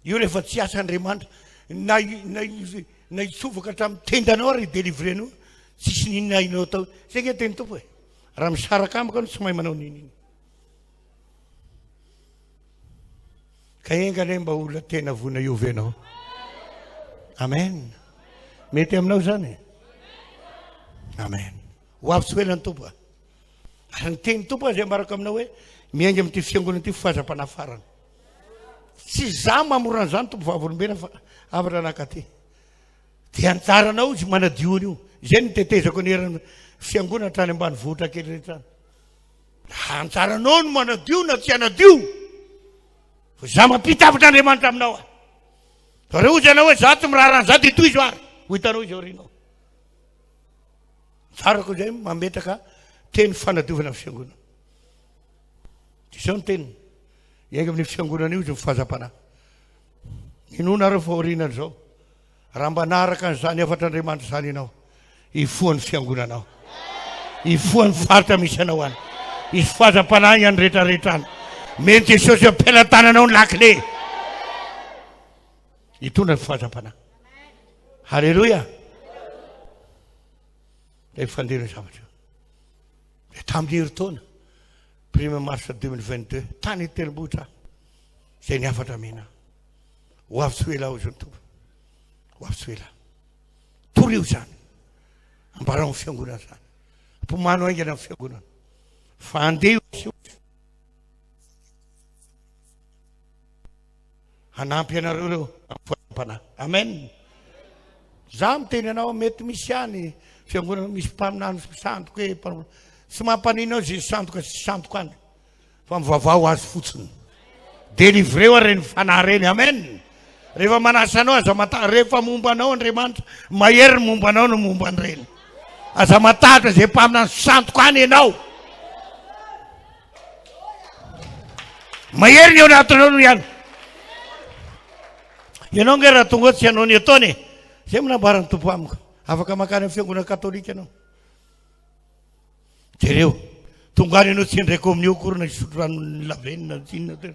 Io rehefa tsy asa Andriamanitra, na hitsovaka hatramin'ny tendanao ary délivrenao, tsisy ninona inao tao. Zay nge teny tompo e, raha misaraka amiko no tsy mahay manao nininy. Ka engane mba olona tena vona iova ianao. Amen. Mety aminao zany. Amen. Ho avy tsy hoelany tompo. Ary ny teny tompo zay maraka aminao hoe miainga amin'ity fiangonana ity fahazapana farany. Tsy za mamorana zany tompo vavolombena fa avatra anakaty. Dia antsaranao izy manadioany io. Izay ny tetezako ny eran'ny fiangonana hatrany ambanivohitra kely rehetra. Antsaranao no manadio na tsy anadio. Za mampitavitra Andriamanitra aminao. Fa reha ozy ianao hoe za tsy mirarana za dia toy izy ary. Ho hitanao izy aorianao. Tsarako izay mametraka teny fanadiovana fiangonana. Izao ny teniny. Iainga amin'ny fiangonana io izy fahazapana. Inona reo fa aorianany zao. Raha mba naharaka an'izany afatr'Andriamanitra zany ianao, hifoan'ny fiangonanao. Hifoan'ny faritra misy anao any. Izy fahazapana ihany rehetrarehetra any. Men Jesosy ampela tananao ny lakile. Hitondra ny fahazapana. Halleluia. Dia fandery ny zavatra. Dia tamin'ny herintaona 1er mars 2022 tany tendrombohitra izay ny afatra mena. Ho avy tsy ho ela ao izany tompo. Ho avy tsy ho ela. Torio zany. Ambarao ny fiangonana zany. Mpomano aingana amin'ny fiangonana. Fa andeha hanampy ianareo reo amin'ny fahazapana. Amen. Za miteny anao mety misy ihany fiangonana misy mpaminany sandoka hoe tsy mampanino ao zay sandoka sy sandoka any. Fa mivavao azy fotsiny. Délivré ho reny fanahy reny. Amen. Rehefa manasa anao aza rehefa momba anao Andriamanitra, mahery ny momba anao no momba an'ireny. Aza matahatra zay mpaminany sandoka any ianao. Mahery ny eo anatinao no ihany. Ianao nge raha tonga tsy ianao ny ataony. Zay minambarany tompo amiko. Afaka makany amin'ny fiangonana katolika ianao. Jereo, tongany ianao tsy indraiky amin'io korona isotro rano lavenina inona tena.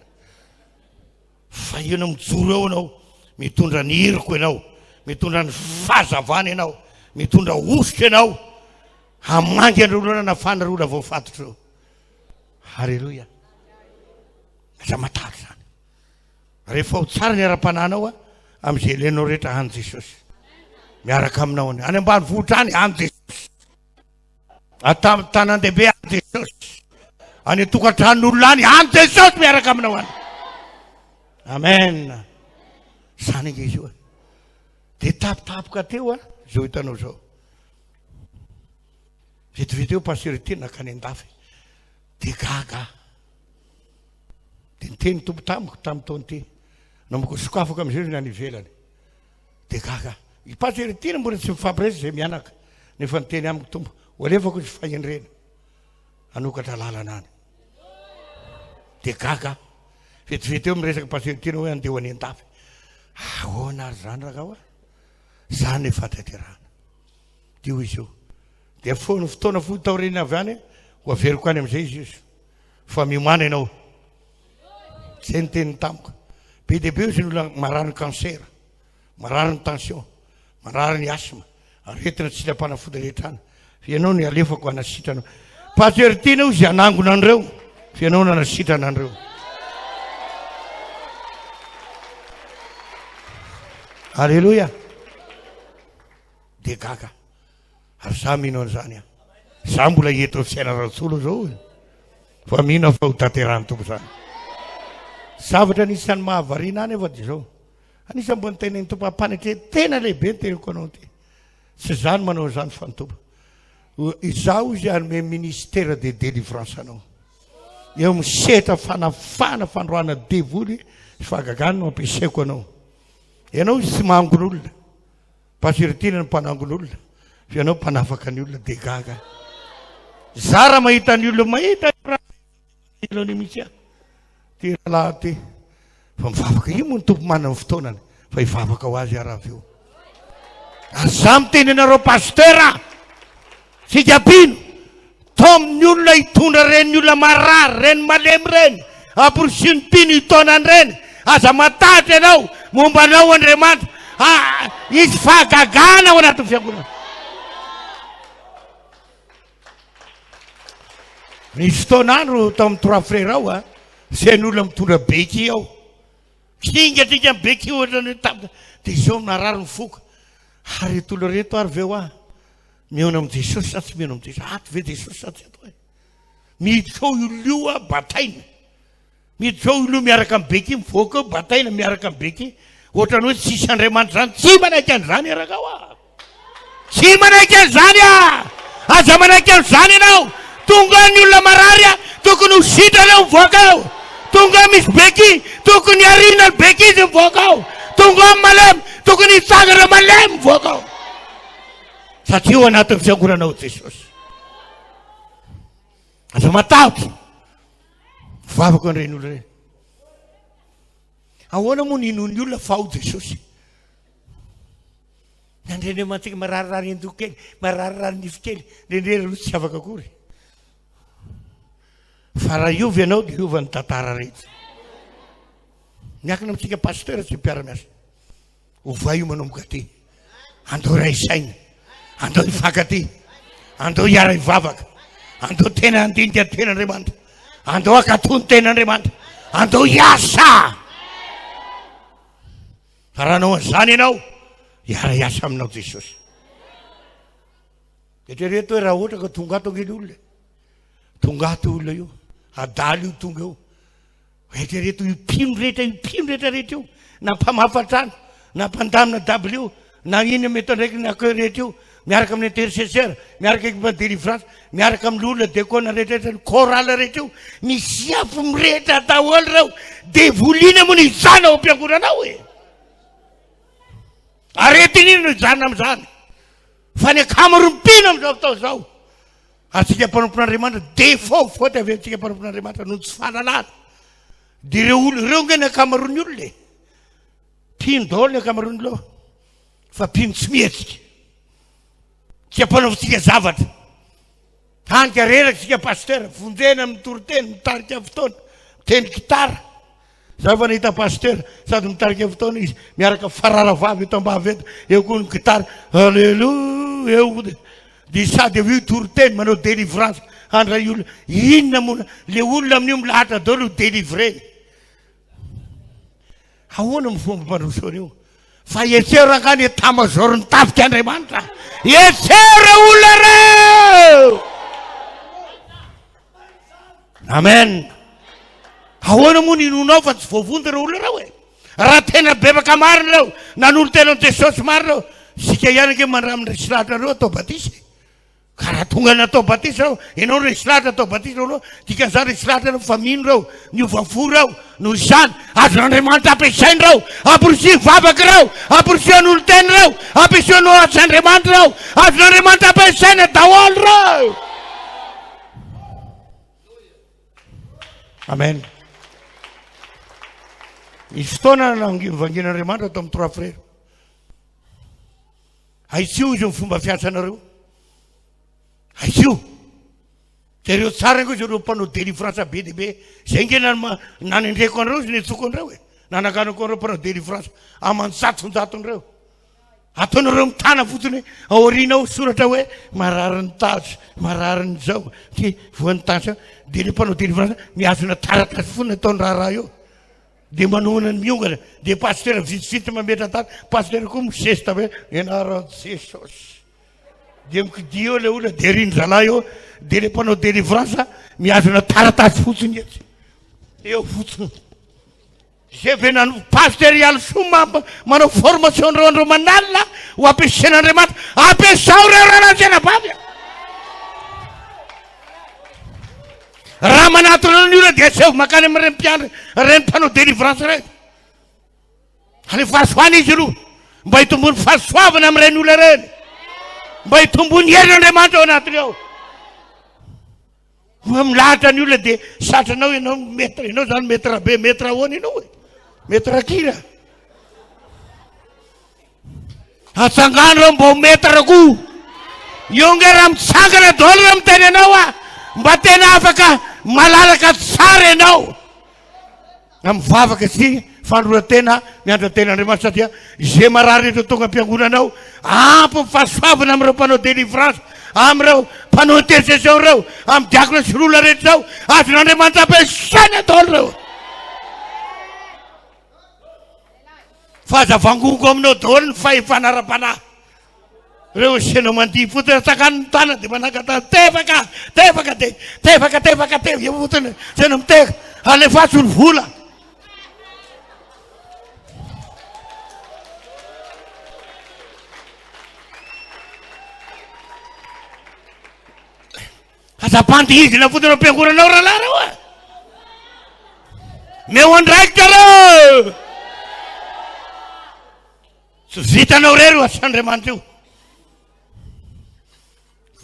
Fa ianao mijoro eo ianao, mitondra ny iriko ianao, mitondra ny fahazavana ianao, mitondra ositra ianao, hamangy androlona na fanarona vao fatotra eo. Halleloja. Aza mataky zany. Rehefa ho tsara ny ara-pananao amin'izay ilainao rehetra any Jesosy. Miaraka aminao any ambanivohitra any Jesosy. Atamy tanan-dehibe any Jesosy. Any tokantranon'olona any Jesosy miaraka aminao any. Amen. Zany nge izy io. Dia tapitapoka teo zao hitanao zao. Vetivety eo pasteur ty naka any an-dafy. Dia gaga. Dia niteny tompo tamiko tamin'ny taona ty. Namako sokafako amin'izay ny any ivelany. Dia gaga. I pasteur ty na mbola tsy mifampiresy izay mianaka. Nefa niteny amiko tompo. Ho alefako izy fahenrena. Anokatra lalana any. Dia gaga. Vetivety eo miresaka pasteur ty na hoe andeha ho any an-dafy. Ahoana ary zany raha hoa. Zany efa tanterahana. Dio izy io. Dia fotoana fotaorena avy any ho averiko any amin'izay izy izy. Fa miomana ianao. Zay ny teniny tamiko. Be dia be izy ny olona marary ny cancer, marary ny tension, marary ny asthme, aretina tsy silam-panafody rehetra any. Fa ianao ny alefako anasitrana. Pasteur tiana io izay anangona an'ireo. Fa ianao no anasitrana an'ireo. Halleloja. Dia gaga. Ary za mino an'izany. Za mbola eto fiaina ratsolo zao. Fa mino fa ho tanterahany tompo zany. Zavatra anisan'ny mahavariana any efa dia zao. Anisan'ny mbo nitenen'ny tompo ampanetre tena lehibe ny teniko anao ty. Tsy zany manao zany fa ny tompo. Izaho izy anome ministère de délivrance anao. Eo misehatra fanafana fandroana devoly sy fahagagana no ampiasaiko anao. Ianao izy tsy mangon'olona. Pasteur Tina ny mpanangon'olona. Fa ianao mpanafaka ny olona dia gaga. Zara mahita ny olona mahita ilony mihitsy aho. Ty rahalahy ty. Fa mivavaka io moa ny tompo manana ny fotoanany. Fa hivavaka ho azy araha io. Aza miteny anareo pasteur. Sika pino. Tom ny olona hitondra reny ny olona marary, reny malemy reny. Ampirosiny pino hitaonany reny. Aza matahatra ianao. Momba anao Andriamanitra. Izy fahagagana ao anatin'ny fiangonana. Nisy fotoan'andro tao amin'ny trois frères ao zay n'olona mitondra beky ao. Kingatrika amin'ny beky ohatrany hoe tapitra. Dia izao narary ny foka. Ary tolo reto ary veo mihaona amin'i Jesosy sa tsy mihaona amin'i Jesosy. Ato ve Jesosy sa tsy ato hoe. Miditra ao io bataina. Miditra ao io miaraka amin'ny beky mivoaka bataina miaraka amin'ny beky. Ohatrany hoe tsisy Andriamanitra zany. Tsy manaiky an'izany araka ao. Tsy manaiky an'izany aza manaiky an'izany ianao. Tonga ny olona marary tokony ho sitrana ao mivoaka ao. Tonga misy beky tokony arina ny beky izy mivoaka ao. Tonga malemy tokony hitsangana malemy mivoaka ao. Satria ao anatin'ny fiangonanao Jesosy. Aza matahotra. Vavaka an'ireny olona ireny. Ahoana moa ny inony olona fa ao Jesosy. Nandreny mantsika mararirary endoko kely, mararirary nify kely, nendreny aloha tsy afaka akory. Fa raha iovy ianao dia iova ny tantara rehetra. Miakina amintsika pasteur sy mpiara-miasa. Ovay io manomboka ty. Andao ray saina. Andao hifaka ty. Andao hiara hivavaka. Andao tena andinika ten'Andriamanitra. Andao akatony ten'Andriamanitra. Andao hiasa. Fa raha anao an'izany ianao, hiara hiasa aminao Jesosy. Eritrereto hoe raha ohatra ka tonga ato angely olona. Tonga ato olona io. Adaly io tonga eo. Eritrereto io pino rehetra rehetra io. Na mpamafatrano, na mpandamina dably io, na iny mety ndraiky na akeo rehetra io. Miaraka amin'ny intercesseur, miaraka ekipa délivrance, miaraka amin'ny olona dekona rehetra ny chorale rehetra io. Misy afo mirehitra daholo reo. Devoliana moa ny hijana ao am-piangonanao e. Aretin'iny no hijana amin'izany. Fa ny akamaroam-pino amin'izao fotoana izao. Ary tsika mpanompon'Andriamanitra défaut faute avy amintsika mpanompon'Andriamanitra noho tsy fahalalana. Dia ireo nge ny akamaroan'ny olona e. Pino daholo ny akamaroan'ny olona. Fa pino tsy mihetsika. Tsika mpanaovitsika zavatra. Hanika reraka tsika pasteur, vonjena amin'ny toroteny, mitarika fotoana, mitendry gitara. Za efa nahita pasteur sady mitarika fotoana izy, miaraka fararavavy eto ambavy eto, eo koa ny gitara, alleluia, eo dia sady eo toroteny manao délivrance, handray olona inona moana le olona amin'io milahatra daholo délivreny ahoana ny fomba mpanosona io fa etsero angany tamazoro ny tafika Andriamanitra etsero olona reo amen ahoana moa ninonao fa tsy voavondy reo olona reo raha tena bebaka marina reo nanolo tenan'i Jesosy marina reo sika ihany ange mandramina resy lahatra reo atao batisy ka raha tonga natao batisy reo ianao resy lahatra atao batisy reo dikan'izany resy lahatra reo fa mino reo niovafo reo noho izany azon'Andriamanitra ampiasainy reo amporisia vavaka reo amporisia n'olo teny reo ampiasia no ats'Andriamanitra reo azon'Andriamanitra ampiasaina daholo reo amen misy fotoana nangivangin'Andriamanitra atao amin'ny trois frères aitsio izy ny fomba fiasanareo aitsio tereo tsara ngo izy ireo mpanao délivrance be deaibe zay nge nanendreko an'ireo izy netsoko an'ireo nanakanako an'ireo mpanao délivrance aman-jatonjaton'ireo ataonareo mitana fotsiny aorianao soratra hoe marariny tasy marariny zao ty voan'ny tasy dia le mpanao délivrance miazona taratasy fonina ataony raharaha eo dia manohana ny miongana dia pasteur vitsivitsy mametra tany pasteur koa misesta hoe ianaran'i Jesosy dia mikidi eo le olona dia riny zalahy eo dia le mpanao délivrance miazona taratasy fotsiny etsy eo fotsiny zay ve nano pasteur ialo soa manao formation reo andreo manalina ho ampiasain'Andriamanitra ampiasao reo rahalantsena bavy raha manatona ny olona dia seho makany amin'ireny mpiandry reny mpanao délivrance reny ale fahasoana izy aloha mba hitombony fahasoavana amin'ireny olona reny mba hitombony herin'Andriamanitra ao anatiny ao milahatra ny olona dia satranao ianao metra ianao zany metra be metra ahoana ianao e metra kira atsangano reo mba ho metra koa io nge raha mitsangana daholo raha miteny anao a mba tena afaka malalaka tsara ianao amivavaka sy fandroratena miandra ten'Andriamanitra satria zay marary rehetra tonga am-piangonanao ampy mifahasoavana amin'ireo mpanao délivrance amin'ireo mpanao intercession reo amin'ny diakona sy rola rehetra zao azon'Andriamanitra ampiasaina daholo reo fahazavangongo aminao daholo ny fahefanara-panahy reo senao mandihy fotsiny sakany ny tana dia manakatana tefaka tefaka de tefaka tefaka tefaka eo fotiny senao miteka alefaso ny vola azapandihizina fotiny ampiangonanao rahalahy reo a meo andraikitra reo sy vitanao rery asan'Andriamanitra io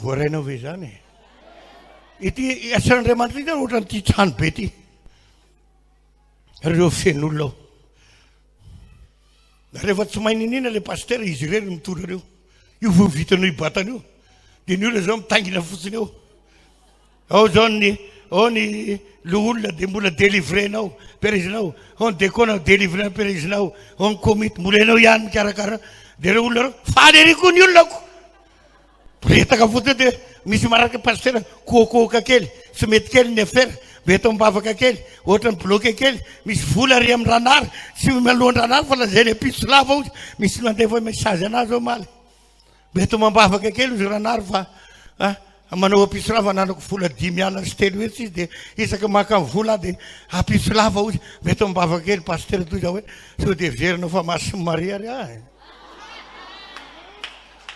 voarainao ve zany ity asan'Andriamanitra ity ohatra nyty trano be ty reo fen'olona ao rehefa tsy mahay ninina le pasteur izy rery mitondra reo io vo vitanao ibatana io dia ny olona zao mitangina fotsiny eo ao zao ao ny le olona dia mbola délivrenao pérésinao ao ny dekona délivre pérésinao ao ny komity mbola ianao ihany mikarakara dia reo olona reo faly ery koa ny olonako retaka fotsiny dia misy maraka pasteur koakoaka kely sy mety kely ny affaire mety mibavaka kely ohatra ny bloqué kely misy vola ry amin'ny ranary sy malohan'ny ranary fa lazay ny piso lava ozy misy mandefa message anazy ao maly mety mambavaka kely izy ranary fa manao apiso lava nanako vola 10 alina sy telo etsy izy dia isaka maka vola dia apiso lava ozy mety mambavaka kely pasteur toy zao hoe so dia verinao fa Masimo Maria ary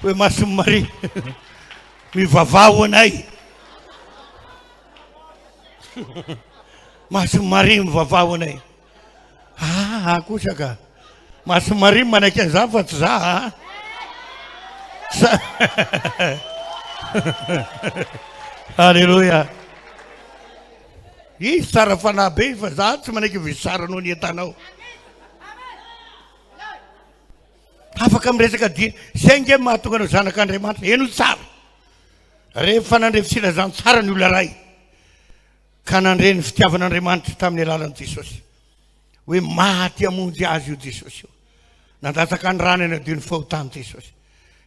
hoe Masimo Maria mivavao anay Masimo Maria mivavao anay kosaka Masimo Maria manaiky an'izany fa tsy za Alleluia izy tsara fanahy be fa za tsy manaiky visaranao ny entanao afaka miresaka dia zay nge mahatonga anao zanak'Andriamanitra eno tsara rehefa nandrefa silazano tsara ny olona ray ka nandre ny fitiavan'Andriamanitra tamin'ny alalan'i Jesosy hoe maty amonjy azy io Jesosy io nandatsaka ny rano eny adio ny fahotany Jesosy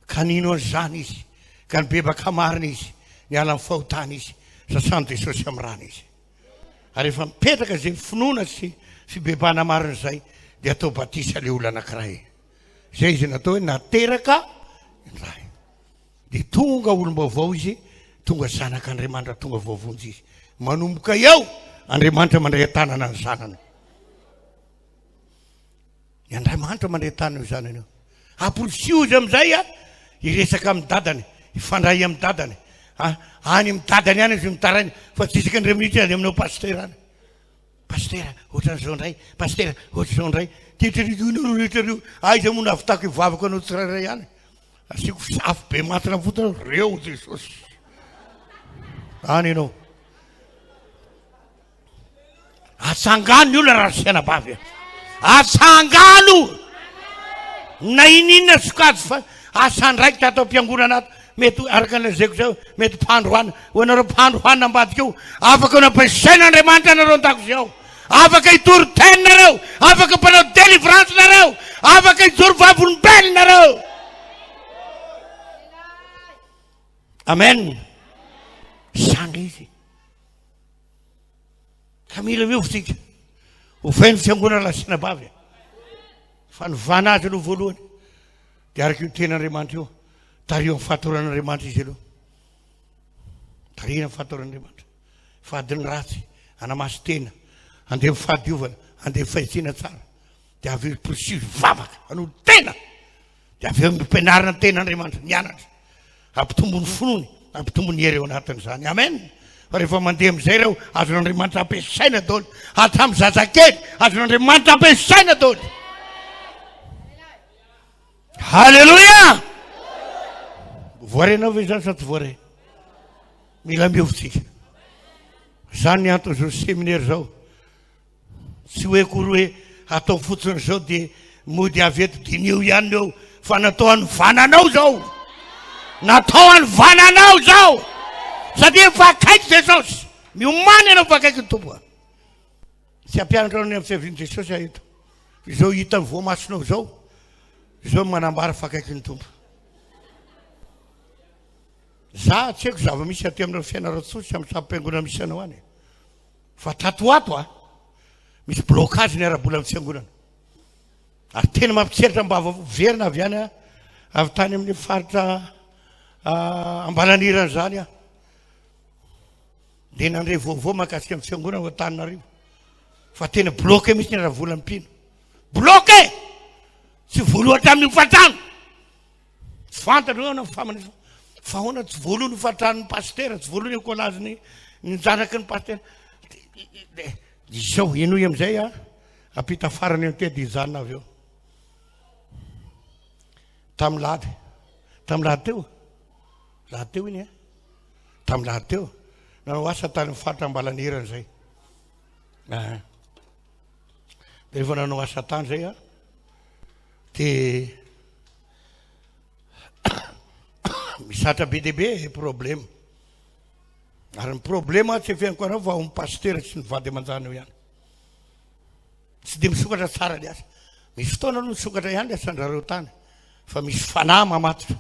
ka nino an'izany izy ka nibebaka marina izy niala amin'ny fahotany izy sasany Jesosy amin'ny rano izy. Ary rehefa mipetraka izay finoana sy fibebana marina izay dia atao batisa ilay olona anankiray. Izay izy natao hoe nateraka indray. Dia tonga olom-baovao izy, tonga zanak'Andriamanitra, tonga vaovonjy izy. Manomboka eo Andriamanitra mandray tanana ny zanany. Ny Andriamanitra mandray tanana ny zanany eo. Ampolosio izy amin'izay iresaka amin'ny dadany, ifandray amin'ny dadany. Any amin'ny dadany any izy mitarainy, fa tsy isaka indray minitra any aminao pastera any. Pastera, ohatran'izao indray, pastera, ohatran'izao indray. Titrirido, aiza moa navitako ivavako anao tsirairay any. Asiako safo be matina fotona reo Jesosy. Any ianao. Atsangano ny olona raha siana bavy. Atsangano! Na ininona sokajy fa asa ndraiky tatao am-piangonana ato. Mety araka an'izayko zao, mety mpandroana. Ho anareo mpandroana ambadika eo. Afaka nampiasaina Andriamanitra anareo an-dakozia ao. Afaka hitory teninareo. Afaka mpanao délivrance nareo. Afaka hijoro vavolombelonareo. Amen. Sanga izy. Ka mila miovitsika. Ovainy fiangonana lasina bavy. Fanovana azy aloha voalohany. Dia araka io ten'Andriamanitra io. Tario amin'ny fahatoran'Andriamanitra izy aloha. Tariana amin'ny fahatoran'Andriamanitra. Fadiny ratsy, anamasy tena, andeha mifahadiovana, andeha fahitsiana tsara. Dia avy posizy vavaka, anolo tena. Dia avy mimpenarina ten'Andriamanitra, mianatra. Ampitombony fonony, ampitombony hery eo anatin'izany. Amen. Fa rehefa mandeha amin'izay ireo, azon'Andriamanitra ampiasaina daholo. Hatramin'ny zazakely, azon'Andriamanitra ampiasaina daholo. Halleluja! Voarenao ve zany sa tsy voare? Mila miovitsika. Zany ny antony zao seminaire zao. Tsy hoe kory hoe atao fotsiny zao dia mody avy eto dinio ihany eo. Fa natao any vananao zao. Natao any vananao zao. Satria vakaiky Jesosy. Miomany ianao vakaiky ny tompo. Tsy ampianatra ny amin'ny fiavian'i Jesosy eto. Izao hita ny voamasonao zao. Izao manambara fakaiky ny tompo. Za tsy haiko zava-misy aty aminao fianarantsotra amin'ny sampiangonana misy anao any. Fa tato ato misy blocage ny arabola amin'ny fiangonana. Ary tena mampitseritra mbava verina avy any avy tany amin'ny faritra Ambalanirana zany dia nandray vaovao mahakasika amin'ny fiangonana ho Antananarivo. Fa tena bloqué misy ny aravola mpino. Bloqué! Tsy voalohatra amin'ny fatrano. Tsy fantatra eo na famanisa. Fa hoana tsy voalohany fatran'ny pastera, tsy voalohany ekolazy ny janaky ny pastera. Izao enoy amin'izay apita farany eo tedy izanona avy eo. Tamin'ny lahady teo. Lahady teo iny tamin'ny lahady teo. Nanao asa tany faritra Ambalanirana zay. Dia rehefa nanao asa tany zay dia misatra be dia be problème. Ary ny problème tsy fianko anao fa ny pastera sy ny vady aman-jany eo ihany. Tsy dia misokatra tsara ny asa. Misy fotoana aloha misokatra ihany ny asan-drareo tany. Fa misy fanahy mamatotra.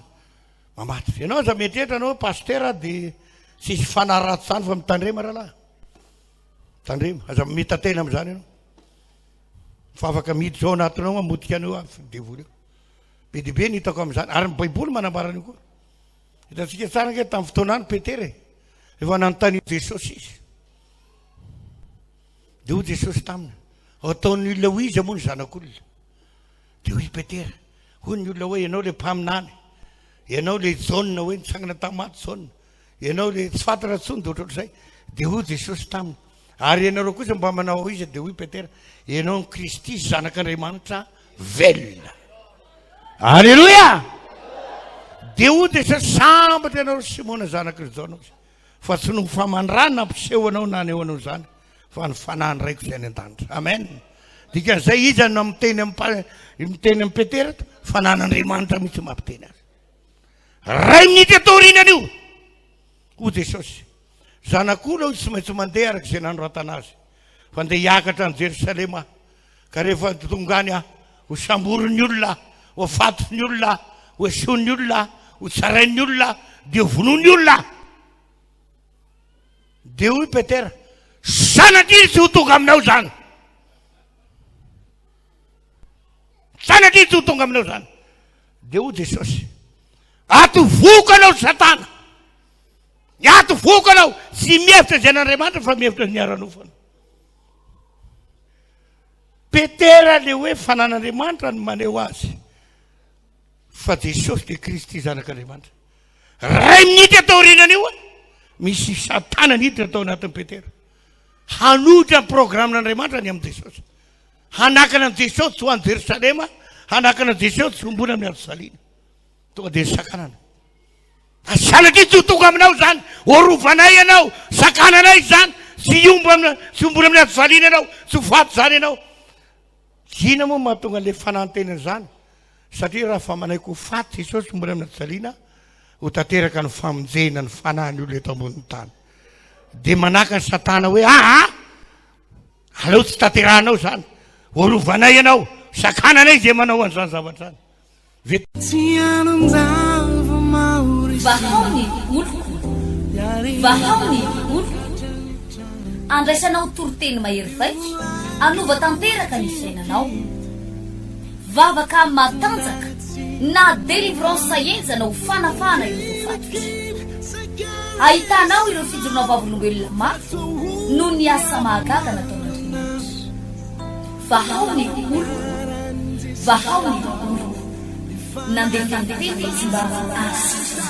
Ianao aza mietrehitra anao pastera dia tsisy fanahy ratsy zany fa mitandrema rahalahy. Tandrema, aza mitatena amin'izany ianao. Fa afaka miditra ao anatinao mamotika anao devoly eo. Be dia be ny hitako amin'izany. Ary ny baiboly manambara an'io koa. Hitantsika tsara nge tamin'ny fotoanany Petera efa nanontany Jesosy izy. Dia hoy Jesosy taminy, ataon'ny olona ho izy moa ny zanak'olona. Dia hoy Petera, hoy ny olona hoe ianao le mpaminany, ianao le jaune hoe nitsangana tamaty jaune, ianao le tsy fantatra tsony dia ohatr'izay. Dia hoy Jesosy taminy, ary ianareo kosa mba manao izy. Dia hoy Petera, ianao ny Kristy zanak'Andriamanitra velona. Alleluia! Dia hoy Jesosy, sambatra ianao Simona zanak'i Jona, fa tsy no famandrana nampiseho anao na aneo anao zany, fa ny fanahany raiko izay any an-danitra. Amen. Dikan'izay izy no miteny amin'ny Petera, fanan'Andriamanitra mihitsy mampiteny azy. Ray minitra ataorinana io. Hoy Jesosy, zanak'olona tsy maintsy mandeha araka izay nanoratana azy. Fa andeha hiakatra any Jerosalema. Ka rehefa tongany ho samborony olona, ho fatony olona, ho esoiny olona, ho tsarainy olona, dia ho vonony olona. dia hoy petera sanatria tsy ho tonga aminao zany, sanatria tsy ho tonga aminao zany. Dia ho Jesosy atovoko anao Satana, atovoko anao, tsy mihevitra zay n'Andriamanitra fa mihevitra ny ara-nofana. Petera le hoe fanan'Andriamanitra no maneho azy fa Jesosy dia Kristy zanak'Andriamanitra. Ray minitra atao aorianany io misy Satana niditra atao anatin'ny Petera, hanohitra ny programan'Andriamanitra ny amin'ny Jesosy, hanakana an Jesosy ho any Jerosalema, hanakana Jesosy tsy hombona amin'ny Arosalina. Tonga dia sakanana, sanatria tsy ho tonga aminao zany, orovanay ianao, sakananay zany, tsy ombona amin'ny Arosalina ianao, tsy ho faty zany ianao. Zina moa mahatonga le fanantenana zany, satria raha fa manaiky ho faty Jesosy hombona amin'ny Arosalina, ho tanteraka ny famonjena ny fanahiny olo eto ambonin'ny tany. Dia manaka ny Satana hoe aleo tsy tanterahanao zany, orovanay ianao, sakananay zay manao an'izany zavatra zany. Vahaony oloko, vahaony oloko, andraisanao toroteny mahery vaitra, anova tanteraka ny fiainanao, vavaka matanjaka na délivrance enjana ho fanafana ireo fatotra. Ahitanao ireo fijorona vavolombelona mafy noho ny asa mahagaga nataon'Andriamanitra. Vahaony oloko, vahaony oloko, nandefandefy izy mba asitra.